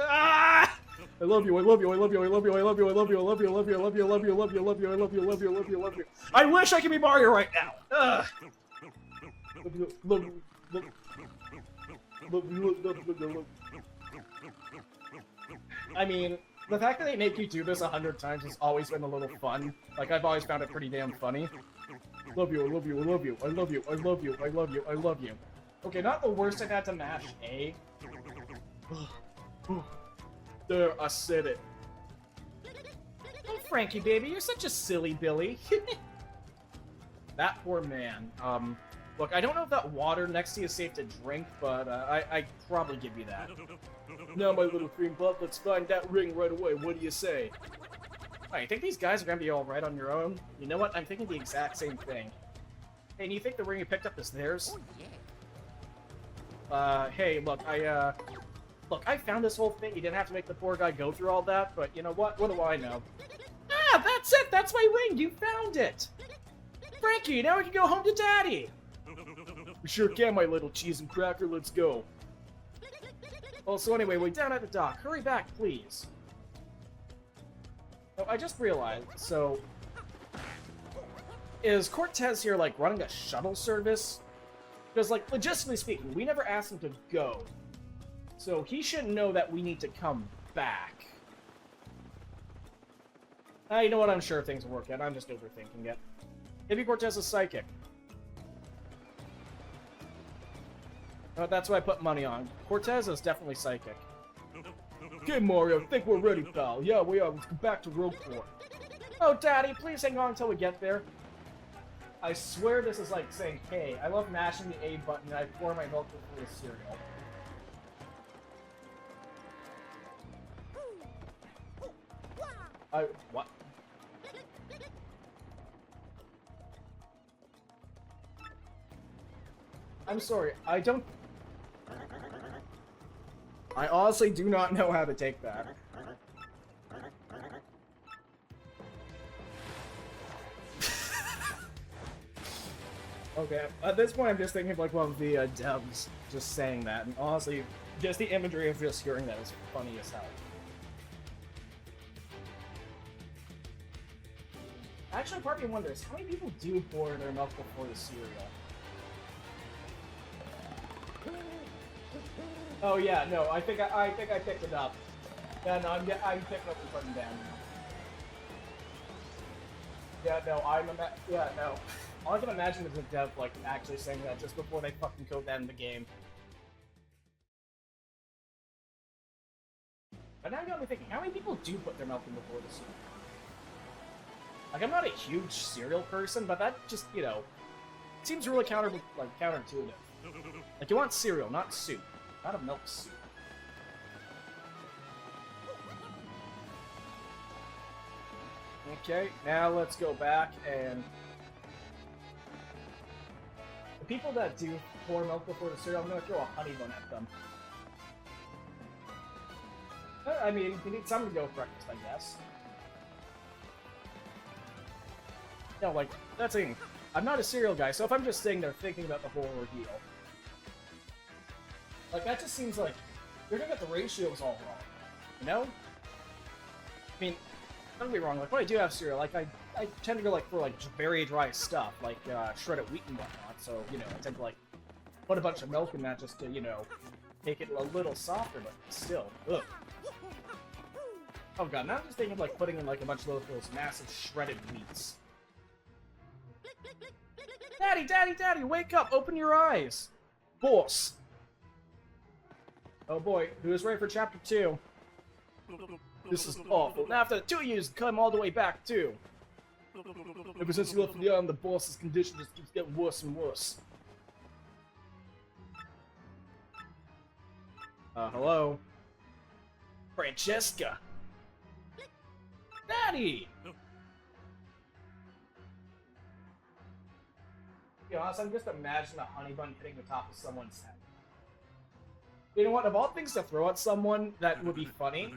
Ah! I love you, I love you, I love you, I love you, I love you, I love you, I love you, I love you, I love you, I love you, I love you, I love you, I love you, I love you, I love you, I love you. I wish I could be Mario right now! Ugh. Love you, love you, love you, love you, love you, love you. I mean, the fact that they make you do this 100 times has always been a little fun. Like, I've always found it pretty damn funny. Love you, I love you, I love you, I love you, I love you, I love you, I love you. Okay, not the worst I've had to mash A. There, I said it. Oh, Frankie, baby, you're such a silly Billy. That poor man. Look, I don't know if that water next to you is safe to drink, but I'd probably give you that. Now, my little cream puff, let's find that ring right away. What do you say? Oh, you think these guys are gonna be alright on your own? You know what? I'm thinking the exact same thing. Hey, and you think the ring you picked up is theirs? Hey, look, Look, I found this whole thing. You didn't have to make the poor guy go through all that, but you know what? What do I know? Ah, that's it! That's my ring! You found it! Frankie, now we can go home to Daddy! We sure can, my little cheese and cracker. Let's go. Well, so anyway, we're down at the dock. Hurry back, please. Oh, I just realized, so... Is Cortez here, like, running a shuttle service? Because, like, logistically speaking, we never asked him to go. So he should know that we need to come back. You know what? I'm sure things will work out. I'm just overthinking it. Maybe Cortez is psychic. That's what I put money on. Cortez is definitely psychic. Okay, Mario, I think we're ready, pal. Yeah, we are. Let's go back to Rogueport. Oh, Daddy, please hang on until we get there. I swear this is like saying, hey, I love mashing the A button and I pour my milk before the cereal. What? I'm sorry, I honestly do not know how to take that. Okay, at this point I'm just thinking of like one of the devs just saying that, and honestly, just the imagery of just hearing that is funny as hell. Actually, part of me wonders, how many people do pour their milk before the cereal? Oh yeah, no, I think I picked it up. Yeah, no, I'm picking up the button down. Yeah, no, no. All I can imagine is a dev like actually saying that just before they fucking code that in the game. But now you got me thinking, how many people do put their milk in before the cereal? Like, I'm not a huge cereal person, but that just, you know, seems really counterintuitive. Like, you want cereal, not soup. Not a milk soup. Okay, now let's go back and... The people that do pour milk before the cereal, I'm gonna throw a honey bun at them. I mean, you need something to go with breakfast, I guess. No, like, that's the thing. I'm not a cereal guy, so if I'm just sitting there thinking about the whole ordeal... Like, that just seems like you're gonna get the ratios all wrong, you know? I mean, don't get me wrong, like, when I do have cereal, like, I tend to go, like, for, like, very dry stuff, like, shredded wheat and whatnot, so, you know, I tend to, like, put a bunch of milk in that just to, you know, make it a little softer, but still, ugh. Oh god, now I'm just thinking of, like, putting in, like, a bunch of those massive shredded wheats. Daddy, Daddy, Daddy, wake up! Open your eyes! Boss! Oh boy, who's ready for chapter 2? This is awful. Now after 2 years, come all the way back too. Ever since you left the island, the boss's condition just keeps getting worse and worse. Hello? Francesca! Daddy! To be honest, I'm just imagining a honey bun hitting the top of someone's head. You know what, of all things to throw at someone that would be funny,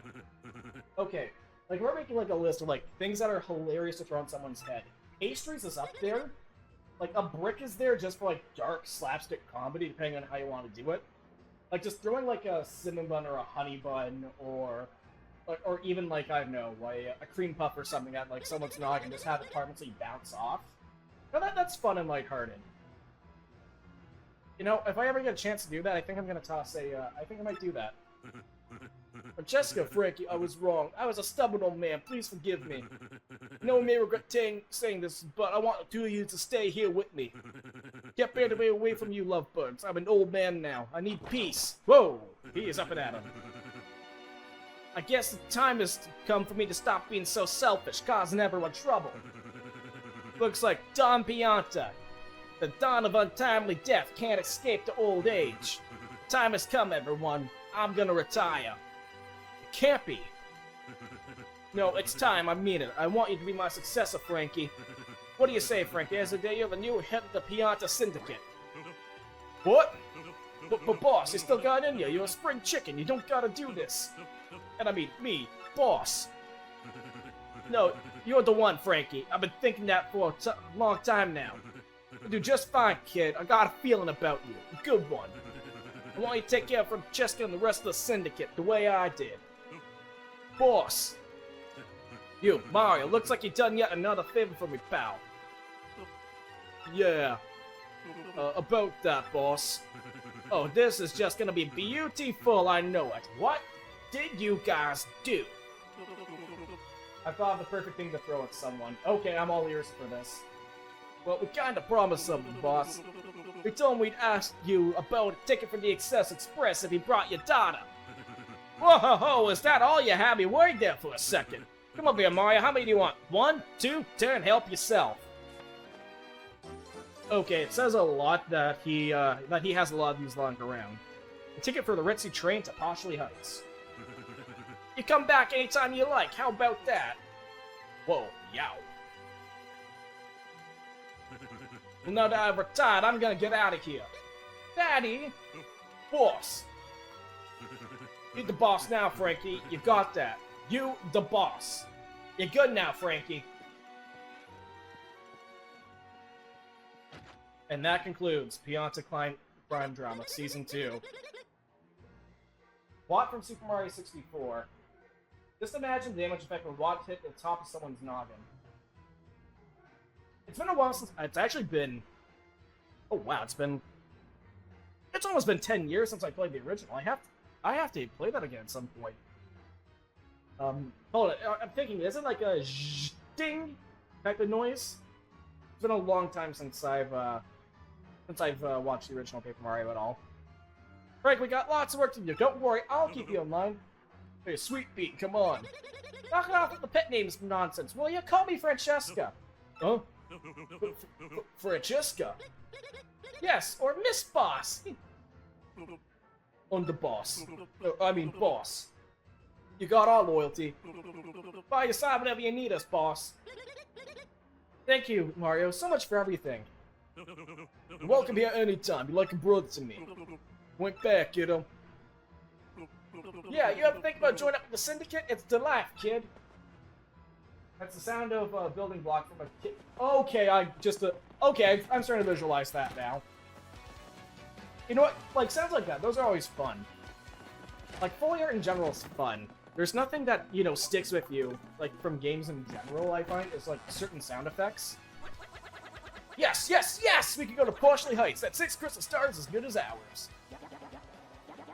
okay, like, we're making, like, a list of, like, things that are hilarious to throw on someone's head. Pastries is up there. Like, a brick is there just for, like, dark slapstick comedy, depending on how you want to do it. Like, just throwing, like, a cinnamon bun or a honey bun, or even, like, I don't know, like, a cream puff or something at, like, someone's noggin and just have it harmlessly bounce off. Now, that's fun and lighthearted. You know, if I ever get a chance to do that, I think I'm gonna toss a, I think I might do that. Francesca, Frankie, I was wrong. I was a stubborn old man. Please forgive me. I know I may regret saying this, but I want the two of you to stay here with me. Get better to be away from you, lovebirds. I'm an old man now. I need peace. Whoa! He is up and at him. I guess the time has come for me to stop being so selfish, causing everyone trouble. Looks like Don Pianta. The dawn of untimely death can't escape to old age. Time has come, everyone. I'm gonna retire. It can't be. No, it's time, I mean it. I want you to be my successor, Frankie. What do you say, Frankie? As a day you're the new head of the Pianta Syndicate. What? But boss, you still got it in you. You're a spring chicken. You don't gotta do this. And I mean, me, boss. No, you're the one, Frankie. I've been thinking that for a long time now. You do just fine, kid. I got a feeling about you. A good one. I want you to take care of Francesca and the rest of the syndicate the way I did. Boss. You, Mario, looks like you've done yet another favor for me, pal. Yeah. About that, boss. Oh, this is just gonna be beautiful, I know it. What did you guys do? I thought of the perfect thing to throw at someone. Okay, I'm all ears for this. Well, we kinda promised something, boss. We told him we'd ask you about a ticket for the Excess Express if he brought your daughter. Whoa, ho, ho, is that all you had me worried there for a second? Come over here, Mario. How many do you want? 1, 2, 10, help yourself. Okay, it says a lot that he has a lot of these lying around. A ticket for the ritzy train to Poshley Heights. You come back anytime you like. How about that? Whoa, yow. Well, now that I've retired, I'm gonna get out of here. Daddy! Boss! You the boss now, Frankie. You got that. You the boss. You're good now, Frankie. And that concludes PMTTYD Crime Drama Season 2. Watt from Super Mario 64. Just imagine the damage effect when Watt hit the top of someone's noggin. It's been a while since... It's actually been... Oh wow, it's almost been 10 years since I played the original. I have to play that again at some point. Hold on, I'm thinking, is it like a ding type of noise? It's been a long time since I've watched the original Paper Mario at all. Frank, we got lots of work to do. Don't worry, I'll keep you in line. Hey, sweet beat, come on. Knock it off with the pet names nonsense, will you? Call me Francesca. Huh? Francesca? Yes, or Miss Boss. On the boss. I mean, boss. You got our loyalty. By your side whenever you need us, boss. Thank you, Mario, so much for everything. You're welcome here anytime. You're like a brother to me. Went back, kiddo. Yeah, you ever think about joining up with the Syndicate? It's the life, kid. That's the sound of a building block from a kid. Okay, okay, I'm starting to visualize that now. You know what? Like, sounds like that. Those are always fun. Like, Foley art in general is fun. There's nothing that, you know, sticks with you, like, from games in general, I find, is, like, certain sound effects. Yes, yes, yes! We can go to Poshley Heights. That 6 crystal stars as good as ours.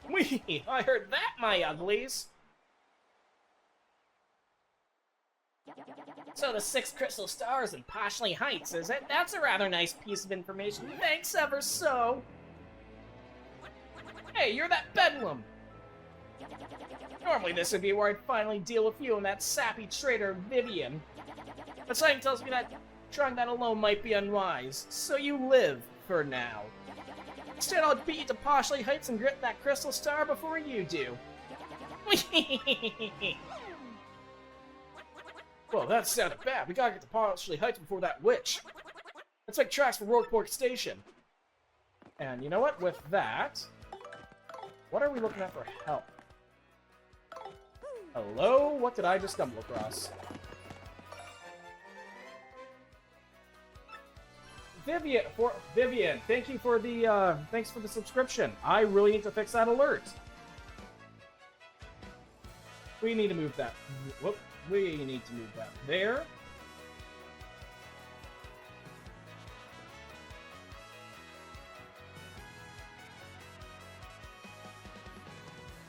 Wee! I heard that, my uglies! So the 6 crystal stars in Poshley Heights, is it? That's a rather nice piece of information. Thanks ever so! Hey, you're that Bedlam! Normally this would be where I'd finally deal with you and that sappy traitor Vivian. But something tells me that trying that alone might be unwise, so you live for now. Instead, I'll beat you to Poshley Heights and get that crystal star before you do. Well, that sounded bad. We gotta get to Poshley Heights before that witch. Let's make tracks for Rogueport Station. And you know what? With that, what are we looking at for help? Hello? What did I just stumble across? Vivian, thank you for the thanks for the subscription. I really need to fix that alert. We need to move that. Whoop. We need to move that there.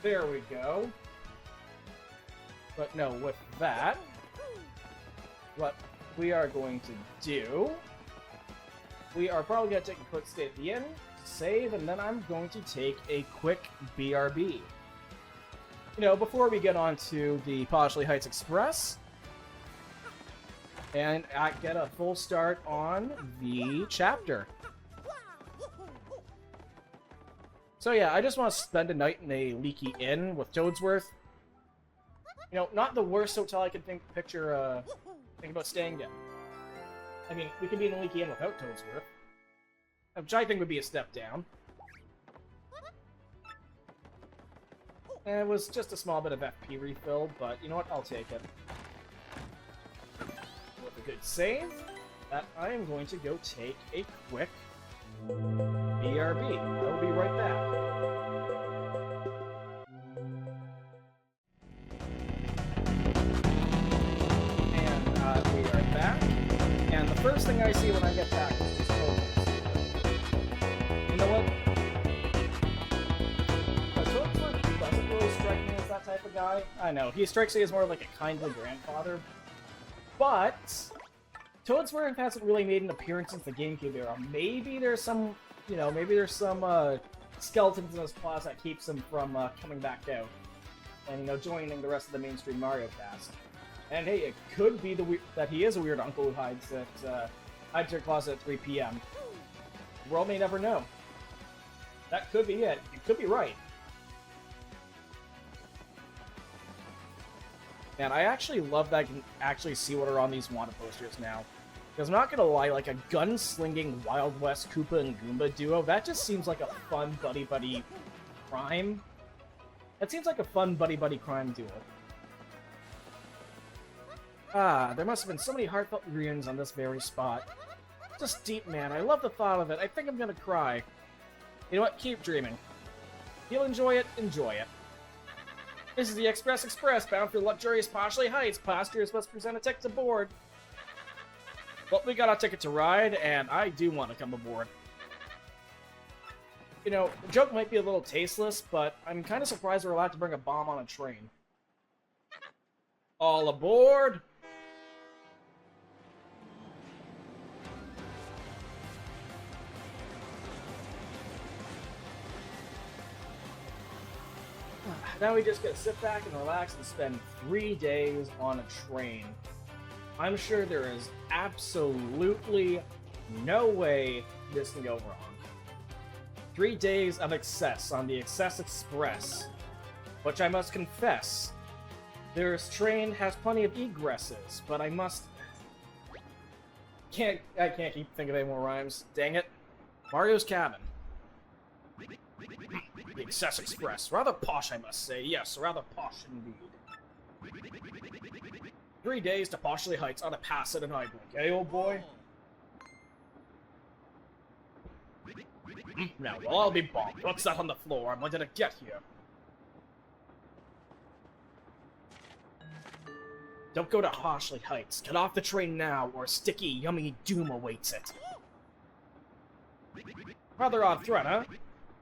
There we go. But no, with that, what we are going to do, we are probably going to take a quick stay at the end, save, and then I'm going to take a quick BRB. You know, before we get on to the Poshley Heights Express, and I get a full start on the chapter. So yeah, I just want to spend a night in a leaky inn with Toadsworth. You know, not the worst hotel I could think about staying in. I mean, we could be in a leaky inn without Toadsworth, which I think would be a step down. And it was just a small bit of FP refill, but you know what? I'll take it. With a good save, that I am going to go take a quick BRB. I'll be right back. And we are back. And the first thing I see when I get back is just Toadsworth. You know what? Toadsworth doesn't really strike me as that type of guy. I know, he strikes me as more like a kindly grandfather. But Toadsworth hasn't really made an appearance since the GameCube era. Maybe there's some, you know, skeletons in his claws that keeps him from coming back out and, you know, joining the rest of the mainstream Mario cast. And hey, it could be that he is a weird uncle who hides in your closet at 3 p.m. world may never know. That could be it. You could be right. Man, I actually love that I can actually see what are on these Wanda posters now. Because I'm not gonna lie, like a gun-slinging Wild West Koopa and Goomba duo, that just seems like a fun buddy-buddy crime. That seems like a fun buddy-buddy crime duo. Ah, there must have been so many heartfelt reunions on this very spot. Just deep, man. I love the thought of it. I think I'm gonna cry. You know what? Keep dreaming. If you'll enjoy it, enjoy it. This is the Express, bound for luxurious Poshley Heights. Passengers must present a ticket to board. Well, we got a ticket to ride, and I do want to come aboard. You know, the joke might be a little tasteless, but I'm kind of surprised we're allowed to bring a bomb on a train. All aboard! Now we just get to sit back and relax and spend 3 days on a train. I'm sure there is absolutely no way this can go wrong. 3 days of excess on the Excess Express, which I must confess, this train has plenty of egresses, but I can't keep thinking of any more rhymes. Dang it. Mario's Cabin. The Excess Express. Rather posh, I must say. Yes, rather posh indeed. 3 days to Poshley Heights on a pass at an eye blink, eh, old boy? Now, well, I'll be bombed. What's that on the floor? When did it get here? Don't go to Poshley Heights. Get off the train now, or sticky, yummy doom awaits it. Rather odd threat, huh?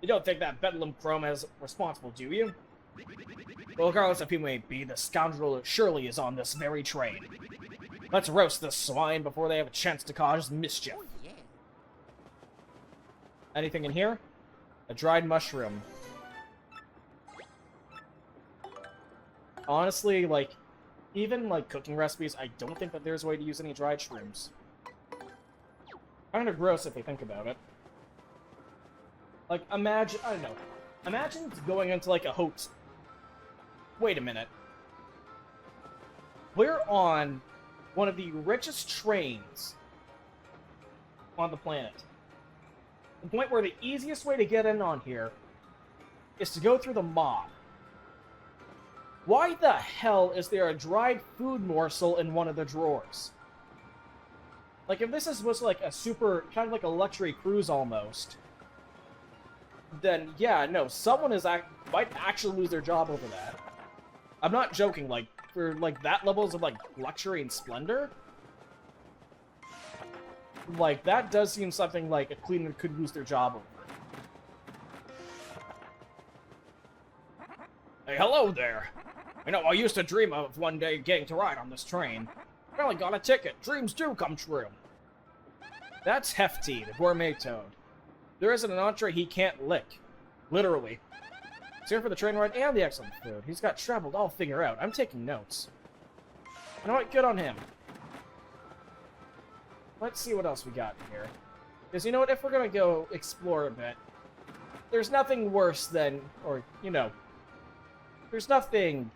You don't think that Bedlam Chrome is responsible, do you? Well, regardless of who may be, the scoundrel surely is on this very train. Let's roast this swine before they have a chance to cause mischief. Anything in here? A dried mushroom. Honestly, like, even, like, cooking recipes, I don't think that there's a way to use any dried shrooms. Kind of gross if you think about it. Like, imagine, I don't know. Imagine going into, like, a hotel. Wait a minute. We're on one of the richest trains on the planet. The point where the easiest way to get in on here is to go through the mob. Why the hell is there a dried food morsel in one of the drawers? Like, if this is supposed to like a super, kind of like a luxury cruise almost, then yeah, no, someone might actually lose their job over that. I'm not joking, like, for like that levels of like luxury and splendor, like, that does seem something like a cleaner could lose their job over. Hey, hello there! You know, I used to dream of one day getting to ride on this train. Finally got a ticket. Dreams do come true. That's Hefty, the gourmet toad. There isn't an entree he can't lick. Literally. He's here for the train ride and the excellent food. He's got traveled, I'll figure out. I'm taking notes. You know what? Good on him. Let's see what else we got here. Because, you know what, if we're gonna go explore a bit, there's nothing worse than, or, you know, there's nothing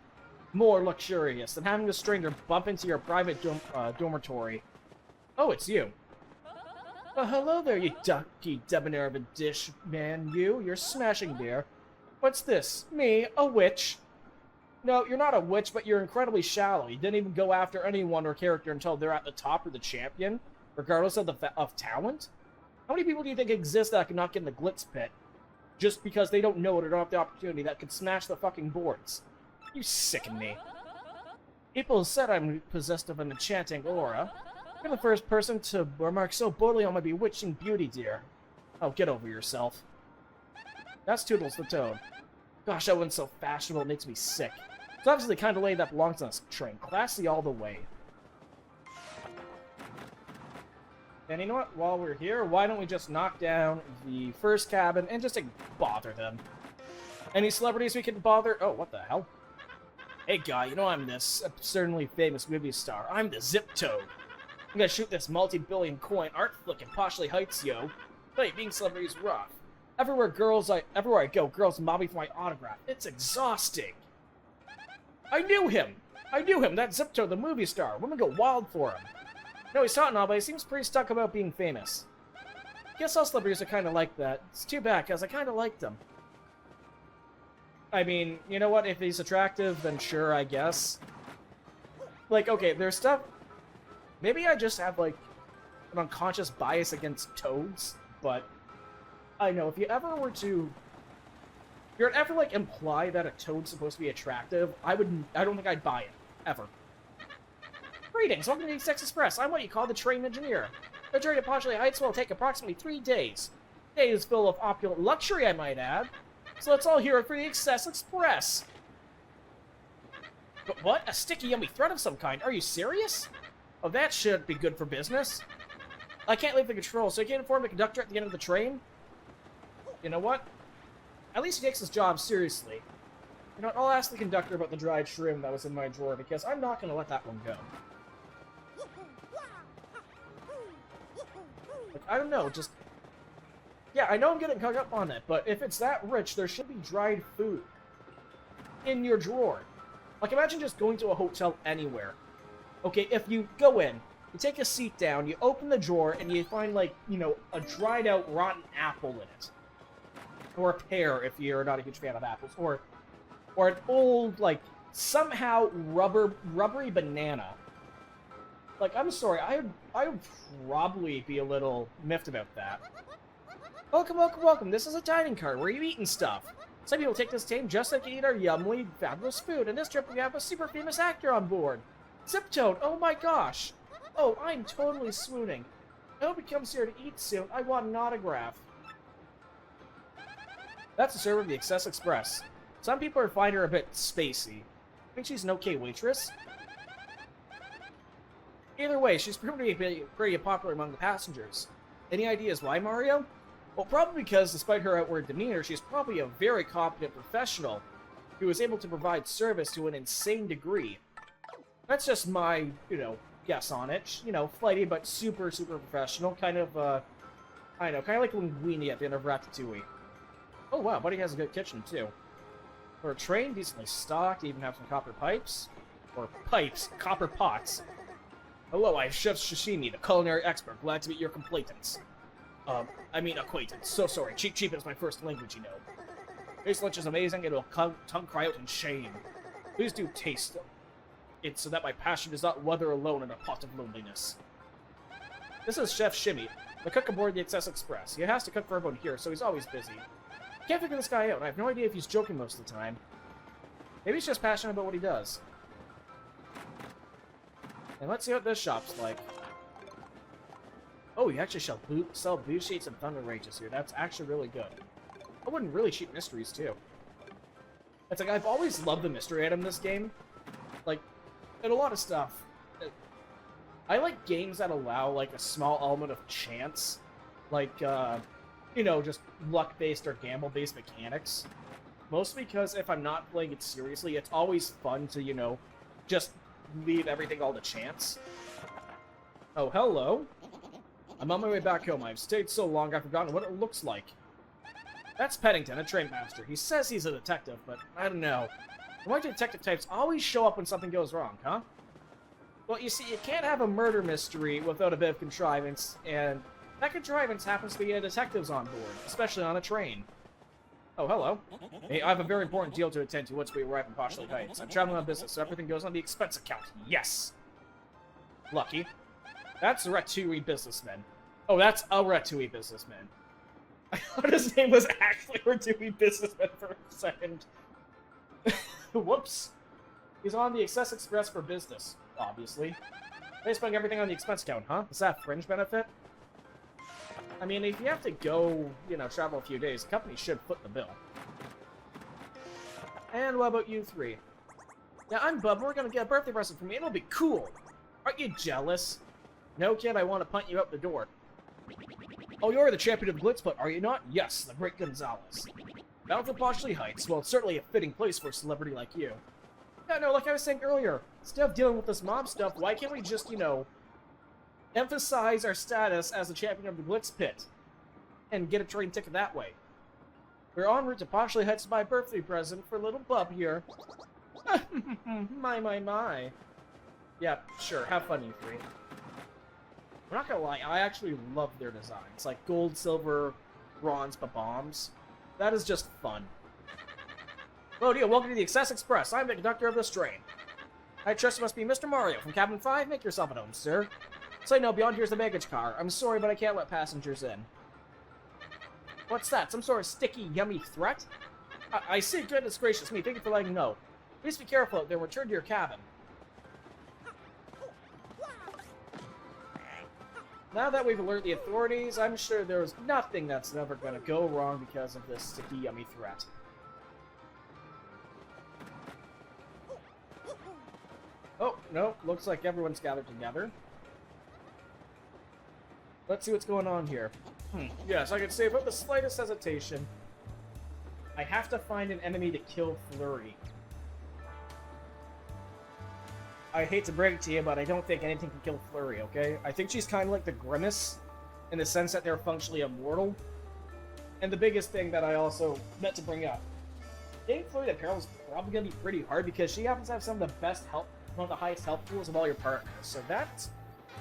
more luxurious than having a stranger bump into your private dormitory. Oh, it's you. Hello there, you ducky debonair of a dish, man, you're smashing there. What's this? Me, a witch? No, you're not a witch, but you're incredibly shallow. You didn't even go after anyone or character until they're at the top or the champion, regardless of talent? How many people do you think exist that could not get in the Glitz Pit just because they don't know it or don't have the opportunity that could smash the fucking boards? You sicken me. People said I'm possessed of an enchanting aura. You're the first person to remark so boldly on my bewitching beauty, dear. Oh, get over yourself. That's Toodles the Toad. Gosh, that one's so fashionable, it makes me sick. It's obviously the kind of lady that belongs on this train. Classy all the way. And you know what? While we're here, why don't we just knock down the first cabin and just, like, bother them? Any celebrities we can bother? Oh, what the hell? Hey, guy, you know I'm this absurdly famous movie star. I'm the Zip Toad. I'm gonna shoot this multi-billion coin art flick in Poshley Heights, yo. Wait, being celebrity is rough. Everywhere I go, girls mob me for my autograph. It's exhausting. I knew him. That Zipto, the movie star. Women go wild for him. No, he's hot and all, but he seems pretty stuck about being famous. Guess all celebrities are kind of like that. It's too bad, because I kind of liked him. I mean, you know what? If he's attractive, then sure, I guess. Like, okay, there's stuff... Maybe I just have, like, an unconscious bias against toads, but... I know, if you ever were to... If you were to ever, like, imply that a toad's supposed to be attractive, I don't think I'd buy it. Ever. Greetings, welcome to the Sex Express. I'm what you call the train engineer. The journey to Ponchley Heights will take approximately 3 days. Days full of opulent luxury, I might add. So let's all hear it for the Excess Express. But what? A sticky, yummy threat of some kind? Are you serious? Oh, that should be good for business. I can't leave the control, so you can inform the conductor at the end of the train? You know what? At least he takes his job seriously. You know what? I'll ask the conductor about the dried shrimp that was in my drawer, because I'm not going to let that one go. Like, I don't know, just... Yeah, I know I'm getting hung up on it, but if it's that rich, there should be dried food in your drawer. Like, imagine just going to a hotel anywhere. Okay, if you go in, you take a seat down, you open the drawer, and you find, like, you know, a dried out rotten apple in it. Or a pear, if you're not a huge fan of apples. Or an old, like, somehow rubbery banana. Like, I'm sorry, I would probably be a little miffed about that. Welcome, welcome, welcome. This is a dining car where you eat and stuff. Some people take this time just like you eat our yummy, fabulous food. And this trip we have a super famous actor on board. Ziptoad, oh my gosh. Oh, I'm totally swooning. I hope he comes here to eat soon. I want an autograph. That's the server of the Excess Express. Some people find her a bit spacey. I think she's an okay waitress. Either way, she's proven to be pretty popular among the passengers. Any ideas why, Mario? Well, probably because, despite her outward demeanor, she's probably a very competent professional who is able to provide service to an insane degree. That's just my, you know, guess on it. You know, flighty but super, super professional. Kind of, I know, kind of like Linguini at the end of Ratatouille. Oh wow, Buddy has a good kitchen, too. For a train, decently stocked, even have some copper pipes. Or pipes, copper pots. Hello, I have Chef Shishimi, the culinary expert. Glad to meet your acquaintance. Acquaintance. So sorry. Cheap is my first language, you know. This lunch is amazing. It'll tongue cry out in shame. Please do taste it so that my passion does not wither alone in a pot of loneliness. This is Chef Shimmy, the cook aboard the Excess Express. He has to cook for everyone here, so he's always busy. Can't figure this guy out, and I have no idea if he's joking most of the time. Maybe he's just passionate about what he does. And let's see what this shop's like. Oh, you actually sell blue sheets and thunder rages here. That's actually really good. I wouldn't really cheat mysteries, too. It's like, I've always loved the mystery item in this game. Like, in a lot of stuff. I like games that allow, like, a small element of chance. Like, you know, just luck-based or gamble-based mechanics. Mostly because if I'm not playing it seriously, it's always fun to, you know, just leave everything all to chance. Oh, hello. I'm on my way back home. I've stayed so long I've forgotten what it looks like. That's Pennington, a train master. He says he's a detective, but I don't know. Why do detective types always show up when something goes wrong, huh? Well, you see, you can't have a murder mystery without a bit of contrivance, and that contrivance happens to be detectives on board, especially on a train. Oh, hello. Hey, I have a very important deal to attend to once we arrive in Ponchley Heights. I'm traveling on business, so everything goes on the expense account. Yes! Lucky. That's a Ratatouille businessman. Oh, that's a Ratatouille businessman. I thought his name was actually Ratatouille businessman for a second. Whoops. He's on the Excess Express for business, obviously. They spend everything on the expense account, huh? Is that a fringe benefit? I mean, if you have to go, you know, travel a few days, the company should foot the bill. And what about you three? Yeah, I'm Bub. We're gonna get a birthday present from me. It'll be cool. Aren't you jealous? No, kid, I want to punt you out the door. Oh, you're the champion of Blitzput, are you not? Yes, the great Gonzalez. Bound for Ponchley Heights. Well, it's certainly a fitting place for a celebrity like you. Yeah, no, like I was saying earlier, instead of dealing with this mob stuff, why can't we just, you know, emphasize our status as the champion of the Blitz Pit? and get a train ticket that way. We're en route to Poshley Heights to buy a birthday present for little bub here. My. Yeah, sure, have fun, you three. I'm not gonna lie, I actually love their designs. Like gold, silver, bronze, bombs. That is just fun. Hello, dear, welcome to the Excess Express. I'm the conductor of this train. I trust you must be Mr. Mario from Cabin 5. Make yourself at home, sir. So no, beyond here's the baggage car. I'm sorry, but I can't let passengers in. What's that? Some sort of sticky, yummy threat? I see. Goodness gracious me. Thank you for letting me know. Please be careful out there. Return to your cabin. Now that we've alerted the authorities, I'm sure there's nothing that's never going to go wrong because of this sticky, yummy threat. Oh, no. Looks like everyone's gathered together. Let's see what's going on here. Yes, I can say without the slightest hesitation, I have to find an enemy to kill Flurry. I hate to break it to you, but I don't think anything can kill Flurry, okay? I think she's kind of like the Grimace, in the sense that they're functionally immortal. And the biggest thing that I also meant to bring up, getting Flurry the Peril is probably going to be pretty hard because she happens to have some of the best health, one of the highest health pools of all your partners, so that's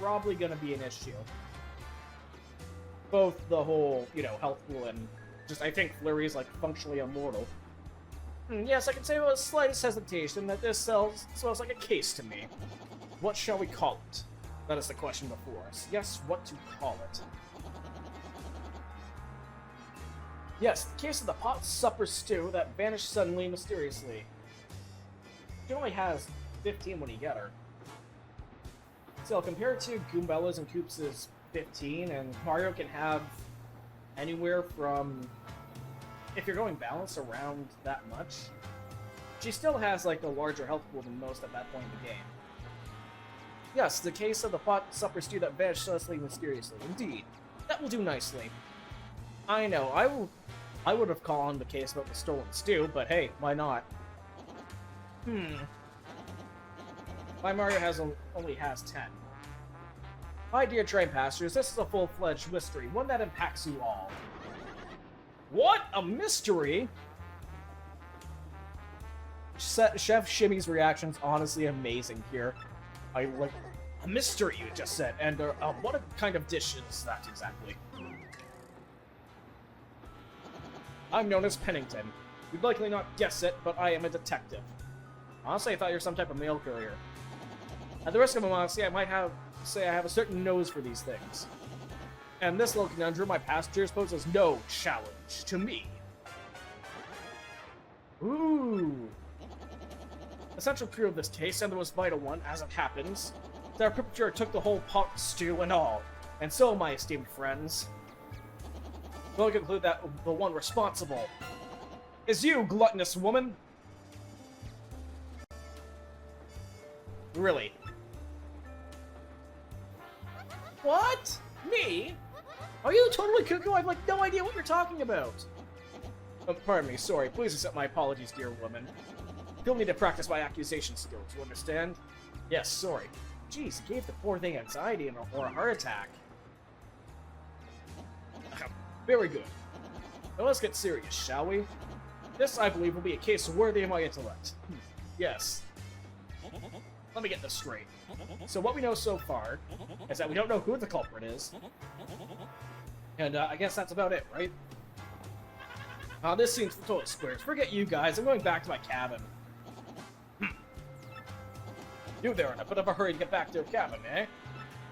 probably going to be an issue. Both the whole, health pool and just, I think Flurry is, like, functionally immortal. Yes, I can say without the slightest hesitation that this smells like a case to me. What shall we call it? That is the question before us. Yes, what to call it. Yes, the case of the pot supper stew that vanished suddenly and mysteriously. She only has 15 when you get her. Still, compared to Goombella's and Koops' 15, and Mario can have anywhere from, if you're going balanced, around that much. She still has, like, a larger health pool than most at that point in the game. Yes, the case of the pot supper stew that vanished suddenly mysteriously. Indeed. That will do nicely. I know, I would have called on the case about the stolen stew, but hey, why not? My Mario only has 10. My dear train passengers, this is a full-fledged mystery, one that impacts you all. What? A mystery? Chef Shimmy's reaction's honestly amazing here. I like a mystery, you just said, and what kind of dish is that exactly? I'm known as Pennington. You'd likely not guess it, but I am a detective. Honestly, I thought you were some type of mail courier. At the risk of honesty, I might say I have a certain nose for these things. And this little conundrum my passengers poses no challenge to me. Ooh. Essential clue of this case, and the most vital one, as it happens, is that our perpetrator took the whole pot stew and all. And so, my esteemed friends, we'll conclude that the one responsible is you, gluttonous woman. Really? What? Me? Are you totally cuckoo? I've, like, no idea what you're talking about. Pardon me, sorry. Please accept my apologies, dear woman. You'll need to practice my accusation skills, you understand? Yes, sorry. Jeez, gave the poor thing anxiety or a heart attack. Very good. Now let's get serious, shall we? This, I believe, will be a case worthy of my intellect. Yes. Let me get this straight. So what we know so far is that we don't know who the culprit is. And I guess that's about it, right? This seems totally squares. Forget you guys, I'm going back to my cabin. You there in a bit of a hurry to get back to your cabin, eh?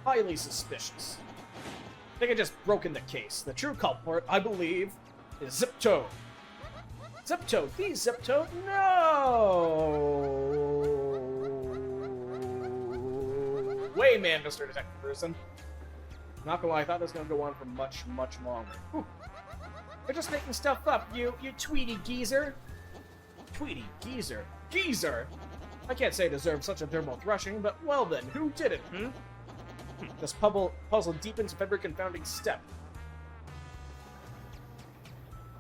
Highly suspicious. I think I just broken the case. The true culprit, I believe, is Zip-Toad. Zip-Toad, the Zip-Toad? No! Wayman, Mr. Detective Person. Not gonna lie, I thought this was gonna go on for much, much longer. Whew. You're just making stuff up, you Tweety geezer. Tweety geezer. Geezer! I can't say I deserve such a thermal thrashing, but well then, who did it, This puzzle deepens with every confounding step.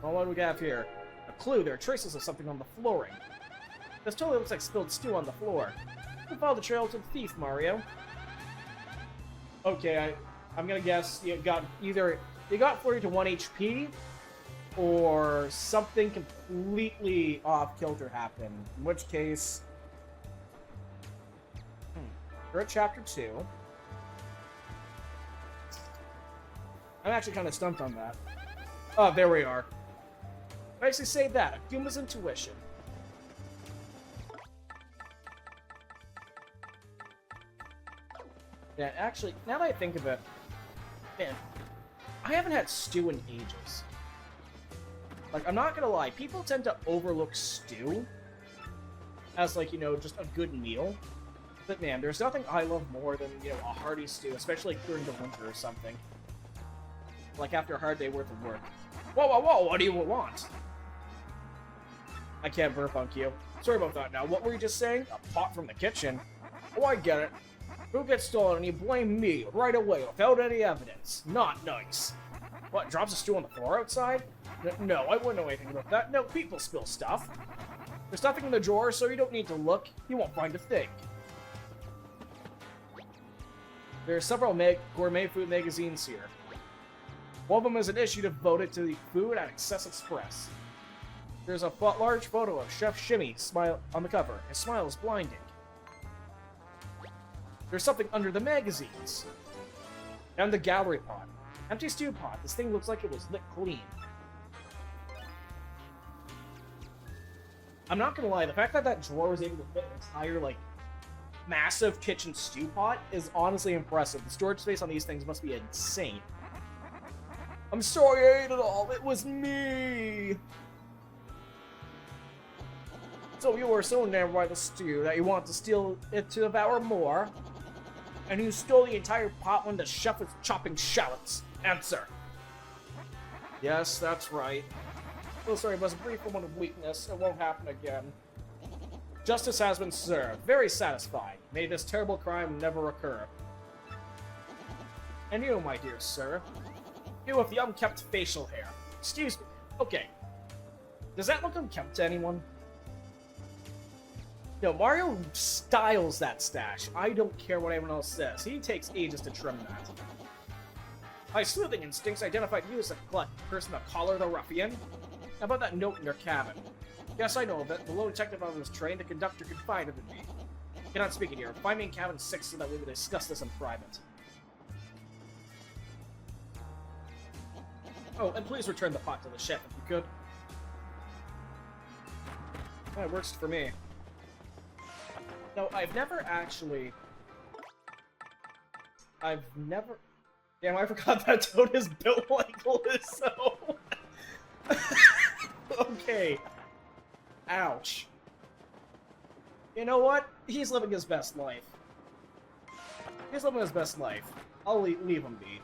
Well, what do we have here? A clue, there are traces of something on the flooring. This totally looks like spilled stew on the floor. You follow the trail to the thief, Mario. Okay, I'm gonna guess you got either You got 40 to 1 HP, or something completely off-kilter happened. In which case... We're at Chapter 2. I'm actually kind of stumped on that. Oh, there we are. I actually say that. Guma's intuition. Yeah, actually, now that I think of it, man, I haven't had stew in ages. Like, I'm not gonna lie, people tend to overlook stew as, like, you know, just a good meal. But man, there's nothing I love more than, you know, a hearty stew, especially like, during the winter or something. Like after a hard day worth of work. Whoa, whoa, whoa, what do you want? I can't burp on cue. Sorry about that now. What were you just saying? A pot from the kitchen? Oh, I get it. Food gets stolen and you blame me right away without any evidence. Not nice. What, drops a stew on the floor outside? No, I wouldn't know anything about that. No, people spill stuff. There's nothing in the drawer, so you don't need to look. You won't find a thing. There are several gourmet food magazines here. One of them is an issue devoted to the food at Excess Express. There's a large photo of Chef Shimmy smile on the cover. His smile is blinding. There's something under the magazines. And the gallery pot. Empty stew pot. This thing looks like it was lit clean. I'm not gonna lie, the fact that that drawer was able to fit an entire, like, massive kitchen stew pot is honestly impressive. The storage space on these things must be insane. I'm sorry I ate it all. It was me. So you were so enamored by the stew that you want to steal it to devour more, and you stole the entire pot when the chef was chopping shallots. Answer. Yes, that's right. Oh, sorry, it was a brief moment of weakness. It won't happen again. Justice has been served. Very satisfied. May this terrible crime never occur. And you, my dear sir. You with the unkempt facial hair. Excuse me. Okay. Does that look unkempt to anyone? No, Mario styles that stash. I don't care what anyone else says. He takes ages to trim that. My sleuthing instincts identified you as the person to collar the ruffian. How about that note in your cabin? Yes, I know of it. The low detective on this train, the conductor confided in me. I cannot speak in here. Find me in cabin 6 so that we will discuss this in private. Oh, and please return the pot to the chef if you could. That works for me. No, I've never actually... Damn, I forgot that Toad is built like Lizzo. Okay. Ouch. You know what? He's living his best life. He's living his best life. I'll leave him be.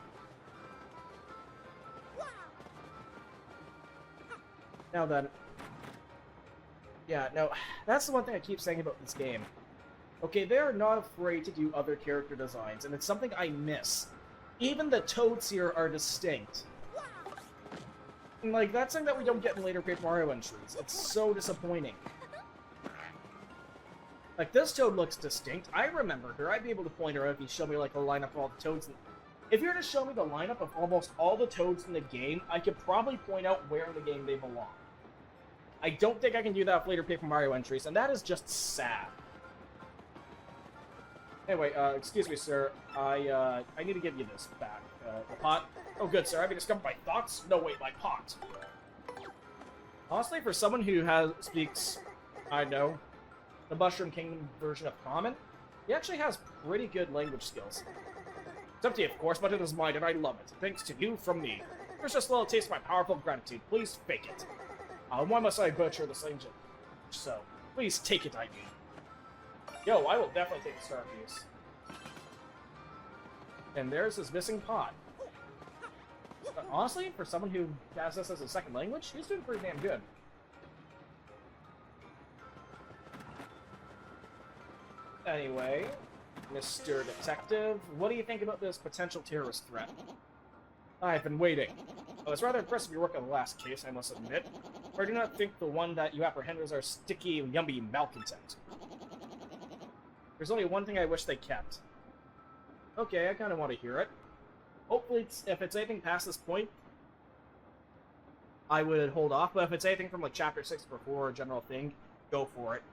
Now then... Yeah, no, that's the one thing I keep saying about this game. Okay, they're not afraid to do other character designs, and it's something I miss. Even the Toads here are distinct. And, like, that's something that we don't get in later Paper Mario entries. It's so disappointing. Like, this Toad looks distinct. I remember her. I'd be able to point her out if you show me, like, a lineup of all the Toads. If you were to show me the lineup of almost all the Toads in the game, I could probably point out where in the game they belong. I don't think I can do that with later Paper Mario entries, and that is just sad. Anyway, excuse me, sir. I need to give you this back. The pot? Oh, good, sir. Have you discovered my thoughts? No, wait, my pot. Honestly, for someone who speaks, I know, the Mushroom Kingdom version of Common, he actually has pretty good language skills. It's up to you, of course, but it is mine, and I love it. Thanks to you from me. Here's just a little taste of my powerful gratitude. Please fake it. Why must I butcher this language? So, please take it, I mean. Yo, I will definitely take the star piece. And there's his missing pot. But honestly, for someone who has this as a second language, he's doing pretty damn good. Anyway, Mr. Detective, what do you think about this potential terrorist threat? I've been waiting. Well, it's rather impressive your work on the last case, I must admit. But I do not think the one that you apprehended is our sticky, yummy malcontent. There's only one thing I wish they kept. Okay, I kind of want to hear it. Hopefully, if it's anything past this point, I would hold off. But if it's anything from like Chapter 6 or 4 or general thing, go for it.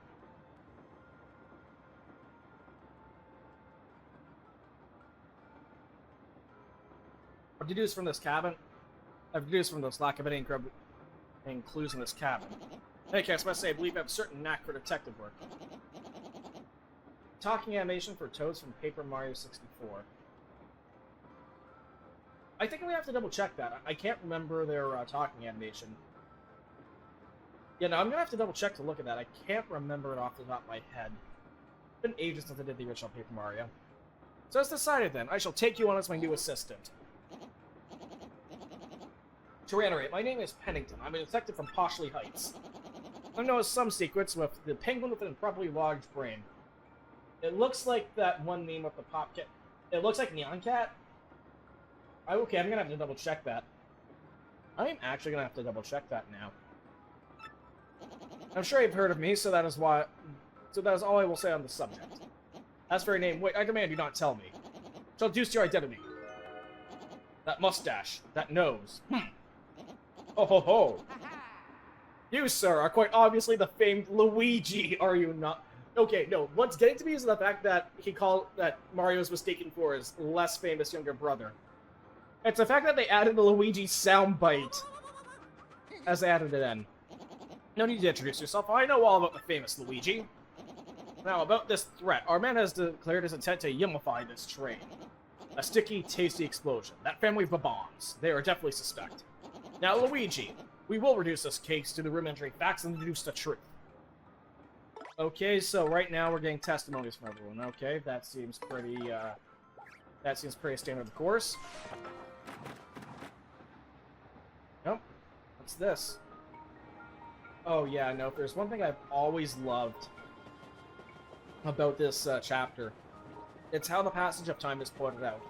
I've deduced from this cabin. I've deduced from this lack of any clues in this cabin. Hey, I must say, I believe I have a certain knack for detective work. Talking animation for Toads from Paper Mario 64. I think we have to double check that. I can't remember their talking animation. Yeah, no, I'm gonna have to double check to look at that. I can't remember it off the top of my head. It's been ages since I did the original Paper Mario. So it's decided then. I shall take you on as my new assistant. To reiterate, my name is Pennington. I'm a detective from Poshley Heights. I know some secrets with the penguin with an improbably large brain. It looks like that one meme with the pop cat. It looks like Neon Cat. Okay, I'm gonna have to double check that. I'm actually gonna have to double check that now. I'm sure you've heard of me, so that is why. So that is all I will say on the subject. As for your name, wait, I demand you not tell me. Shall deduce your identity. That mustache, that nose. Oh ho ho. You, sir, are quite obviously the famed Luigi, are you not? Okay, no, what's getting to me is the fact that Mario is mistaken for his less famous younger brother. It's the fact that they added the Luigi soundbite as they added it in. No need to introduce yourself, I know all about the famous Luigi. Now, about this threat, our man has declared his intent to yummify this train. A sticky, tasty explosion. That family of babons. They are definitely suspect. Now, Luigi, we will reduce this case to the rudimentary facts and deduce the truth. Okay, so right now we're getting testimonies from everyone. Okay, that seems pretty standard of course. Nope. What's this? Oh yeah, no, if there's one thing I've always loved about this chapter, it's how the passage of time is pointed out.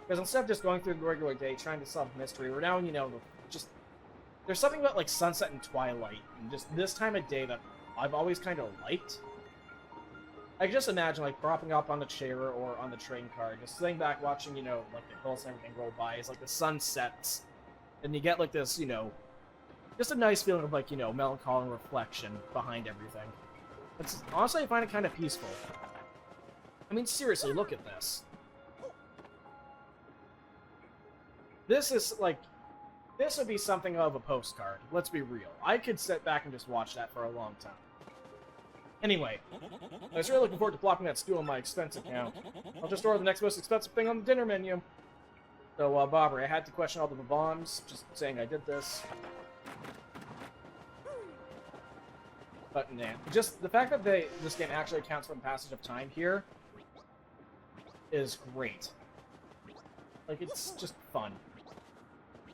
Because instead of just going through the regular day trying to solve mystery, we're now, you know, just... There's something about, like, sunset and twilight, and just this time of day that I've always kind of liked. I can just imagine, like, propping up on the chair or on the train car, just sitting back watching, you know, like, the hills and everything roll by as, like, the sun sets, and you get, like, this, you know, just a nice feeling of, like, you know, melancholy and reflection behind everything. It's, honestly, I find it kind of peaceful. I mean, seriously, look at this. This is, like, this would be something of a postcard. Let's be real. I could sit back and just watch that for a long time. Anyway, I was really looking forward to plopping that stew on my expense account. I'll just order the next most expensive thing on the dinner menu. So, Bobbery, I had to question all the bonds, just saying I did this. But, nah. Just the fact that this game actually accounts for the passage of time here is great. Like, it's just fun.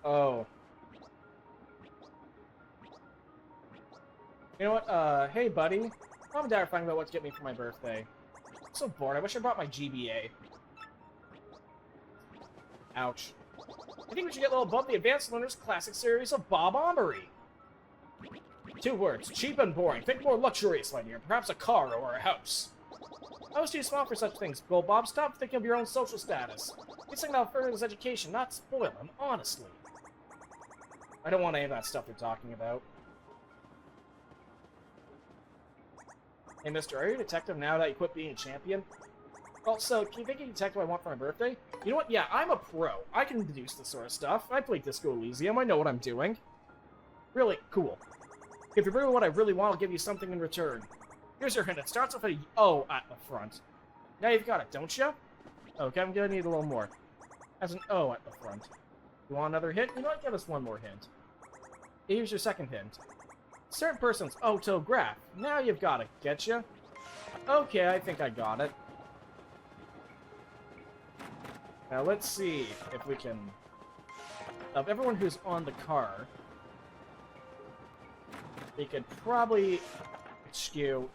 Oh. You know what, hey buddy. Mom and Dad are fighting about what to get me for my birthday. I'm so bored, I wish I brought my GBA. Ouch. I think we should get a little above the Advanced Learners Classic Series of Bob-ombery. 2 words, cheap and boring. Think more luxurious, my dear. Perhaps a car or a house. I was too small for such things, Gold Bob. Stop thinking of your own social status. He's thinking about furthering his education, not spoil him, honestly. I don't want any of that stuff they're talking about. Hey, mister, are you a detective now that you quit being a champion? Well, so, can you think of a detective I want for my birthday? You know what? Yeah, I'm a pro. I can deduce this sort of stuff. I played Disco Elysium. I know what I'm doing. Really? Cool. If you're really what I really want, I'll give you something in return. Here's your hint. It starts with a O at the front. Now you've got it, don't you? Okay, I'm gonna need a little more. Has an O at the front. You want another hint? You know what? Give us one more hint. Here's your second hint. Certain person's autograph. Now you've got it, getcha? Okay, I think I got it. Now let's see if we can... Of everyone who's on the car, they could probably skew.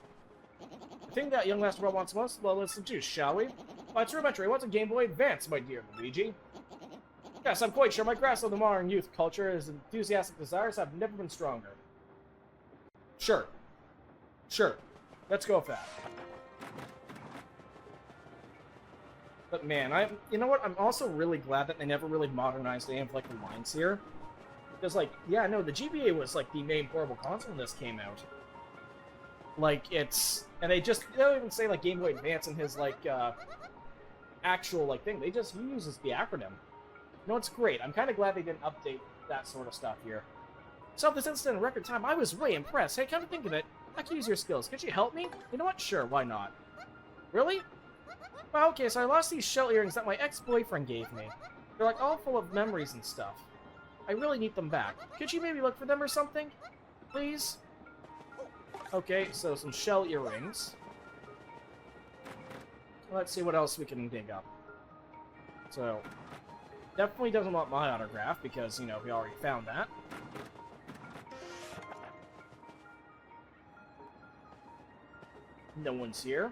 The thing that young Master Rob wants most, well, let's do, shall we? By true entry, what's a Game Boy Advance, my dear Luigi? Yes, I'm quite sure my grasp of the modern youth culture and his enthusiastic desires have never been stronger. Sure. Sure. Let's go with that. But man, you know what? I'm also really glad that they never really modernized any of, like, the lines here. Because, like, yeah, no, the GBA was, like, the main portable console when this came out. Like, it's... And they don't even say, like, Game Boy Advance in his, like, actual, like, thing. He uses the acronym. No, it's great. I'm kind of glad they didn't update that sort of stuff here. Solved this incident in record time. I was way impressed. Hey, come to think of it, I can use your skills. Could you help me? You know what? Sure, why not? Really? Well, okay, so I lost these shell earrings that my ex-boyfriend gave me. They're, like, all full of memories and stuff. I really need them back. Could you maybe look for them or something? Please? Okay, so some shell earrings. Let's see what else we can dig up. So, definitely doesn't want my autograph because, you know, we already found that. No one's here.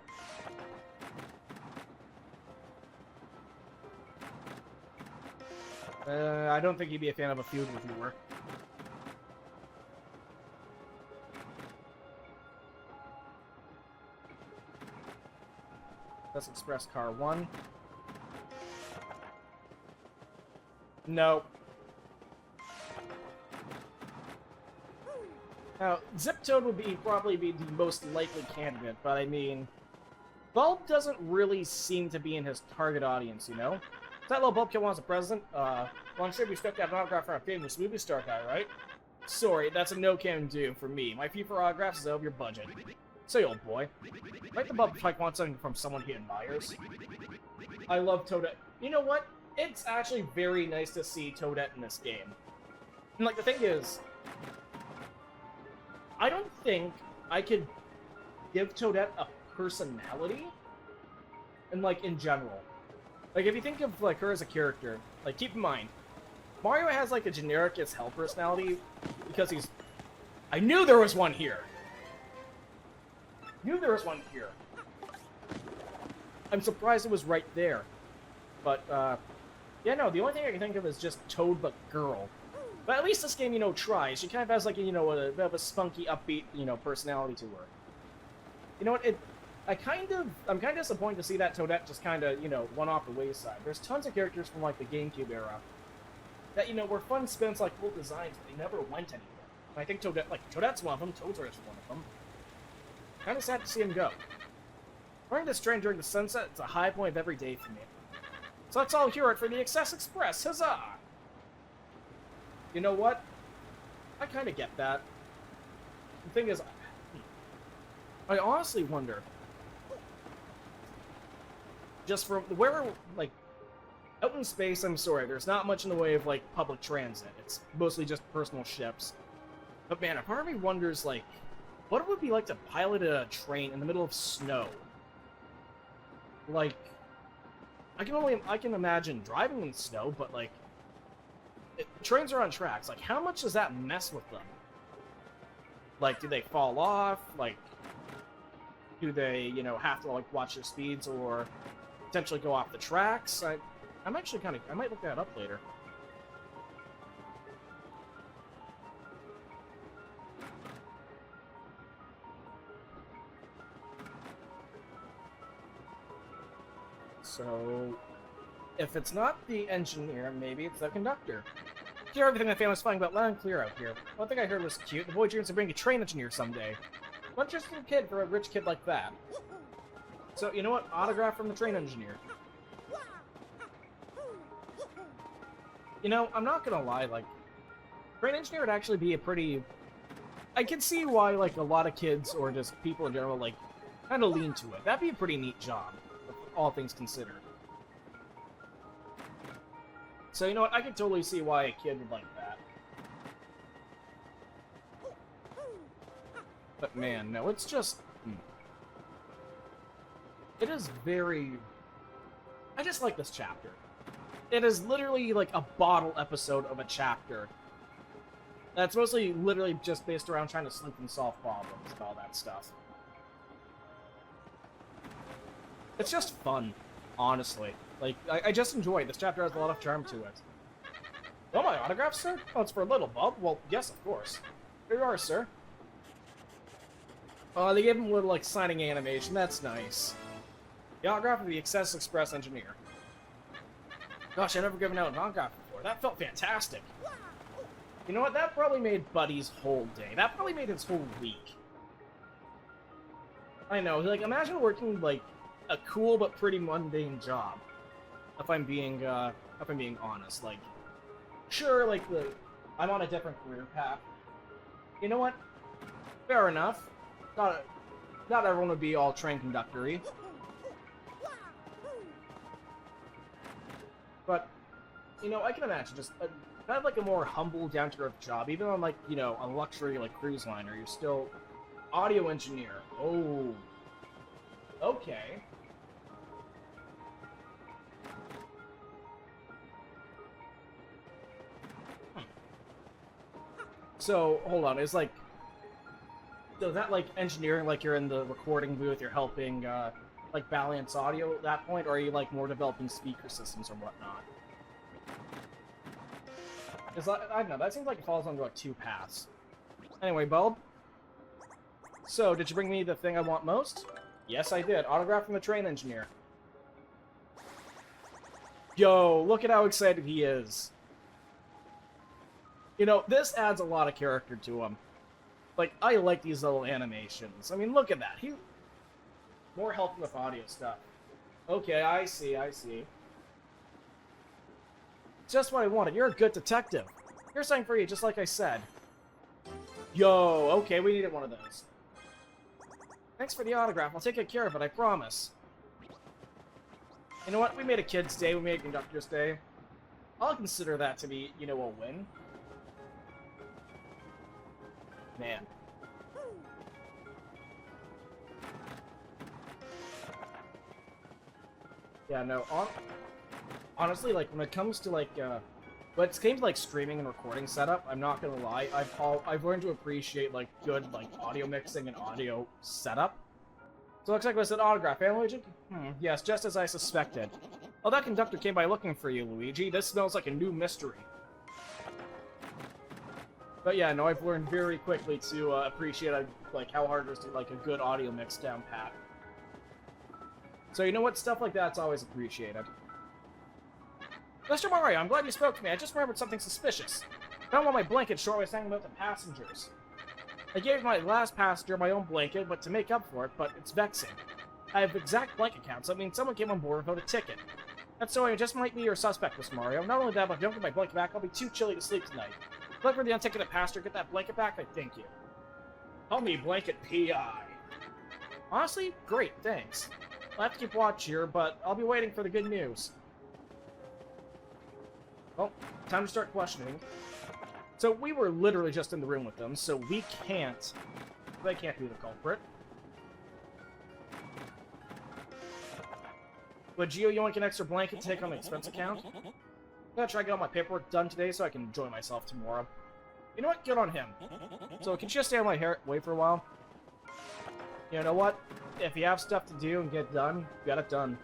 I don't think you'd be a fan of a feud with Moore. Let's Express Car 1. No. Now, Zip-Toad would probably be the most likely candidate, but I mean... Bulb doesn't really seem to be in his target audience, you know? That little Bulb kid wants a present? Well, I'm sure we expect to have an autograph from our famous movie star guy, right? Sorry, that's a no-can-do for me. My fee for autographs is out of your budget. Say, old boy. Might the Bulb like want something from someone he admires? I love Toadette. You know what? It's actually very nice to see Toadette in this game. And, like, the thing is... I don't think I could give Toadette a personality, and, like, in general. Like, if you think of, like, her as a character, like, keep in mind, Mario has, like, a generic as hell personality, because he's... I knew there was one here! Knew there was one here! I'm surprised it was right there. But, yeah, no, the only thing I can think of is just Toad but girl. But at least this game, you know, tries. She kind of has, like, you know, a bit of a spunky, upbeat, you know, personality to her. You know what, I'm kind of disappointed to see that Toadette just kind of, you know, went off the wayside. There's tons of characters from, like, the GameCube era that, you know, were fun spins, like, cool designs, but they never went anywhere. And I think Toadette's one of them, Toad's one of them. Kind of sad to see him go. Running this train during the sunset, it's a high point of every day for me. So let's all hear it for the Excess Express, huzzah! You know what? I kind of get that. The thing is, I honestly wonder, just from where, like, out in space, I'm sorry, there's not much in the way of, like, public transit. It's mostly just personal ships. But man, a part of me wonders, like, what it would be like to pilot a train in the middle of snow. Like, I can imagine driving in snow, but, like, trains are on tracks. Like, how much does that mess with them? Like, do they fall off? Like, do they, you know, have to, like, watch their speeds or potentially go off the tracks? I'm actually kind of... I might look that up later. So, if it's not the engineer, maybe it's the conductor. Hear everything my family's flying about loud and clear out here. One thing I heard was cute. The boy dreams of being a train engineer someday. What an interesting kid for a rich kid like that. So, you know what? Autograph from the train engineer. You know, I'm not gonna lie, like, train engineer would actually be a pretty... I can see why, like, a lot of kids, or just people in general, like, kind of lean to it. That'd be a pretty neat job, all things considered. So, you know what? I can totally see why a kid would like that. But man, no, it's just... It is very... I just like this chapter. It is literally like a bottle episode of a chapter. That's mostly literally just based around trying to sleuth and solve problems and all that stuff. It's just fun, honestly. Like, I just enjoy it. This chapter has a lot of charm to it. Oh, my autograph, sir? Oh, it's for a little Bub? Well, yes, of course. Here you are, sir. Oh, they gave him a little, like, signing animation. That's nice. The autograph of the Excess Express engineer. Gosh, I've never given out an autograph before. That felt fantastic. You know what? That probably made Buddy's whole day. That probably made his whole week. I know, like, imagine working, like, a cool but pretty mundane job. If I'm being honest. Like, sure, like, I'm on a different career path. You know what? Fair enough. Not everyone would be all train conductor-y. But, you know, I can imagine just kind of like a more humble, down-to-earth job. Even on, like, you know, a luxury, like, cruise liner, you're still audio engineer. Oh. Okay. So, hold on, is like... So is that, like, engineering, like you're in the recording booth, you're helping, like, balance audio at that point, or are you, like, more developing speaker systems or whatnot? I don't know, that seems like it falls under, like, two paths. Anyway, Bulb. So, did you bring me the thing I want most? Yes, I did. Autograph from the train engineer. Yo, look at how excited he is. You know, this adds a lot of character to him. Like, I like these little animations. I mean, look at that. More help with audio stuff. Okay, I see. Just what I wanted. You're a good detective. Here's something for you, just like I said. Yo, okay, we needed one of those. Thanks for the autograph. I'll take good care of it, I promise. You know what? We made a kid's day. We made a conductor's day. I'll consider that to be, you know, a win. Man. Yeah, no, honestly, like, when it comes to, like, when it came to, like, streaming and recording setup, I'm not gonna lie, I've learned to appreciate, like, good, like, audio mixing and audio setup. So it looks like it was an autograph, eh, Luigi? Yes, just as I suspected. Oh, that conductor came by looking for you, Luigi. This smells like a new mystery. But yeah, no, I've learned very quickly to appreciate, like, how hard it is to, like, a good audio mix down pat. So you know what? Stuff like that's always appreciated. Mr. Mario, I'm glad you spoke to me. I just remembered something suspicious. I found one of my blankets short was hanging about the passengers. I gave my last passenger my own blanket, but to make up for it, but it's vexing. I have exact blanket count, so it means someone came on board without a ticket. That's so I just might be your suspect, Mr. Mario. Not only that, but if I don't get my blanket back, I'll be too chilly to sleep tonight. Look for the unticketed passenger, get that blanket back, I thank you. Call me Blanket P.I. Honestly, great, thanks. I'll have to keep watch here, but I'll be waiting for the good news. Well, time to start questioning. So we were literally just in the room with them, so we can't... They can't be the culprit. But Gio, you want an extra blanket to take on the expense account? I'm gonna try to get all my paperwork done today so I can enjoy myself tomorrow. You know what? Good on him. So can you just stay on my hair, wait for a while? You know what? If you have stuff to do and get done, get it done.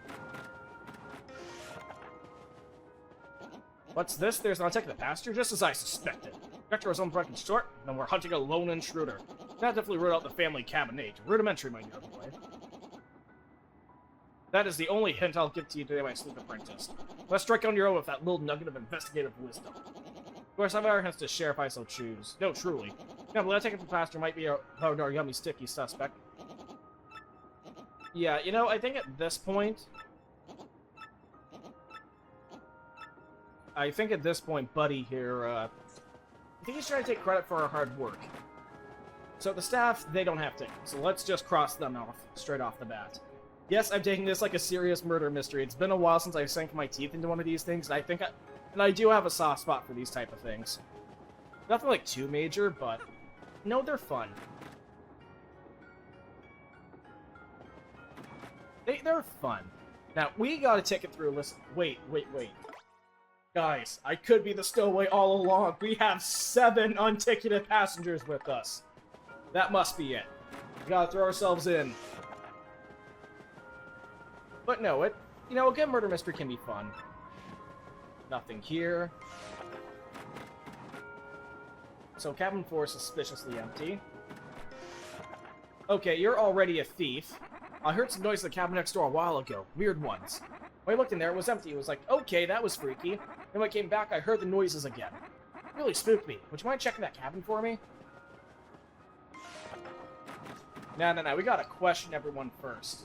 What's this? There's an unticket passenger, just as I suspected. Vector was unbroken short, and we're hunting a lone intruder. That definitely ruled out the family cabinet. Rudimentary, my dear boy. That is the only hint I'll give to you today, my sleep apprentice. Let's strike on your own with that little nugget of investigative wisdom. Of course, I have other hints to share if I so choose. No, truly. Yeah, but I take it the passenger might be our yummy, sticky suspect. Yeah, you know, I think at this point... Buddy here, I think he's trying to take credit for our hard work. So the staff, they don't have tickets, so let's just cross them off, straight off the bat. Yes, I'm taking this like a serious murder mystery. It's been a while since I sank my teeth into one of these things, and I do have a soft spot for these type of things. Nothing like too major, but no, they're fun. They're fun. Now, we got a ticket through a list. Wait. Guys, I could be the stowaway all along. We have 7 unticketed passengers with us. That must be it. We gotta throw ourselves in. But no, a good murder mystery can be fun. Nothing here. So cabin 4 is suspiciously empty. Okay, you're already a thief. I heard some noise in the cabin next door a while ago. Weird ones. When I looked in there, it was empty. It was like, okay, that was freaky. Then when I came back, I heard the noises again. Really spooked me. Would you mind checking that cabin for me? No. We gotta question everyone first.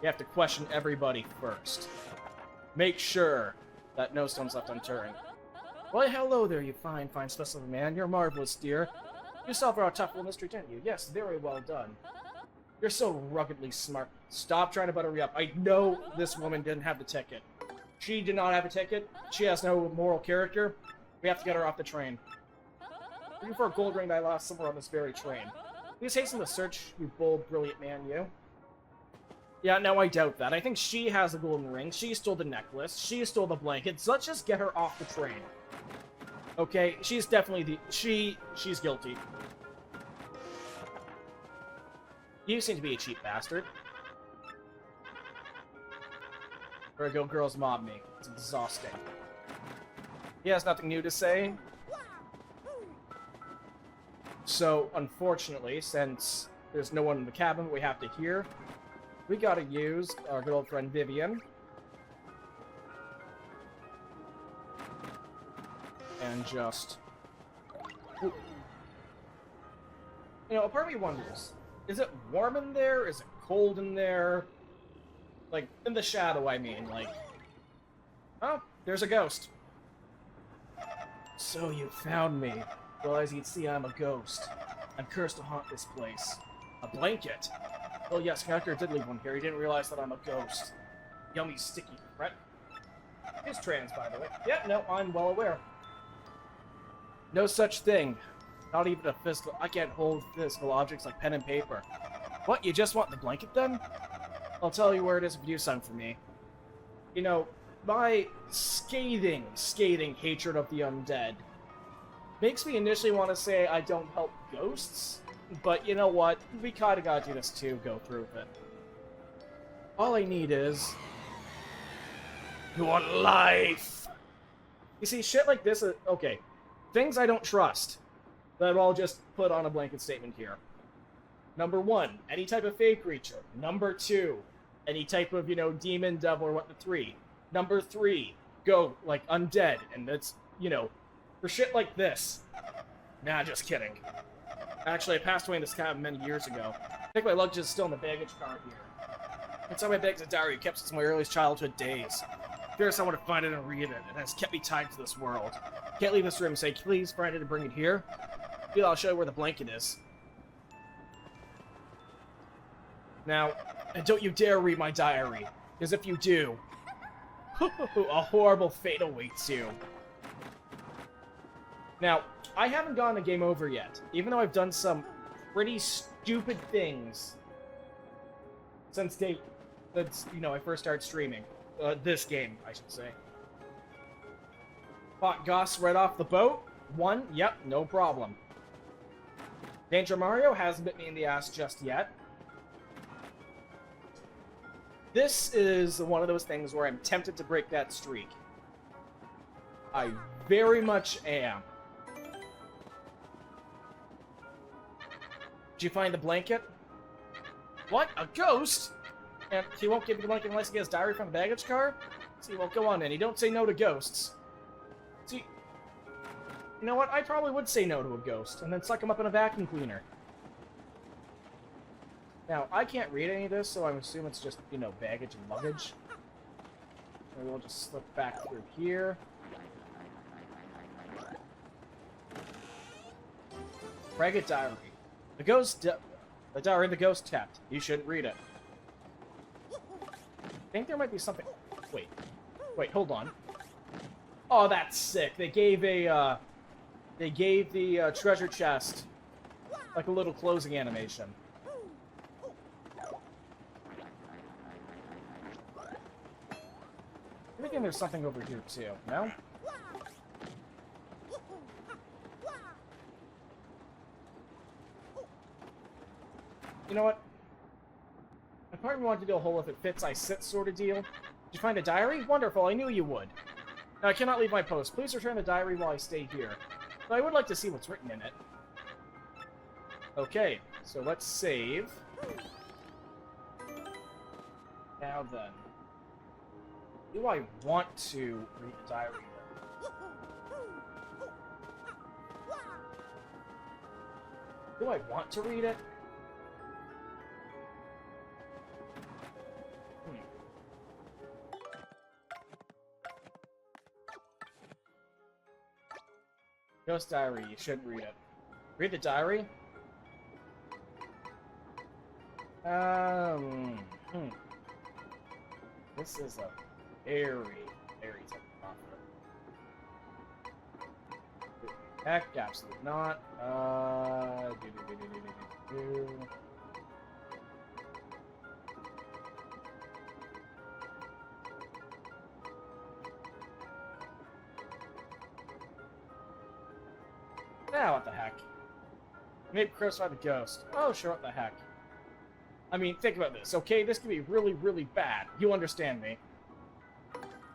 You have to question everybody first. Make sure that no stone's left unturned. Well, hello there, you fine specimen man. You're marvelous, dear. You solved our tough little mystery, didn't you? Yes, very well done. You're so ruggedly smart. Stop trying to butter me up. I know this woman didn't have the ticket. She did not have a ticket. She has no moral character. We have to get her off the train. Looking for a gold ring that I lost somewhere on this very train. Please hasten the search, you bold, brilliant man, you. Yeah, no, I doubt that. I think she has the golden ring. She stole the necklace. She stole the blanket. So let's just get her off the train. Okay, she's definitely the... She's guilty. You seem to be a cheap bastard. There we go, girls mob me. It's exhausting. He has nothing new to say. So, unfortunately, since there's no one in the cabin we have to hear, we gotta use our good old friend Vivian. And just... Ooh. You know, a part of me wonders, is it warm in there? Is it cold in there? Like, in the shadow, I mean, like... Oh, there's a ghost. So you found me. Well, as you'd see, I'm a ghost. I'm cursed to haunt this place. A blanket? Well, yes, Conductor did leave one here. He didn't realize that I'm a ghost. Yummy, sticky threat. He's trans, by the way. Yeah, no, I'm well aware. No such thing. Not even a physical... I can't hold physical objects like pen and paper. What, you just want the blanket, then? I'll tell you where it is if you do something for me. You know, my scathing hatred of the undead makes me initially want to say I don't help ghosts, but you know what? We kinda gotta do this to go through with it. All I need is... your life! You see, shit like this is... Okay. Things I don't trust. That I'll just put on a blanket statement here. Number 1, any type of fey creature. Number 2, any type of, you know, demon, devil, or what the 3. Number 3, go, like, undead, and that's, you know, for shit like this. Nah, just kidding. Actually, I passed away in this cabin many years ago. I think my luggage is still in the baggage car here. Inside my bag's a diary kept since my earliest childhood days. Curious I want to find it and read it. It has kept me tied to this world. Can't leave this room. Say, please find it and bring it here. Feel I'll show you where the blanket is. Now, don't you dare read my diary, because if you do, a horrible fate awaits you. Now, I haven't gotten a game over yet, even though I've done some pretty stupid things since you know, I first started streaming. This game, I should say. Fought Goss right off the boat. Won, yep, no problem. Danger Mario hasn't bit me in the ass just yet. This is one of those things where I'm tempted to break that streak. I very much am. Did you find the blanket? What? A ghost? And he won't give me the blanket unless he gets diary from the baggage car? See, well, go on then. You don't say no to ghosts. See, you know what? I probably would say no to a ghost, and then suck him up in a vacuum cleaner. Now, I can't read any of this, so I'm assuming it's just, you know, baggage and luggage. Maybe we'll just slip back through here. Fragate diary. The diary the ghost kept. You shouldn't read it. I think there might be something... Wait, hold on. Oh, that's sick. They gave the treasure chest like a little closing animation. I'm thinking there's something over here too, no? You know what? I probably wanted to do a whole if it fits I sit sort of deal. Did you find a diary? Wonderful, I knew you would. Now, I cannot leave my post. Please return the diary while I stay here. But I would like to see what's written in it. Okay, so let's save. Now then. Do I want to read the diary? Do I want to read it? Ghost diary, you shouldn't read it. Read the diary? This is a very, very tough offer. Heck, absolutely not. Now, what the heck? Maybe crucify the ghost. Oh, sure, what the heck. I mean, think about this, okay? This could be really, really bad. You understand me.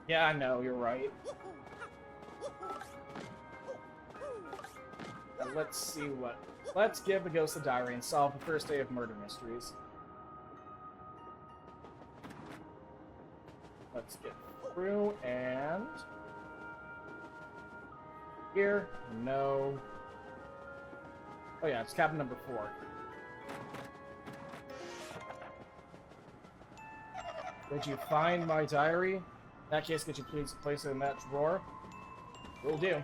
Yeah, I know, you're right. Now, let's see what... Let's give the ghost the diary and solve the first day of murder mysteries. Let's get through, and... Here, no... Oh yeah, it's cabin number 4. Did you find my diary? In that case, could you please place it in that drawer? Will do.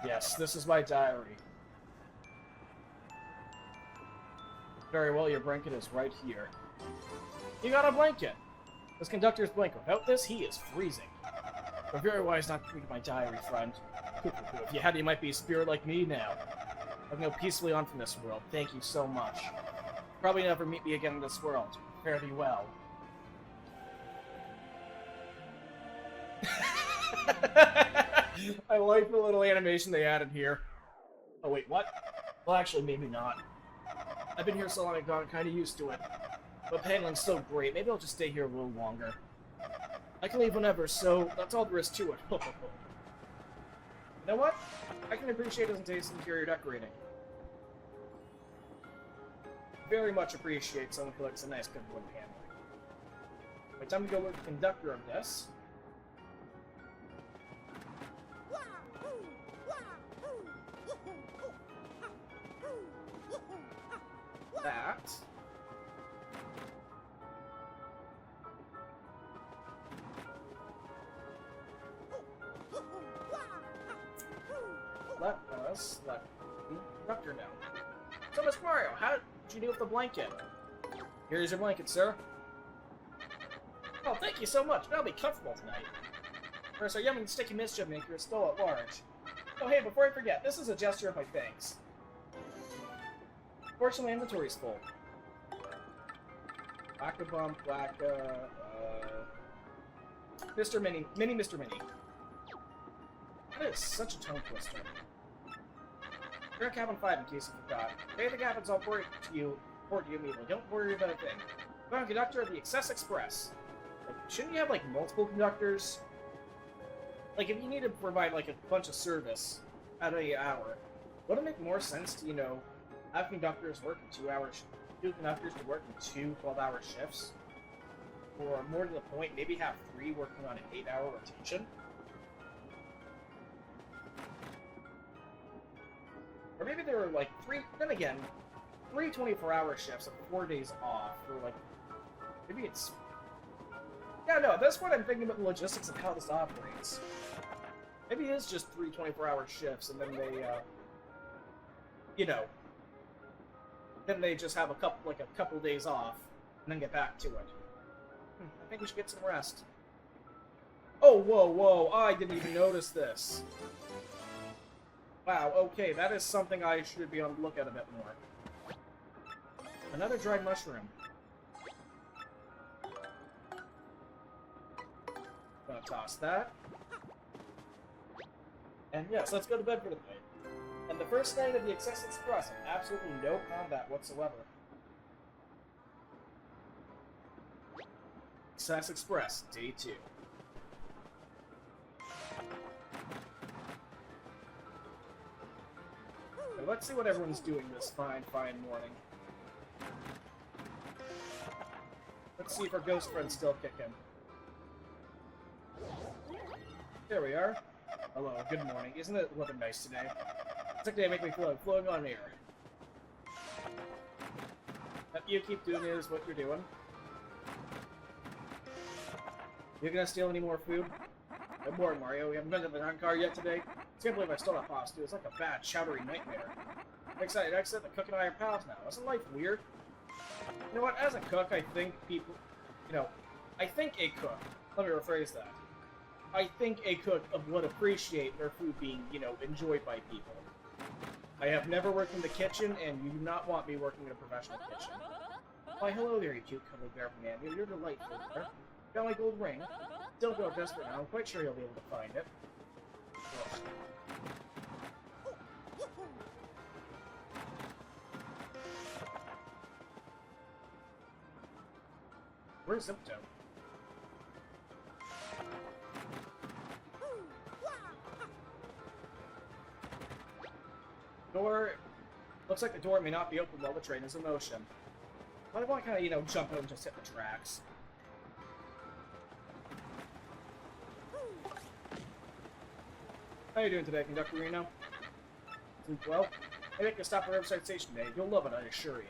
Yes, this is my diary. Very well, your blanket is right here. You got a blanket! This conductor's blanket. Without this, he is freezing. But very wise not to read my diary, friend. If you had, you might be a spirit like me now. I can go peacefully on from this world. Thank you so much. Probably never meet me again in this world. Fare thee well. I like the little animation they added here. Oh wait, what? Well, actually, maybe not. I've been here so long I've gotten kind of used to it. But Penguin's so great, maybe I'll just stay here a little longer. I can leave whenever, so that's all there is to it. You know what? I can appreciate his taste in interior decorating. Very much appreciate someone who likes a nice good wood paneling. Right, time to go with the conductor of this. That. Let us let the conductor know. So, Miss Mario, how did you do with the blanket? Here's your blanket, sir. Oh, thank you so much. That'll be comfortable tonight. First, our yummy sticky mischief maker is still at large. Oh, hey, before I forget, this is a gesture of my thanks. Fortunately, my inventory's full. Whack-a-bump, Mr. Mini, Mr. Mini. That is such a tongue twister. You're at cabin 5 in case you forgot. Hey, the cabin's all worried to you immediately. Don't worry about a thing. You're on conductor of the Excess Express. Like, shouldn't you have, like, multiple conductors? Like, if you need to provide, like, a bunch of service at an hour, wouldn't it make more sense to, you know, have conductors work in 2 hours, 2 conductors to work in 2 12-hour shifts? Or, more to the point, maybe have 3 working on an 8-hour rotation? Or maybe there were, like, 3, then again, 3 24-hour shifts of 4 days off, or, like, maybe it's... Yeah, no, at this point I'm thinking about the logistics of how this operates. Maybe it is just 3 24-hour shifts, and then they, you know, then they just have a couple days off, and then get back to it. I think we should get some rest. Oh, whoa, I didn't even notice this. Wow, okay, that is something I should be on the lookout a bit more. Another dried mushroom. Gonna toss that. And yes, let's go to bed for the night. And the first night of the Excess Express, absolutely no combat whatsoever. Excess Express, Day 2. And let's see what everyone's doing this fine morning. Let's see if our ghost friends still kick in. There we are. Hello, good morning. Isn't it looking nice today? It's like they make me feel like floating on air. If you keep doing is what you're doing. You gonna steal any more food? Good morning, Mario. We haven't been to the hunt car yet today. I can't believe I stole that pasta. It's like a bad, chowdery nightmare. Excited, the cook and I are pals now. Isn't life weird? You know what? As a cook, I think people... You know, I think a cook... Let me rephrase that. I think a cook would appreciate their food being, you know, enjoyed by people. I have never worked in the kitchen, and you do not want me working in a professional kitchen. Why, hello there, you cute cuddly bear man. You're delightful there. Got my gold ring. Don't go desperate now. I'm quite sure you'll be able to find it. Ugh. Where's Zipto? Door... Looks like the door may not be open while the train is in motion. But I want to kind of, you know, jump out and just hit the tracks. How you doing today, Conductor Reno? Sleep well? Maybe I can stop at Riverside Station today. You'll love it, I assure you.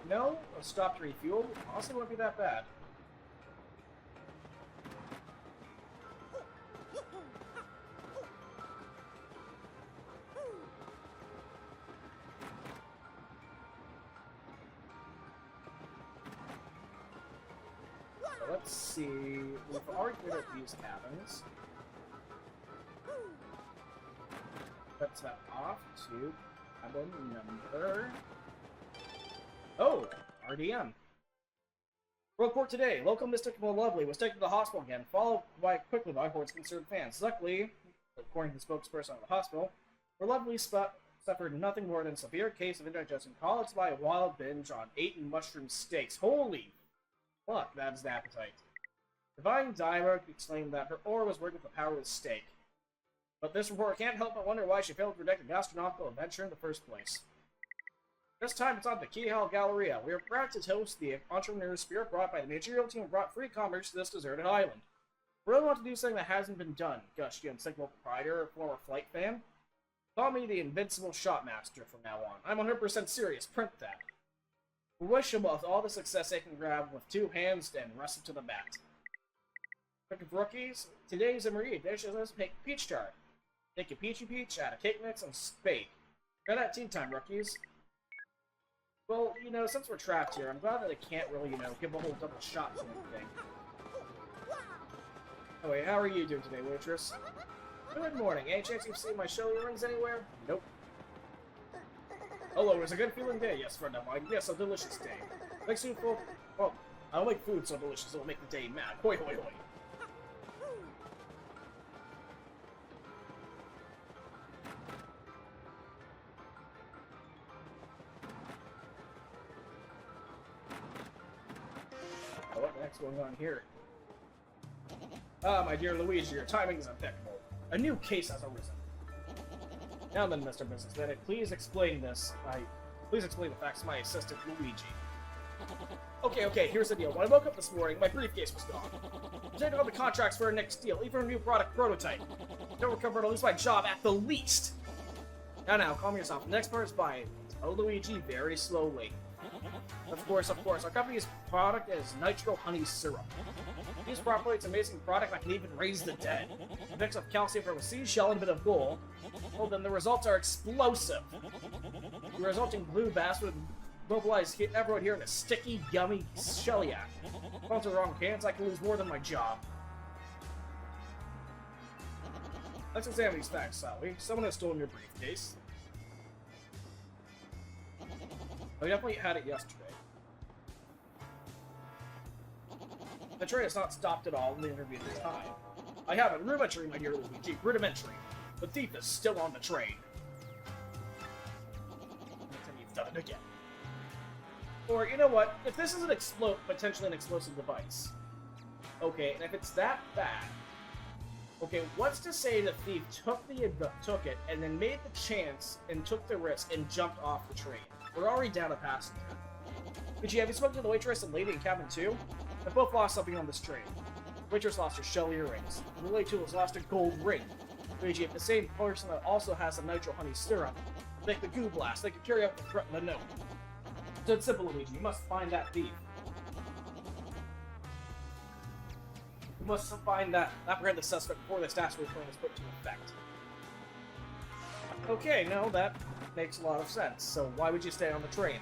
No? A stop to refuel? Honestly, won't be that bad. So let's see. We've already cleared up these cabins. Let's head off to cabin number... Oh! RDM. Report today. Local Mystic Lovely was taken to the hospital again, followed quickly by Horde's concerned fans. Luckily, according to the spokesperson of the hospital, where Lovely suffered nothing more than a severe case of indigestion caused by a wild binge on 8 mushroom steaks. Holy fuck, that is an appetite. Divine Diver explained that her aura was working with the power of the steak. But this report can't help but wonder why she failed to predict a gastronomical adventure in the first place. This time it's on the Keyhall Galleria. We are proud to toast the entrepreneur's spirit brought by the managerial team who brought free commerce to this deserted island. We really want to do something that hasn't been done, gushed the unsinkable proprietor, a former flight fan. Call me the invincible shopmaster from now on. I'm 100% serious. Print that. We wish them both all the success they can grab with 2 hands and rest them to the mat. Cooking for rookies, today's Marie dish is a peach tart. Take a peachy peach, add a cake mix, and bake. Try that tea time, rookies. Well, you know, since we're trapped here, I'm glad that I can't really, you know, give a whole double shot to anything. Oh wait, how are you doing today, waitress? Good morning. Any chance you've seen my show earrings anywhere? Nope. Hello, it's a good feeling day. Yes, friend of mine. Yes, a delicious day. Makes food full... Well, I don't make food so delicious it'll make the day mad. Hoi, hoi, hoi. What the heck's going on here? Ah, my dear Luigi, your timing is impeccable. A new case has arisen. Now then, Mr. Businessman, please explain this. Please explain the facts to my assistant, Luigi. Okay, here's the deal. When I woke up this morning, my briefcase was gone. I'm taking all the contracts for our next deal, even a new product prototype. Don't recover to lose my job at the least. Now, calm yourself. The next part is by Luigi very slowly. Of course, our company's product is Nitro Honey Syrup. Used properly, it's an amazing product that can even raise the dead. A mix of calcium from a seashell and a bit of gold. Well, then the results are explosive. The resulting blue bass would mobilize everyone here in a sticky, yummy shellyak. If I was the wrong hands, I could lose more than my job. Let's examine these facts, shall we? Someone has stolen your briefcase. I definitely had it yesterday. The train has not stopped at all in the intervening time. I have it. Rudimentary, my dear Luigi. Rudimentary. The thief is still on the train. And you've done it again. Or, you know what? If this is potentially an explosive device, okay, and if it's that bad, okay, what's to say the thief took it and then made the chance and took the risk and jumped off the train? We're already down a passenger. Luigi, have you spoken to the waitress and lady in cabin 2? They both lost something on this train. The waitress lost her shell earrings. And the lady too has lost her gold ring. Luigi, if the same person that also has some nitro honey syrup, make the goo blast, they could carry out the threat in the note. So it's simple, Luigi. You must find that thief. You must find that apprehend the suspect before the statutory plan is put into effect. Okay, no, that makes a lot of sense. So why would you stay on the train?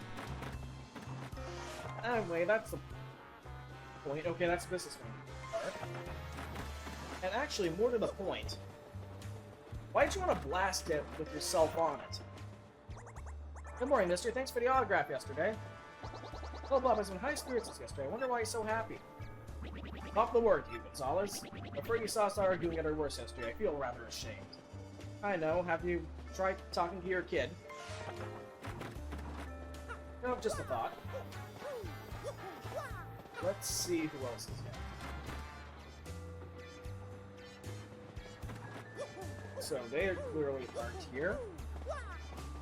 Anyway, that's the point. Okay, that's businessman. And actually, more to the point, why did you want to blast it with yourself on it? Good morning, mister. Thanks for the autograph yesterday. Well, Bob has been high spirits since yesterday. I wonder why he's so happy. Off the word, you, Gonzalez. I'm afraid you saw us arguing at our worst yesterday. I feel rather ashamed. I know. Have you tried talking to your kid? No, just a thought. Let's see who else is here. So they clearly aren't here.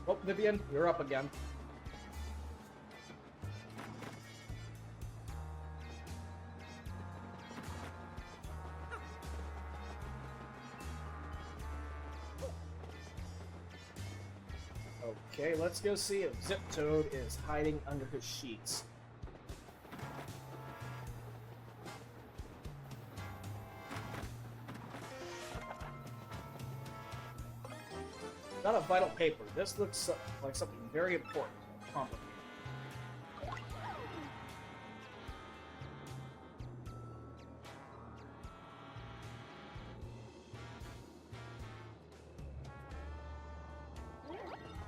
Oh, Vivian, you're up again. Okay, let's go see if Zip Toad is hiding under his sheets. Not a vital paper. This looks like something very important and complicated.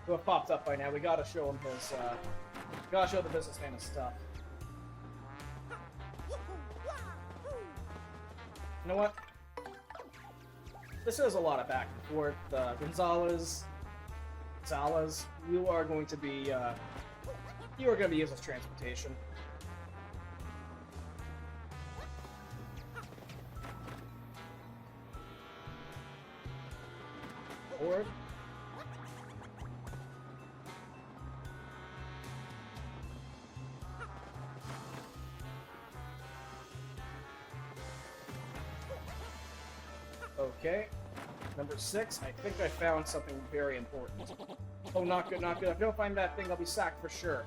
Who have popped up by now? We gotta show him his. Gotta show the businessman his stuff. You know what? This is a lot of back and forth. Gonzalez, you are going to be used as transportation. Forward. Okay. Number 6, I think I found something very important. Oh, not good, not good. If I don't find that thing, I'll be sacked for sure.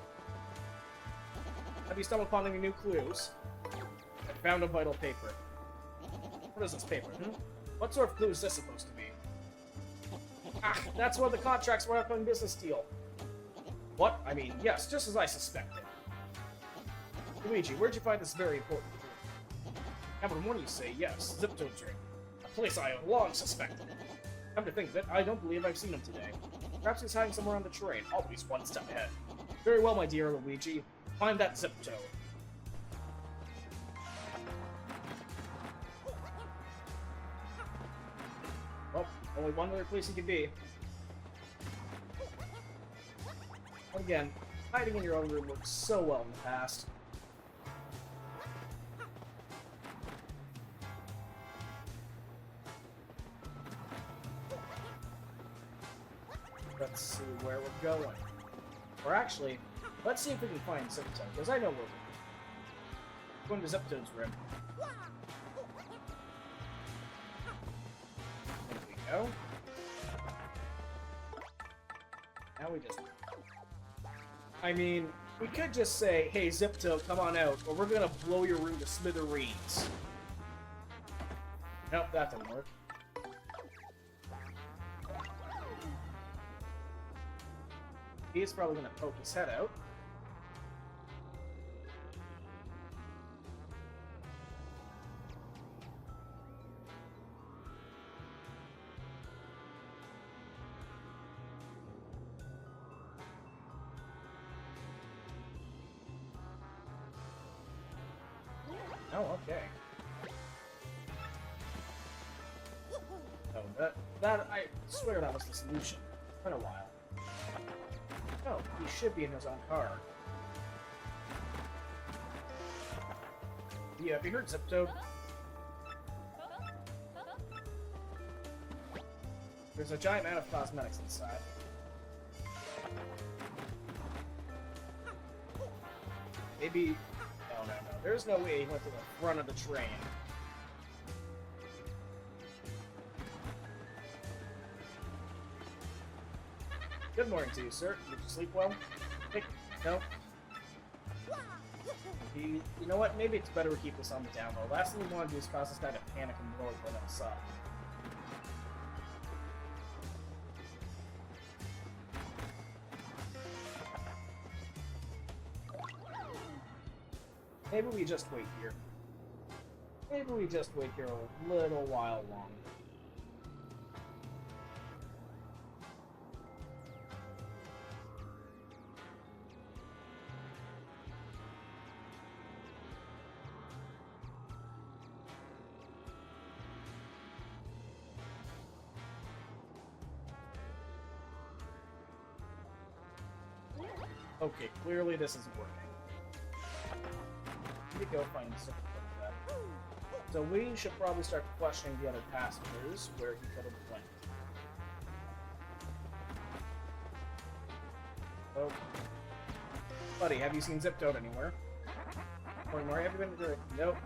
Have you stumbled upon any new clues? I found a vital paper. What is this paper, What sort of clue is this supposed to be? Ah, that's one of the contracts for our upcoming business deal. What? I mean, yes, just as I suspected. Luigi, where'd you find this very important clue? Cabin 1, you say, yes. Zip Toad's ring. A place I have long suspected. Come to think of it, I don't believe I've seen him today. Perhaps he's hiding somewhere on the train, always one step ahead. Very well, my dear Luigi. Find that Zip Toad. Well, only one other place he could be. Again, hiding in your own room worked so well in the past. Let's see where we're going. Or actually, let's see if we can find Zip Toad, because I know where we're going to Zip Toad's room. There we go. Now we just... I mean, we could just say, hey, Zip Toad, come on out, or we're gonna blow your room to smithereens. Nope, that didn't work. He's probably gonna poke his head out. Oh, okay. Oh, that I swear that was the solution. It's been a while. Oh, he should be in his own car. Yeah, have you heard Zip Toad? There's a giant amount of cosmetics inside. Maybe... No. There's no way he went to the front of the train. Good morning to you, sir. Did you sleep well? No? You know what? Maybe it's better we keep this on the down low. Last thing we want to do is cause this guy to panic and roll when else up. Maybe we just wait here. Maybe we just wait here a little while longer. Okay, clearly this isn't working. We need to go find something like that. So we should probably start questioning the other passengers where he could have went. Oh. Buddy, have you seen Ziptoad anywhere? Or Mario, have you been to the... Nope.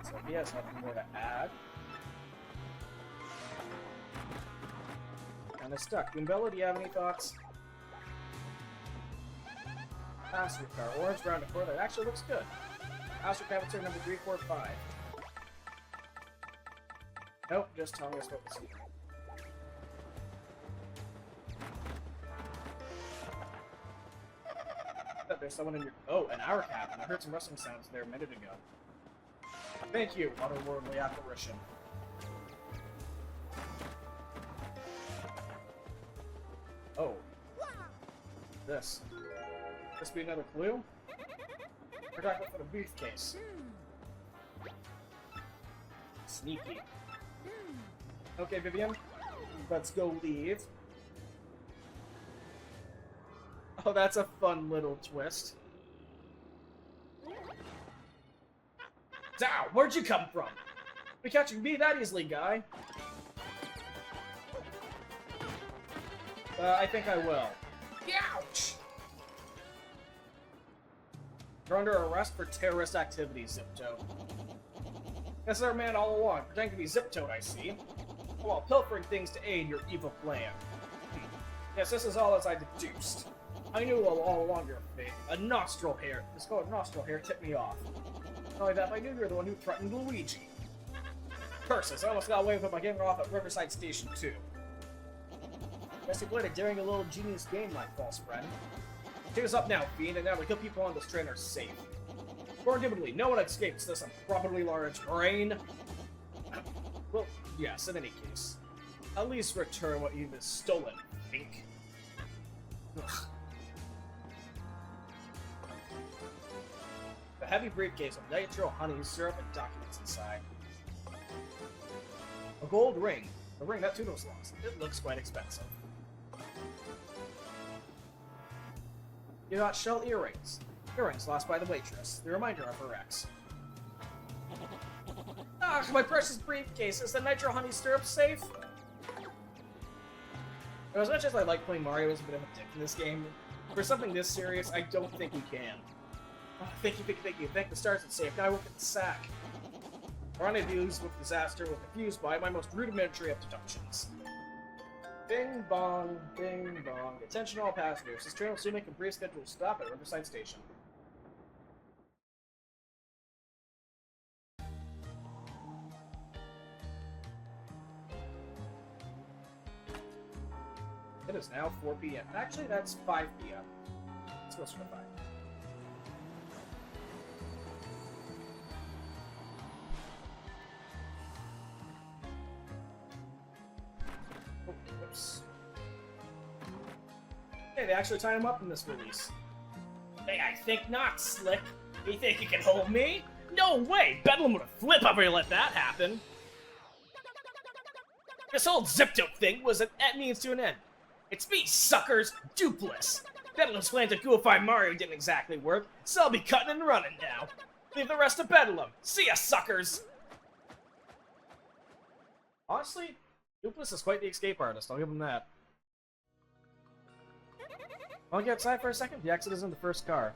So he has nothing more to add. Kinda stuck. Goombella, do you have any thoughts? Passenger car, orange round to that actually looks good. Passenger cafeteria number 345. Nope, just telling us what to see. There's someone in your... Oh, an hour cabin. I heard some rustling sounds there a minute ago. Thank you, otherworldly apparition. Oh. This. This be another clue? We're talking about the briefcase. Sneaky. Okay, Vivian. Let's go leave. Oh, that's a fun little twist. Ow! Where'd you come from? Be catching me that easily, guy. I think I will. Ouch! You're under arrest for terrorist activities, Ziptoad. Yes, our man all along, pretending to be Ziptoad, I see. While pilfering things to aid your evil plan. Yes, this is all as I deduced. I knew all along your fate. A nostril hair. This called nostril hair tipped me off. Not only that, I knew you were the one who threatened Luigi. Curses, I almost got away with it by getting off at Riverside Station 2. Guess you played a daring a little genius game, my false friend. Take us up now, Fiend, and now the kill people on this train are safe. More indubitably, no one escapes this improperly large train. Well, yes, in any case. At least return what you've stolen, Pink. Ugh. A heavy briefcase of nitro, honey, syrup, and documents inside. A gold ring. A ring that too was lost. It looks quite expensive. You got shell earrings. Earrings lost by the waitress. The reminder of her ex. Ah, my precious briefcase. Is the nitro honey syrup safe? As much as I like playing Mario as a bit of a dick in this game, for something this serious, I don't think he can. Oh, thank you. Thank the stars it's safe. Now I work at the sack. Rendezvous with disaster with the fuse by my most rudimentary of deductions. Bing bong, bing bong. Attention all passengers. This train will soon make a brief scheduled stop at Riverside Station. It is now 4 p.m. Actually, that's 5 p.m. Let's go for 5. Oh, whoops. Hey, they actually tie him up in this release. Hey, I think not, Slick. You think you can hold me? No way! Bedlam would have flipped up when you let that happen. This whole Ziptoad thing was a means to an end. It's me, suckers! Dupless! Bedlam's plan to goofy Mario didn't exactly work, so I'll be cutting and running now. Leave the rest to Bedlam. See ya, suckers! Honestly, Dupless is quite the escape artist, I'll give him that. I'll get outside for a second. The exit is in the first car.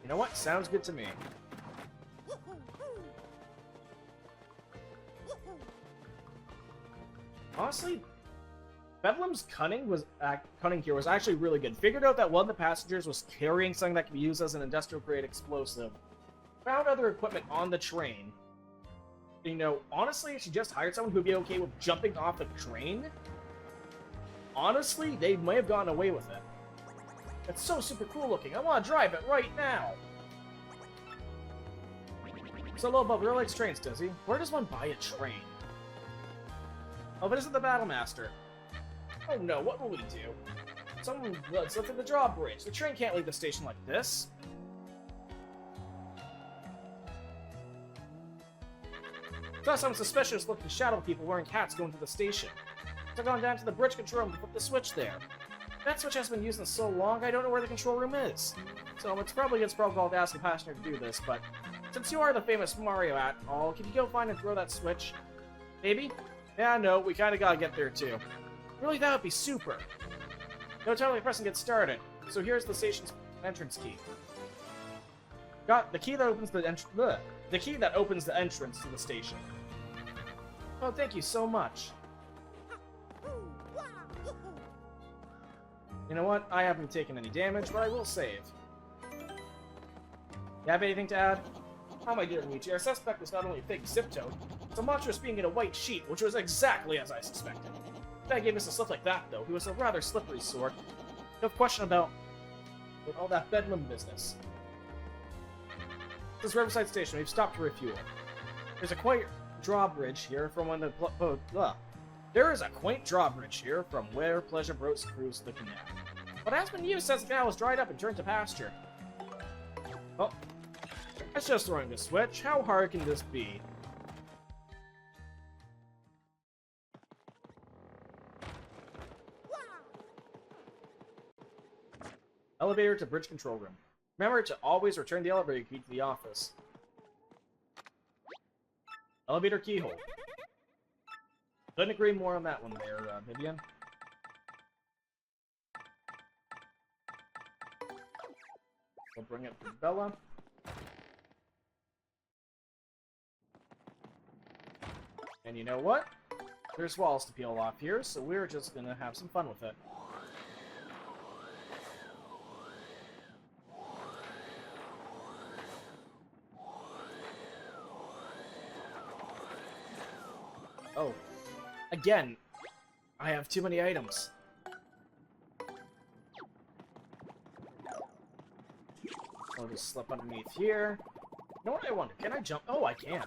You know what? Sounds good to me. Honestly, Bedlam's cunning here was actually really good. Figured out that one of the passengers was carrying something that could be used as an industrial-grade explosive. Found other equipment on the train. You know, honestly, if she just hired someone who'd be okay with jumping off a train, honestly, they may have gotten away with it. It's so super cool looking. I want to drive it right now. So low above really likes trains, does he? Where does one buy a train? Oh, but isn't the Battle Master? Oh no, what will we do? Someone let's lift the drawbridge. The train can't leave the station like this. Saw some suspicious looking shadow people wearing hats going to the station. So I've gone down to the bridge control room to flip the switch there. That switch has been used in so long, I don't know where the control room is. So it's probably against protocol to ask a passenger to do this, but since you are the famous Mario at all, can you go find and throw that switch? Maybe? Yeah, no, we kinda gotta get there too. Really, that would be super. No time to press and get started. So here's the station's entrance key. Got the key that opens the key that opens the entrance to the station. Oh, thank you so much. You know what? I haven't taken any damage, but I will save. You have anything to add? Oh, my dear Michi, our suspect was not only a fake Ziptoad, it's a monstrous being in a white sheet, which was exactly as I suspected. If I gave us a slip like that, though, he was a rather slippery sort. No question about all that Bedlam business. This is Riverside Station. We've stopped to refuel. There's a quaint drawbridge here from when There is a quaint drawbridge here from where pleasure boats cruise the canal. What has been used since the canal was dried up and turned to pasture. Oh, that's just throwing a switch. How hard can this be? Elevator to bridge control room. Remember to always return the elevator key to the office. Elevator keyhole. Couldn't agree more on that one there, Vivian. We'll bring it for Bella. And you know what? There's walls to peel off here, so we're just gonna have some fun with it. Oh. Again, I have too many items. I'll just slip underneath here. You know what I wonder? Can I jump? Oh, I can.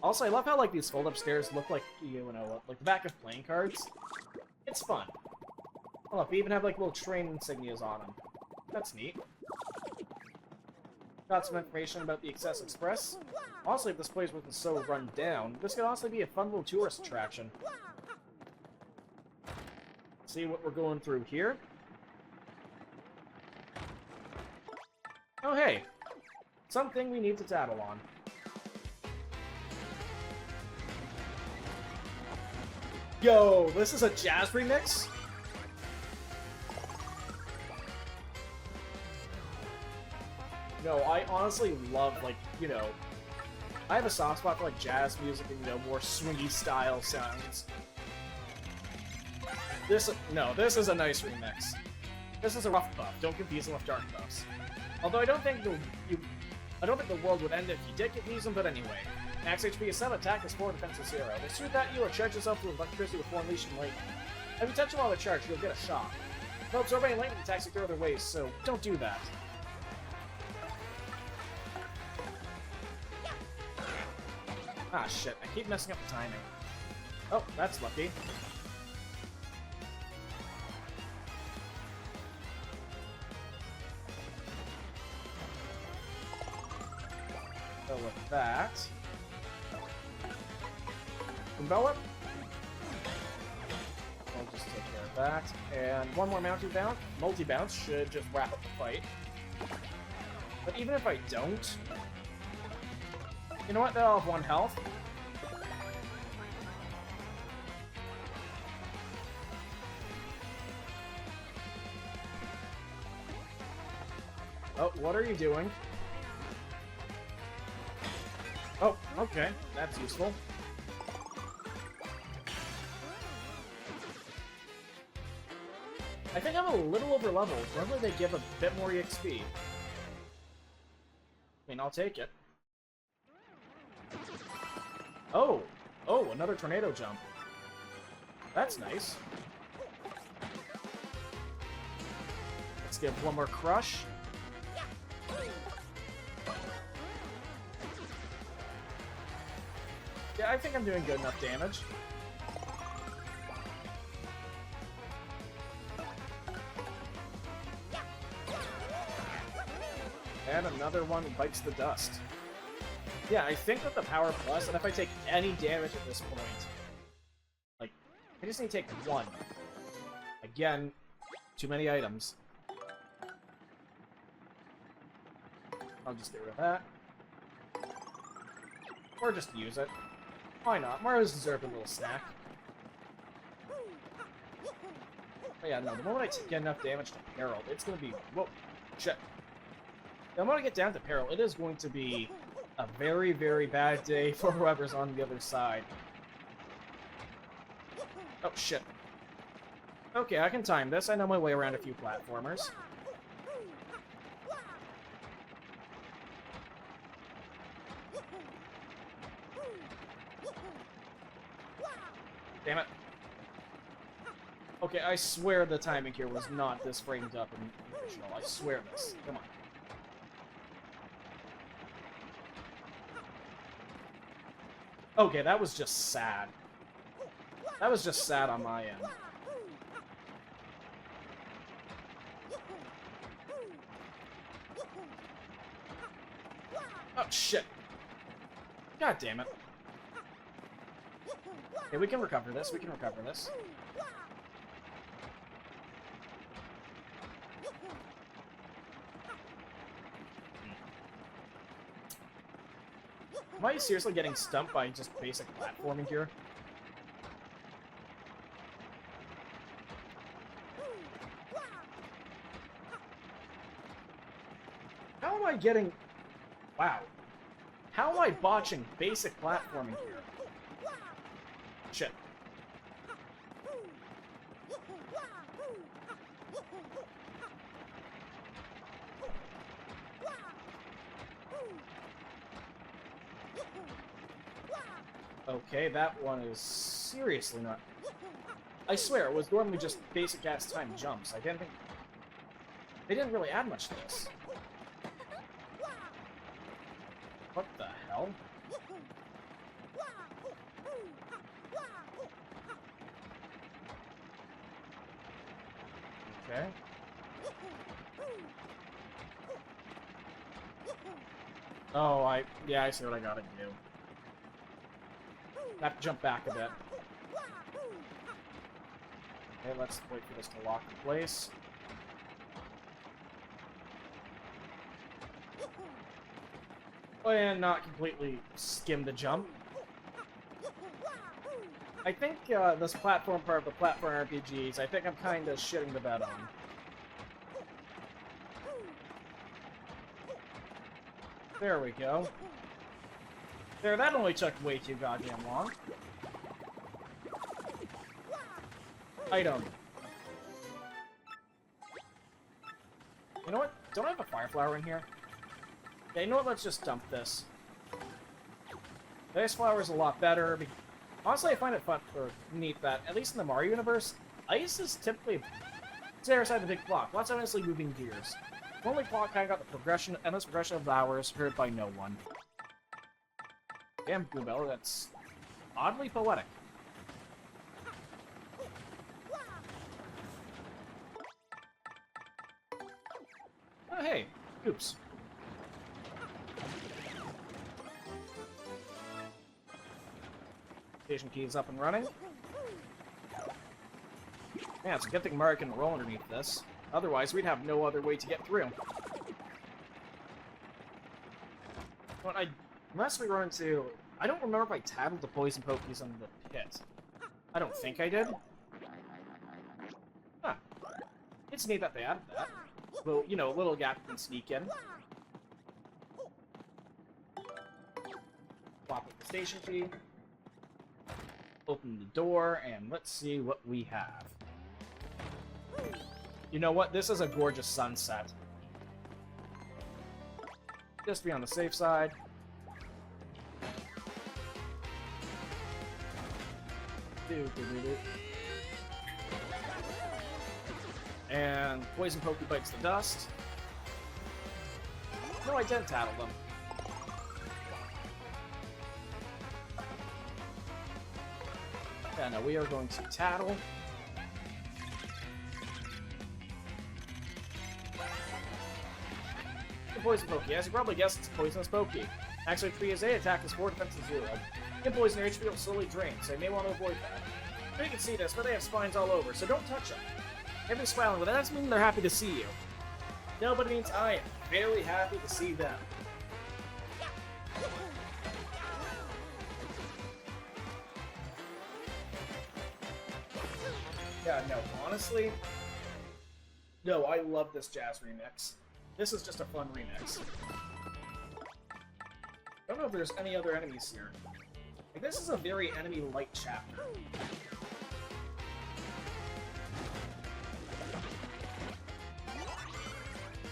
Also, I love how, like, these fold-up stairs look like, you know, like the back of playing cards. It's fun. Oh, look, we even have, like, little train insignias on them. That's neat. Got some information about the Excess Express. Honestly, if this place wasn't so run down, this could also be a fun little tourist attraction. See what we're going through here. Oh, hey. Something we need to tattle on. Yo, this is a jazz remix? No, I honestly love, like, you know, I have a soft spot for, like, jazz music and, you know, more swingy style sounds. This is a nice remix. This is a rough buff. Don't confuse them with dark buffs. Although I don't think the world would end if you did confuse them, but anyway. Max HP is 7, attack is 4, defense is 0. They shoot at you or charge yourself to electricity with 1 leash and lightning. If you touch them while they're charged, you'll get a shock. They'll absorb any lightning attacks you throw their ways, so don't do that. Ah, shit. I keep messing up the timing. Oh, that's lucky. So with that... Envelop. I'll just take care of that. And one more multi-bounce should just wrap up the fight. But even if I don't... You know what? They'll have 1 health. Oh, what are you doing? Oh, okay. That's useful. I think I'm a little over leveled. Normally they give a bit more EXP. I mean, I'll take it. Oh! Oh, another tornado jump. That's nice. Let's give one more crush. Yeah, I think I'm doing good enough damage. And another one bites the dust. Yeah, I think with the power plus, and if I take any damage at this point, like, I just need to take one. Again, too many items. I'll just get rid of that. Or just use it. Why not? Mario's deserved a little snack. But yeah, no, the moment I get enough damage to Peril, it's gonna be... Whoa, shit. The moment I get down to Peril, it is going to be a very, very bad day for whoever's on the other side. Oh, shit. Okay, I can time this. I know my way around a few platformers. Damn it. Okay, I swear the timing here was not this framed up and original. I swear this. Come on. Okay, that was just sad. That was just sad on my end. Oh, shit. God damn it. Okay, we can recover this. We can recover this. Am I seriously getting stumped by just basic platforming here? How am I getting... Wow. How am I botching basic platforming here? Shit. Okay, that one is seriously not... I swear, it was normally just basic ass time jumps. I didn't think... They didn't really add much to this. What the hell? Okay. Oh, yeah, I see what I gotta do. I have to jump back a bit. Okay, let's wait for this to lock in place. And not completely skim the jump. I think this platform part of the platform RPGs, I think I'm kind of shitting the bed on. There we go. There, that only took way too goddamn long. Item. You know what? Don't I have a fire flower in here? Yeah, you know what? Let's just dump this. The ice flower is a lot better. Honestly, I find it fun or neat that, at least in the Mario universe, ice is typically the other side of the big block. Lots of honestly moving gears. The only block kind of got the progression, endless progression of flowers, heard by no one. Damn, Bluebell, that's oddly poetic. Oh, hey, oops. Station key is up and running. Yeah, it's a good thing Mario can roll underneath this. Otherwise, we'd have no other way to get through. But unless we run into... I don't remember if I tattled the poison pokies on the pit. I don't think I did. Huh. It's neat that they added that. Little, you know, a little gap you can sneak in. Pop up the station key. Open the door, and let's see what we have. You know what? This is a gorgeous sunset. Just to be on the safe side. And Poison Pokey bites the dust. No, I didn't tattle them. Yeah, no, we are going to tattle. The Poison Pokey. As you probably guessed, it's a Poisonous Pokey. Actually, 3 is A, attack is 4, defense is 0. If poison, your HP will slowly drain, so you may want to avoid that. You can see this, but they have spines all over, so don't touch them. Everybody's smiling, but that doesn't mean they're happy to see you. No, but it means I am very happy to see them. Yeah, no, honestly, no, I love this jazz remix. This is just a fun remix. I don't know if there's any other enemies here. Like, this is a very enemy-light chapter.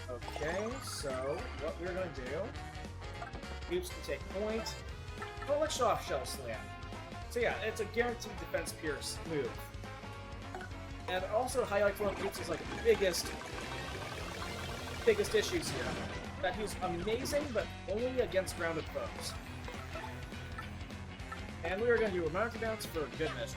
Okay, so what we're gonna do... Oops, can take point. Oh, let's show off Shell Slam. So yeah, it's a guaranteed defense pierce move. And also highlights one of Oops' like biggest issues here. That he's amazing, but only against grounded foes. And we are going to do a mountain bounce for good measure.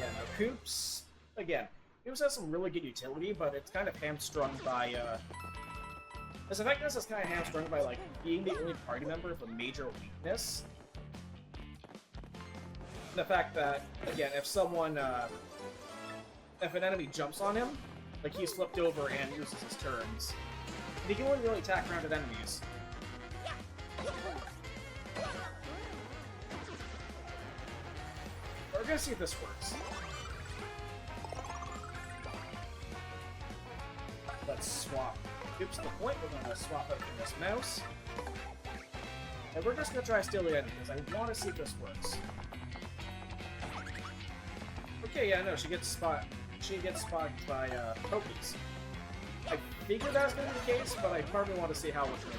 Yeah, no, Koops. Again, Koops has some really good utility, but it's kind of hamstrung by, His effectiveness is kind of hamstrung by, like, being the only party member with a major weakness. And the fact that, again, if someone, if an enemy jumps on him, like, he's flipped over and uses his turns. And he can only really attack grounded enemies. We're gonna see if this works. Let's swap. Oops, the point. We're gonna swap out from this mouse. And we're just gonna try to steal the enemy, because I want to see if this works. Okay, yeah, no, she gets spotted by, Pokies. I figured that was going to be the case, but I probably want to see how it's going to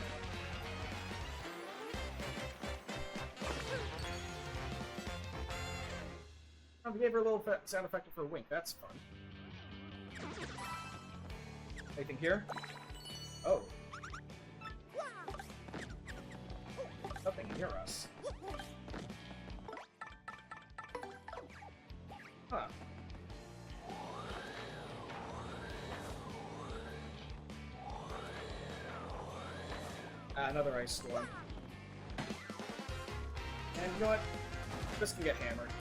go. I gave her a little sound effect for a wink. That's fun. Anything here? Oh. Nothing near us. Huh. Another ice storm. And you know what? This can get hammered.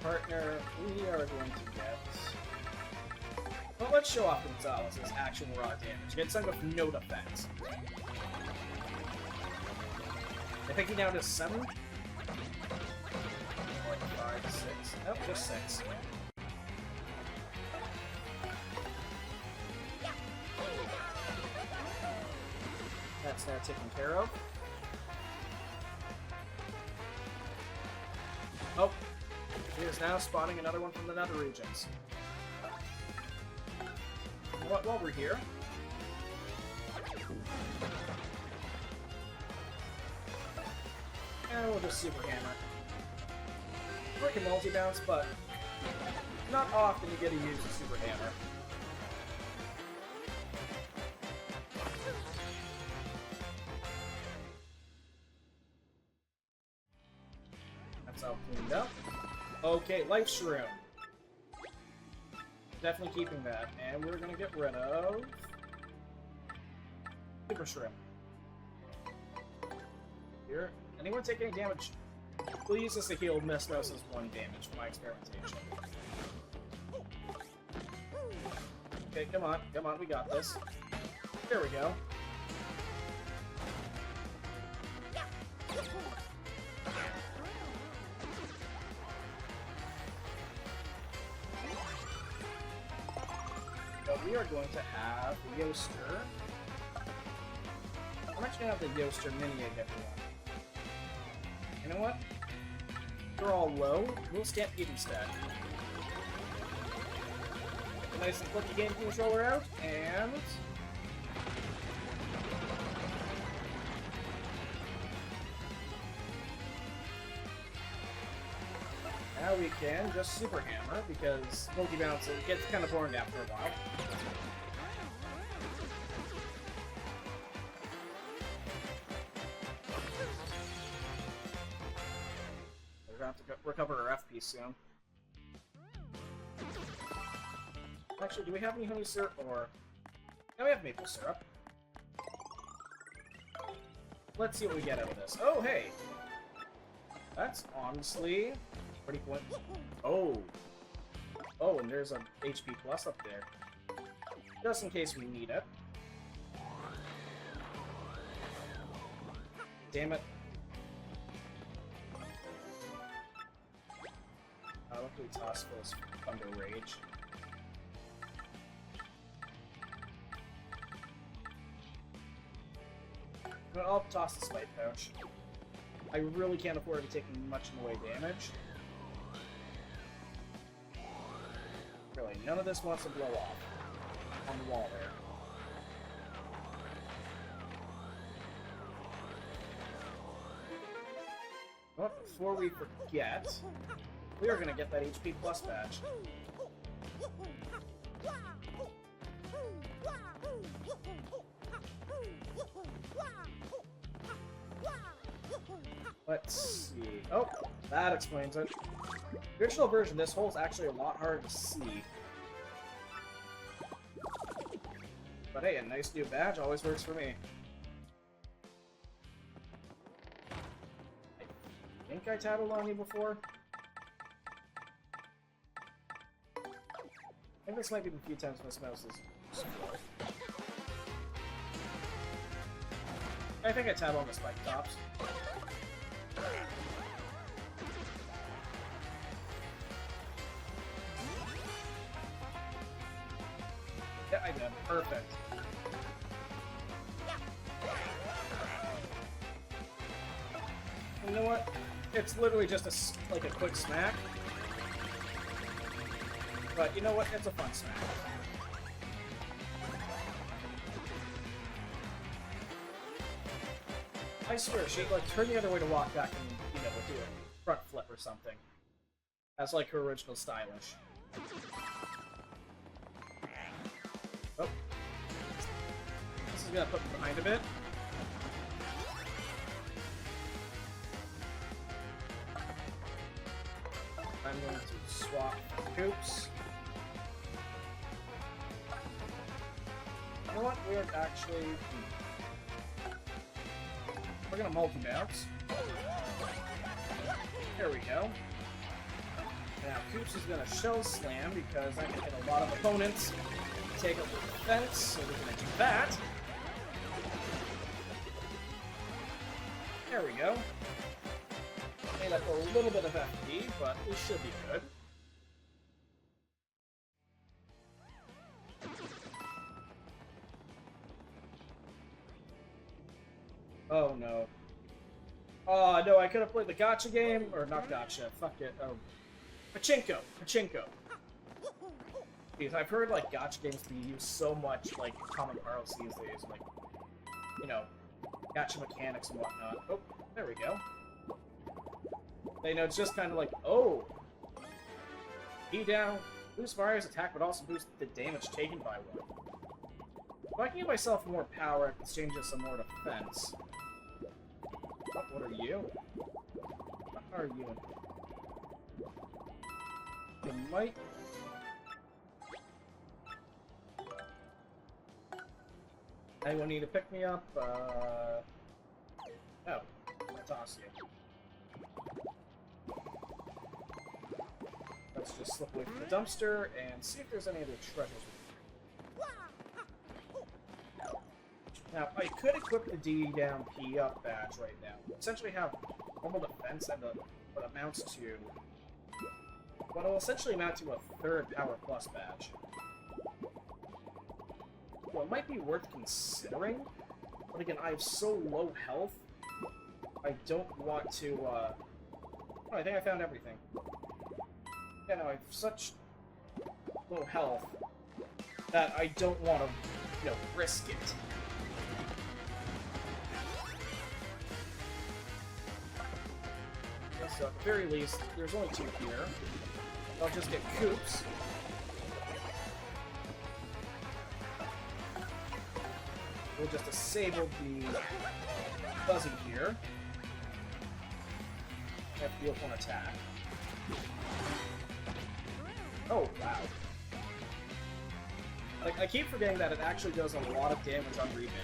Partner, we are going to get... Well, let's show off Gonzalez's actual raw damage. Get some with no defense. I think he now does 7? Or 5, 6. Nope, just 6. That's now taken care of. Oh, he is now spotting another one from the nether regions. While we're here, and we'll just Super Hammer. We can multi-bounce, but not often you get to use a Super Hammer. That's all cleaned up. Okay, Life Shroom. Definitely keeping that, and we're gonna get rid of Super Shrimp. Here, anyone take any damage? Please, this to heal Mistos's 1 damage from my experimentation. Okay, come on, we got this. There we go. So we are going to have the Yoaster. I'm actually going to have the Yoaster mini egg, everyone. You know what? They're all low. We'll stampede instead. Get the nice and flippy game controller out, and... now we can just Super Hammer, because multi-bounce it gets kind of boring after a while. We're gonna have to recover our FP soon. Actually, do we have any honey syrup, or... no, we have maple syrup. Let's see what we get out of this. Oh, hey! That's honestly... pretty point. Oh! Oh, and there's a HP plus up there. Just in case we need it. Damn it. Luckily toss goes under rage. But I'll toss the Spite Pouch. I really can't afford to be taking much in the way of damage. Really, none of this wants to blow off on the wall there. But before we forget, we are going to get that HP plus badge. Let's see. Oh, that explains it. The original version, this hole is actually a lot harder to see. But hey, a nice new badge always works for me. I think I tattled on you before. I think this might be the few times Miss Mouse is explored. I think I tattled on the spike tops. Yeah, I did. Perfect. You know what? It's literally just a like a quick smack. But you know what? It's a fun smack. I swear, she'd like turn the other way to walk back and, you know, do a front flip or something. That's like her original stylish. Oh. This is gonna put me behind a bit. I'm going to swap Coops. You know what? We're actually... we're gonna multi-bounce. There we go. Now Coops is gonna shell slam because I can hit a lot of opponents. Take up the defense, so we're gonna do that. There we go. Made up a little bit of FP, but we should be good. Oh no. Oh no, I could have played the gotcha game, or not gotcha, fuck it, oh. Pachinko! Because I've heard, like, gotcha games be used so much, like, common parlance these days, like, you know, gotcha mechanics and whatnot. Oh, there we go. You know, it's just kind of like, oh! E down, boost Mario's attack, but also boost the damage taken by one. If I can give myself more power, I can exchange it some more defense. Oh, what are you? What are you? You might... anyone need to pick me up? Oh, I'll toss you. Let's just slip away from the dumpster and see if there's any other treasures. Now, I could equip the D down P up badge right now. Essentially have normal defense and what amounts to... what will essentially amount to a third Power Plus badge. Well, it might be worth considering, but again, I have so low health, I don't want to, Oh, I think I found everything. Yeah, no, I have such low health that I don't want to, you know, risk it. So at the very least, there's only 2 here. I'll just get Koops. We'll just disable the Fuzzy here. Have to deal with 1 attack. Oh, wow. Like, I keep forgetting that it actually does a lot of damage on rebound.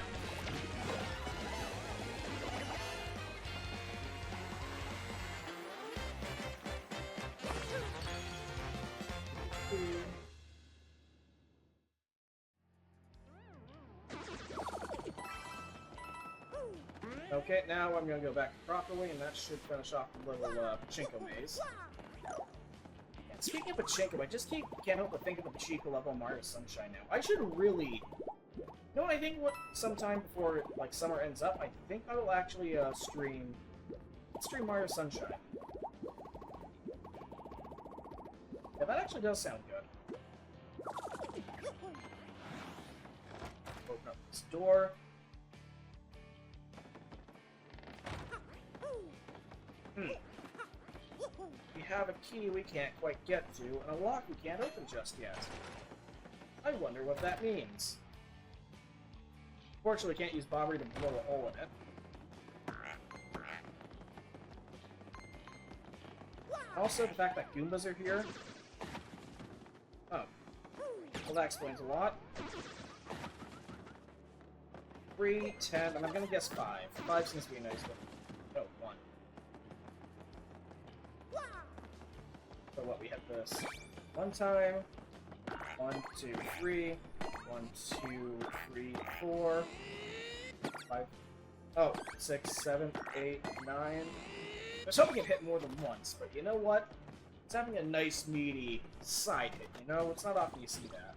Okay, now I'm gonna go back properly, and that should finish off the little Pachinko maze. And speaking of Pachinko, I just can't help but think of the Pachinko level Mario Sunshine now. I should really... You know what I think? Sometime before like summer ends up, I think I will actually stream Mario Sunshine. Yeah, that actually does sound good. Open up this door. We have a key we can't quite get to, and a lock we can't open just yet. I wonder what that means. Fortunately, we can't use Bobbery to blow a hole in it. Also, the fact that Goombas are here. Oh. Well, that explains a lot. 3, 10, and I'm gonna guess 5. 5 seems to be a nice one. Oh, 1. So what, we have this 1 time, 1, 2, 3, 1, 2, 3, 4, 5, oh, 6, 7, 8, 9. I was hoping it hit more than once, but you know what? It's having a nice, meaty side hit, you know? It's not often you see that.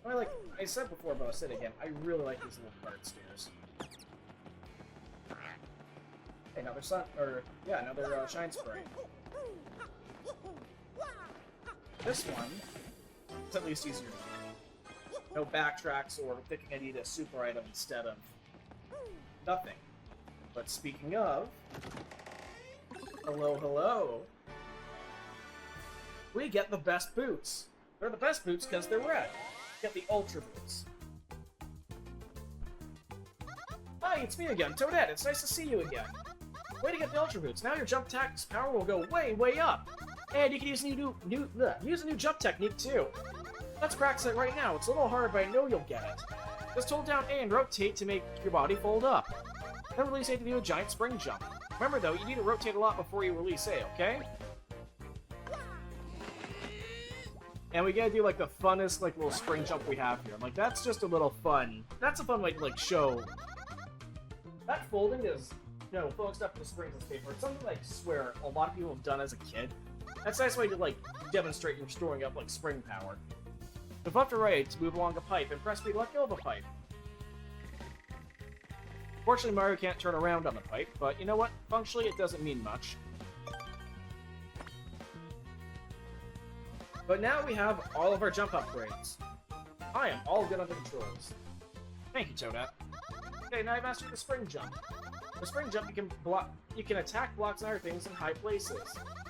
Like I said before, but I'll say it again, I really like these little card stairs. Hey, another another Shine Spray. This one is at least easier to do. No backtracks or thinking I need a super item instead of nothing. But speaking of... Hello, hello. We get the best boots. They're the best boots because they're red. Get the Ultra Boots. Hi, it's me again, Toadette. It's nice to see you again. Way to get the Ultra Boots. Now your jump attack's power will go way, way up. And you can use a new jump technique too. Let's practice it right now. It's a little hard, but I know you'll get it. Just hold down A and rotate to make your body fold up. Then release A to do a giant spring jump. Remember though, you need to rotate a lot before you release A, okay? And we gotta do like the funnest like little spring jump we have here. Like that's just a little fun. That's a fun way to like show. That folding is, you know, folding stuff into springs and paper. It's something like I swear a lot of people have done as a kid. That's a nice way to like demonstrate you're storing up like spring power. Move left or right to move along a pipe, and press B to let go of a pipe. Fortunately, Mario can't turn around on the pipe, but you know what? Functionally, it doesn't mean much. But now we have all of our jump upgrades. I am all good on the controls. Thank you, Toadette. Okay, now I've mastered the spring jump. The spring jump, you can attack blocks and other things in high places.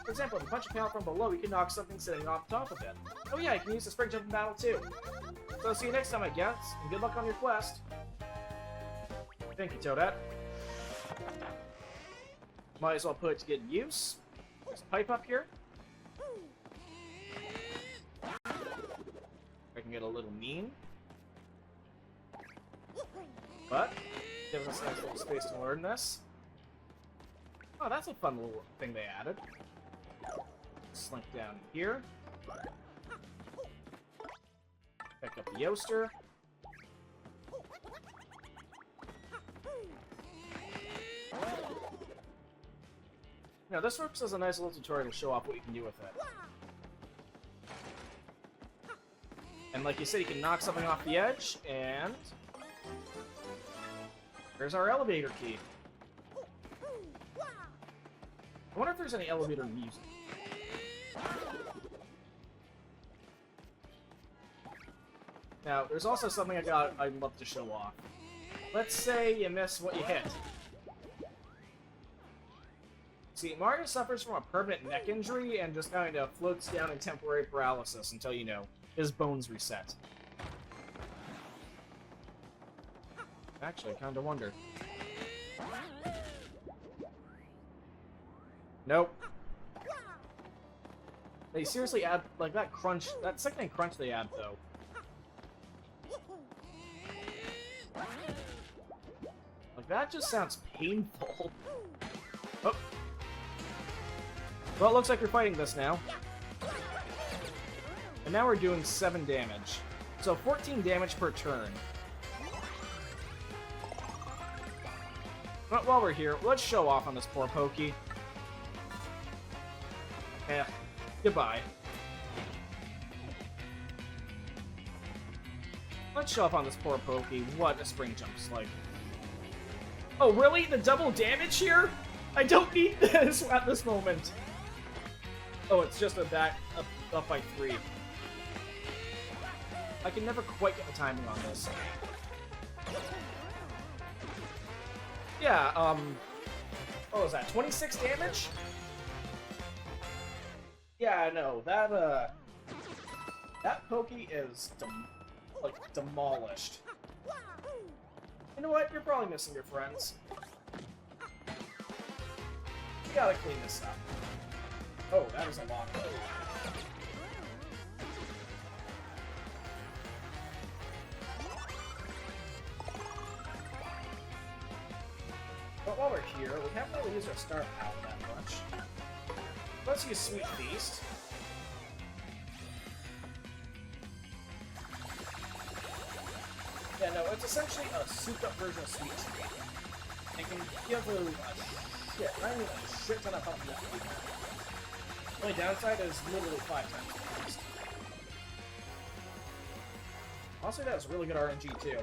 For example, if you punch a panel from below, you can knock something sitting off the top of it. Oh yeah, you can use the spring jump in battle too. So see you next time, I guess, and good luck on your quest. Thank you, Toadette. Might as well put it to good use. There's a pipe up here. I can get a little mean. But, gives us a nice little space to learn this. Oh, that's a fun little thing they added. Slink down here. Yoaster. Now, this works as a nice little tutorial to show off what you can do with it. And like you said, you can knock something off the edge, and... there's our elevator key. I wonder if there's any elevator music. Now, there's also something I'd love to show off. Let's say you miss what you hit. See, Mario suffers from a permanent neck injury and just kind of floats down in temporary paralysis until, you know, his bones reset. Actually, I kind of wonder. Nope. They seriously add, like, that crunch, that sickening crunch they add, though. Like, that just sounds painful. Oh. Well, it looks like we're fighting this now. And now we're doing 7 damage. So 14 damage per turn. But while we're here, let's show off on this poor Pokey. Eh, goodbye. Let's show off on this poor Pokey what a spring jump's like. Oh, really? The double damage here? I don't need this at this moment. Oh, it's just up by 3. I can never quite get the timing on this. Yeah, what was that, 26 damage? Yeah, I know, that Pokey is, demolished. You know what, you're probably missing your friends. You gotta clean this up. Oh, that is a lot. But while we're here, we haven't really used our star power that much. Let's use Sweet Feast. Yeah, no, it's essentially a souped-up version of Sweet Treat. It can give a shit ton of health with it. The only downside is literally 5 times fast. Also, that has really good RNG, too.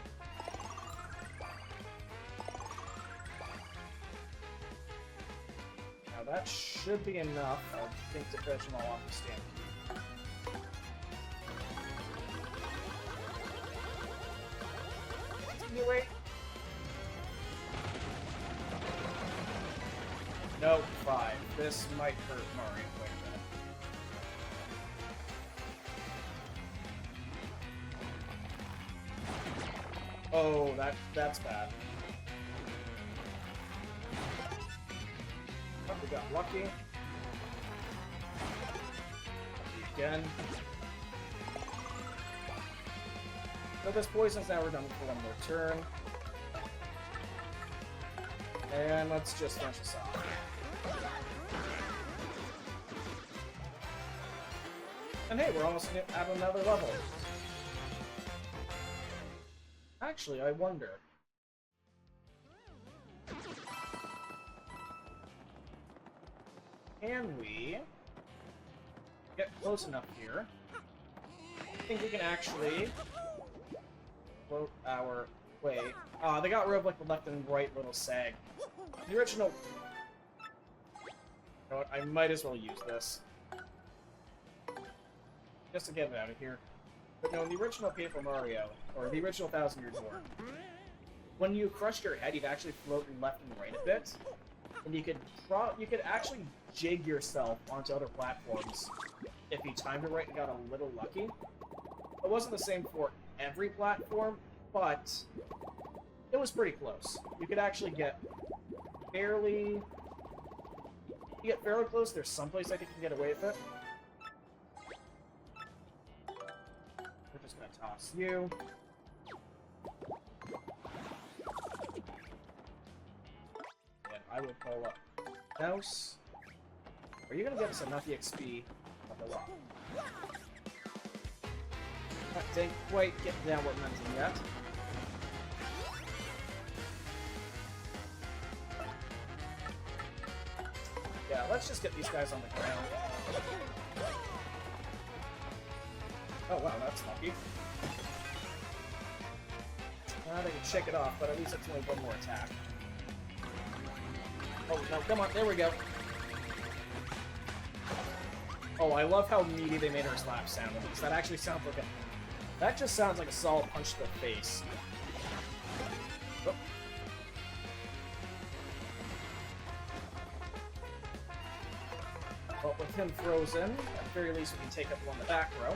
Now, that should be enough, I think, to finish them all off the stand. Wait. Nope, 5. This might hurt Mario quite a bit. Oh, that's bad. Oh, we got lucky. Lucky again. So this poison's now redundant for 1 more turn. And let's just finish this off. And hey, we're almost at another level. Actually, I wonder. Can we get close enough here? I think we can actually float our way. They got rid of like the left and right little sag. The original. You know what? I might as well use this. Just to get it out of here. But no, in the original Paper Mario, or the original 1000 Year Door, when you crushed your head, you'd actually float left and right a bit, and you could actually jig yourself onto other platforms if you timed it right and got a little lucky. It wasn't the same for every platform, but it was pretty close. You could actually get fairly close. There's some place I think you can get away with it. We're just gonna toss you. And I will pull up Mouse. Are you gonna get us enough EXP on the rock? Didn't quite get downward momentum yet. Yeah, let's just get these guys on the ground. Oh wow, that's lucky. They can shake it off, but at least it's only one more attack. Oh no, come on, there we go. Oh, I love how meaty they made her slap sound. Because that actually sounds like a... That just sounds like a solid punch to the face. Oh. Well, with him frozen, at the very least we can take up one in the back row.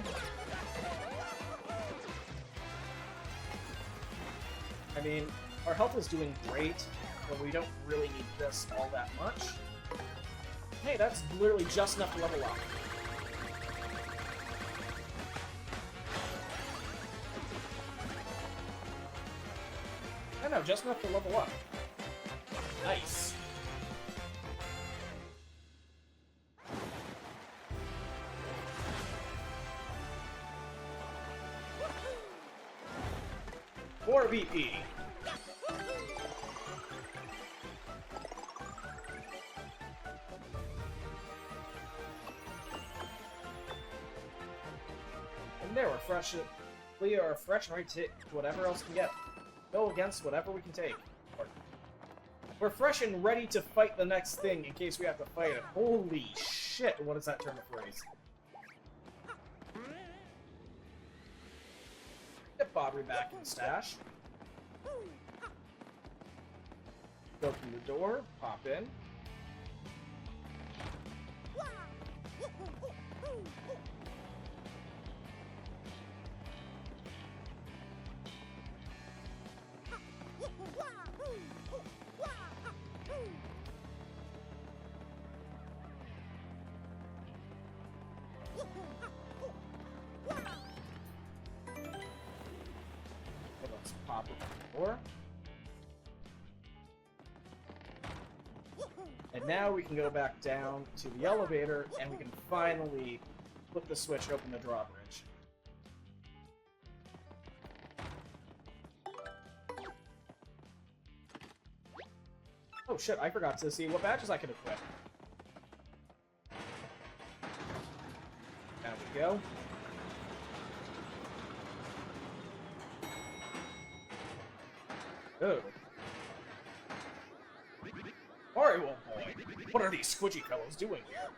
I mean, our health is doing great, but we don't really need this all that much. Hey, that's literally just enough to level up. I know, just enough to level up. Nice. More BP. And there, we're fresh. We are fresh and ready to take whatever else we can get. Go against whatever we can take. We're fresh and ready to fight the next thing in case we have to fight it. Holy shit, what is that turn of phrase? Get Bobby back in the stash. Open the door, pop in. Let's pop open the door. And now we can go back down to the elevator, and we can finally flip the switch and open the drawbridge. Oh shit, I forgot to see what badges I could equip. There we go. Oh. Mario boy, what are these squidgy fellows doing here?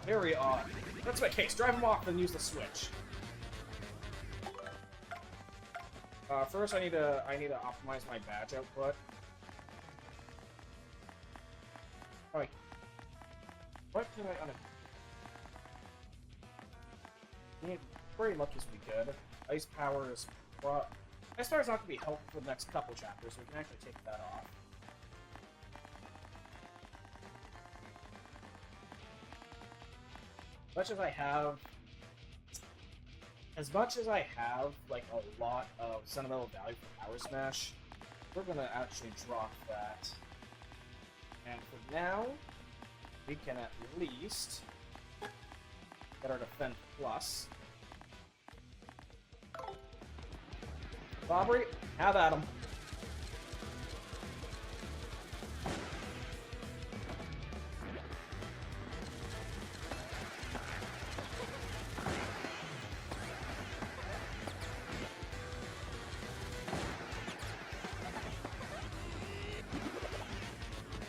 Very odd. That's my case. Drive them off and use the switch. First I need to optimize my badge output. Alright. What can I pretty much as we could. Ice power is Ice power is not gonna be helpful for the next couple chapters, so we can actually take that off. As much as I have, like, a lot of sentimental value for Power Smash, we're gonna actually drop that. And for now, we can at least get our Defend Plus. Bobby, have at him.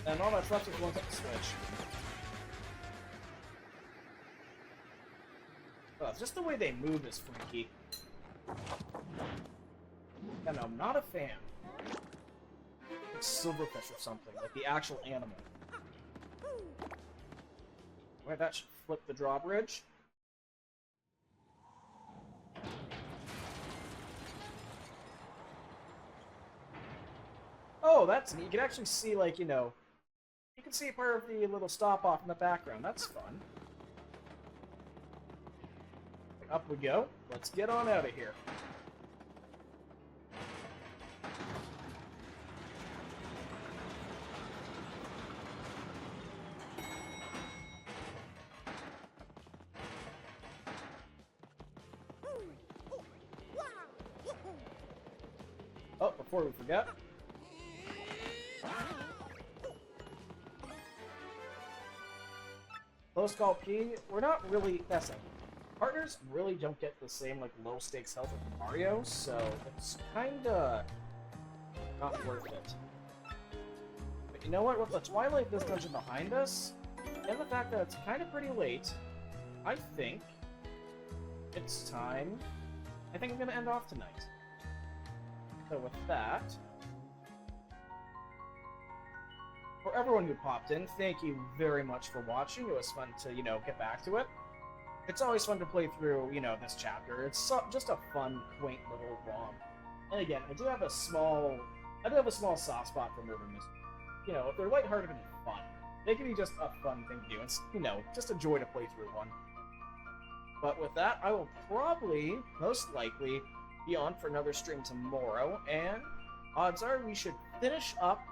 And all that's left is one hit switch. Oh, just the way they move is freaky. And I'm not a fan. It's silverfish or something, like the actual animal. Wait, that should flip the drawbridge. Oh, that's neat. You can actually see, like, you know, you can see part of the little stop off in the background. That's fun. Up we go. Let's get on out of here. Oh, before we forget. Close call P, we're not really messing. Partners really don't get the same, like, low stakes health as Mario, so it's kinda not worth it. But you know what, with the Twilight this dungeon behind us, and the fact that it's kinda pretty late, I think it's time. I think I'm gonna end off tonight. So with that, for everyone who popped in, thank you very much for watching. It was fun to, get back to it. It's always fun to play through, this chapter. It's just a fun, quaint little ROM. And again, I do have a small soft spot for murder mystery. If they're lighthearted and fun, they can be just a fun thing to do. It's, just a joy to play through one. But with that, I will probably, most likely, be on for another stream tomorrow, and odds are we should finish up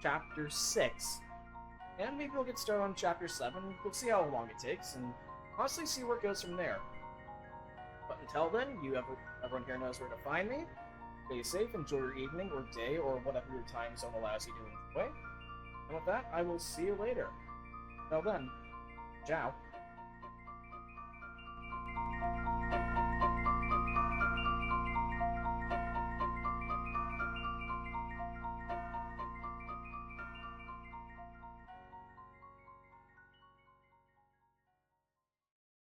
Chapter 6, and maybe we'll get started on Chapter 7. We'll see how long it takes, and honestly see where it goes from there. But until then, everyone here knows where to find me. Stay safe, enjoy your evening, or day, or whatever your time zone allows you to enjoy. And with that, I will see you later. Until then, ciao.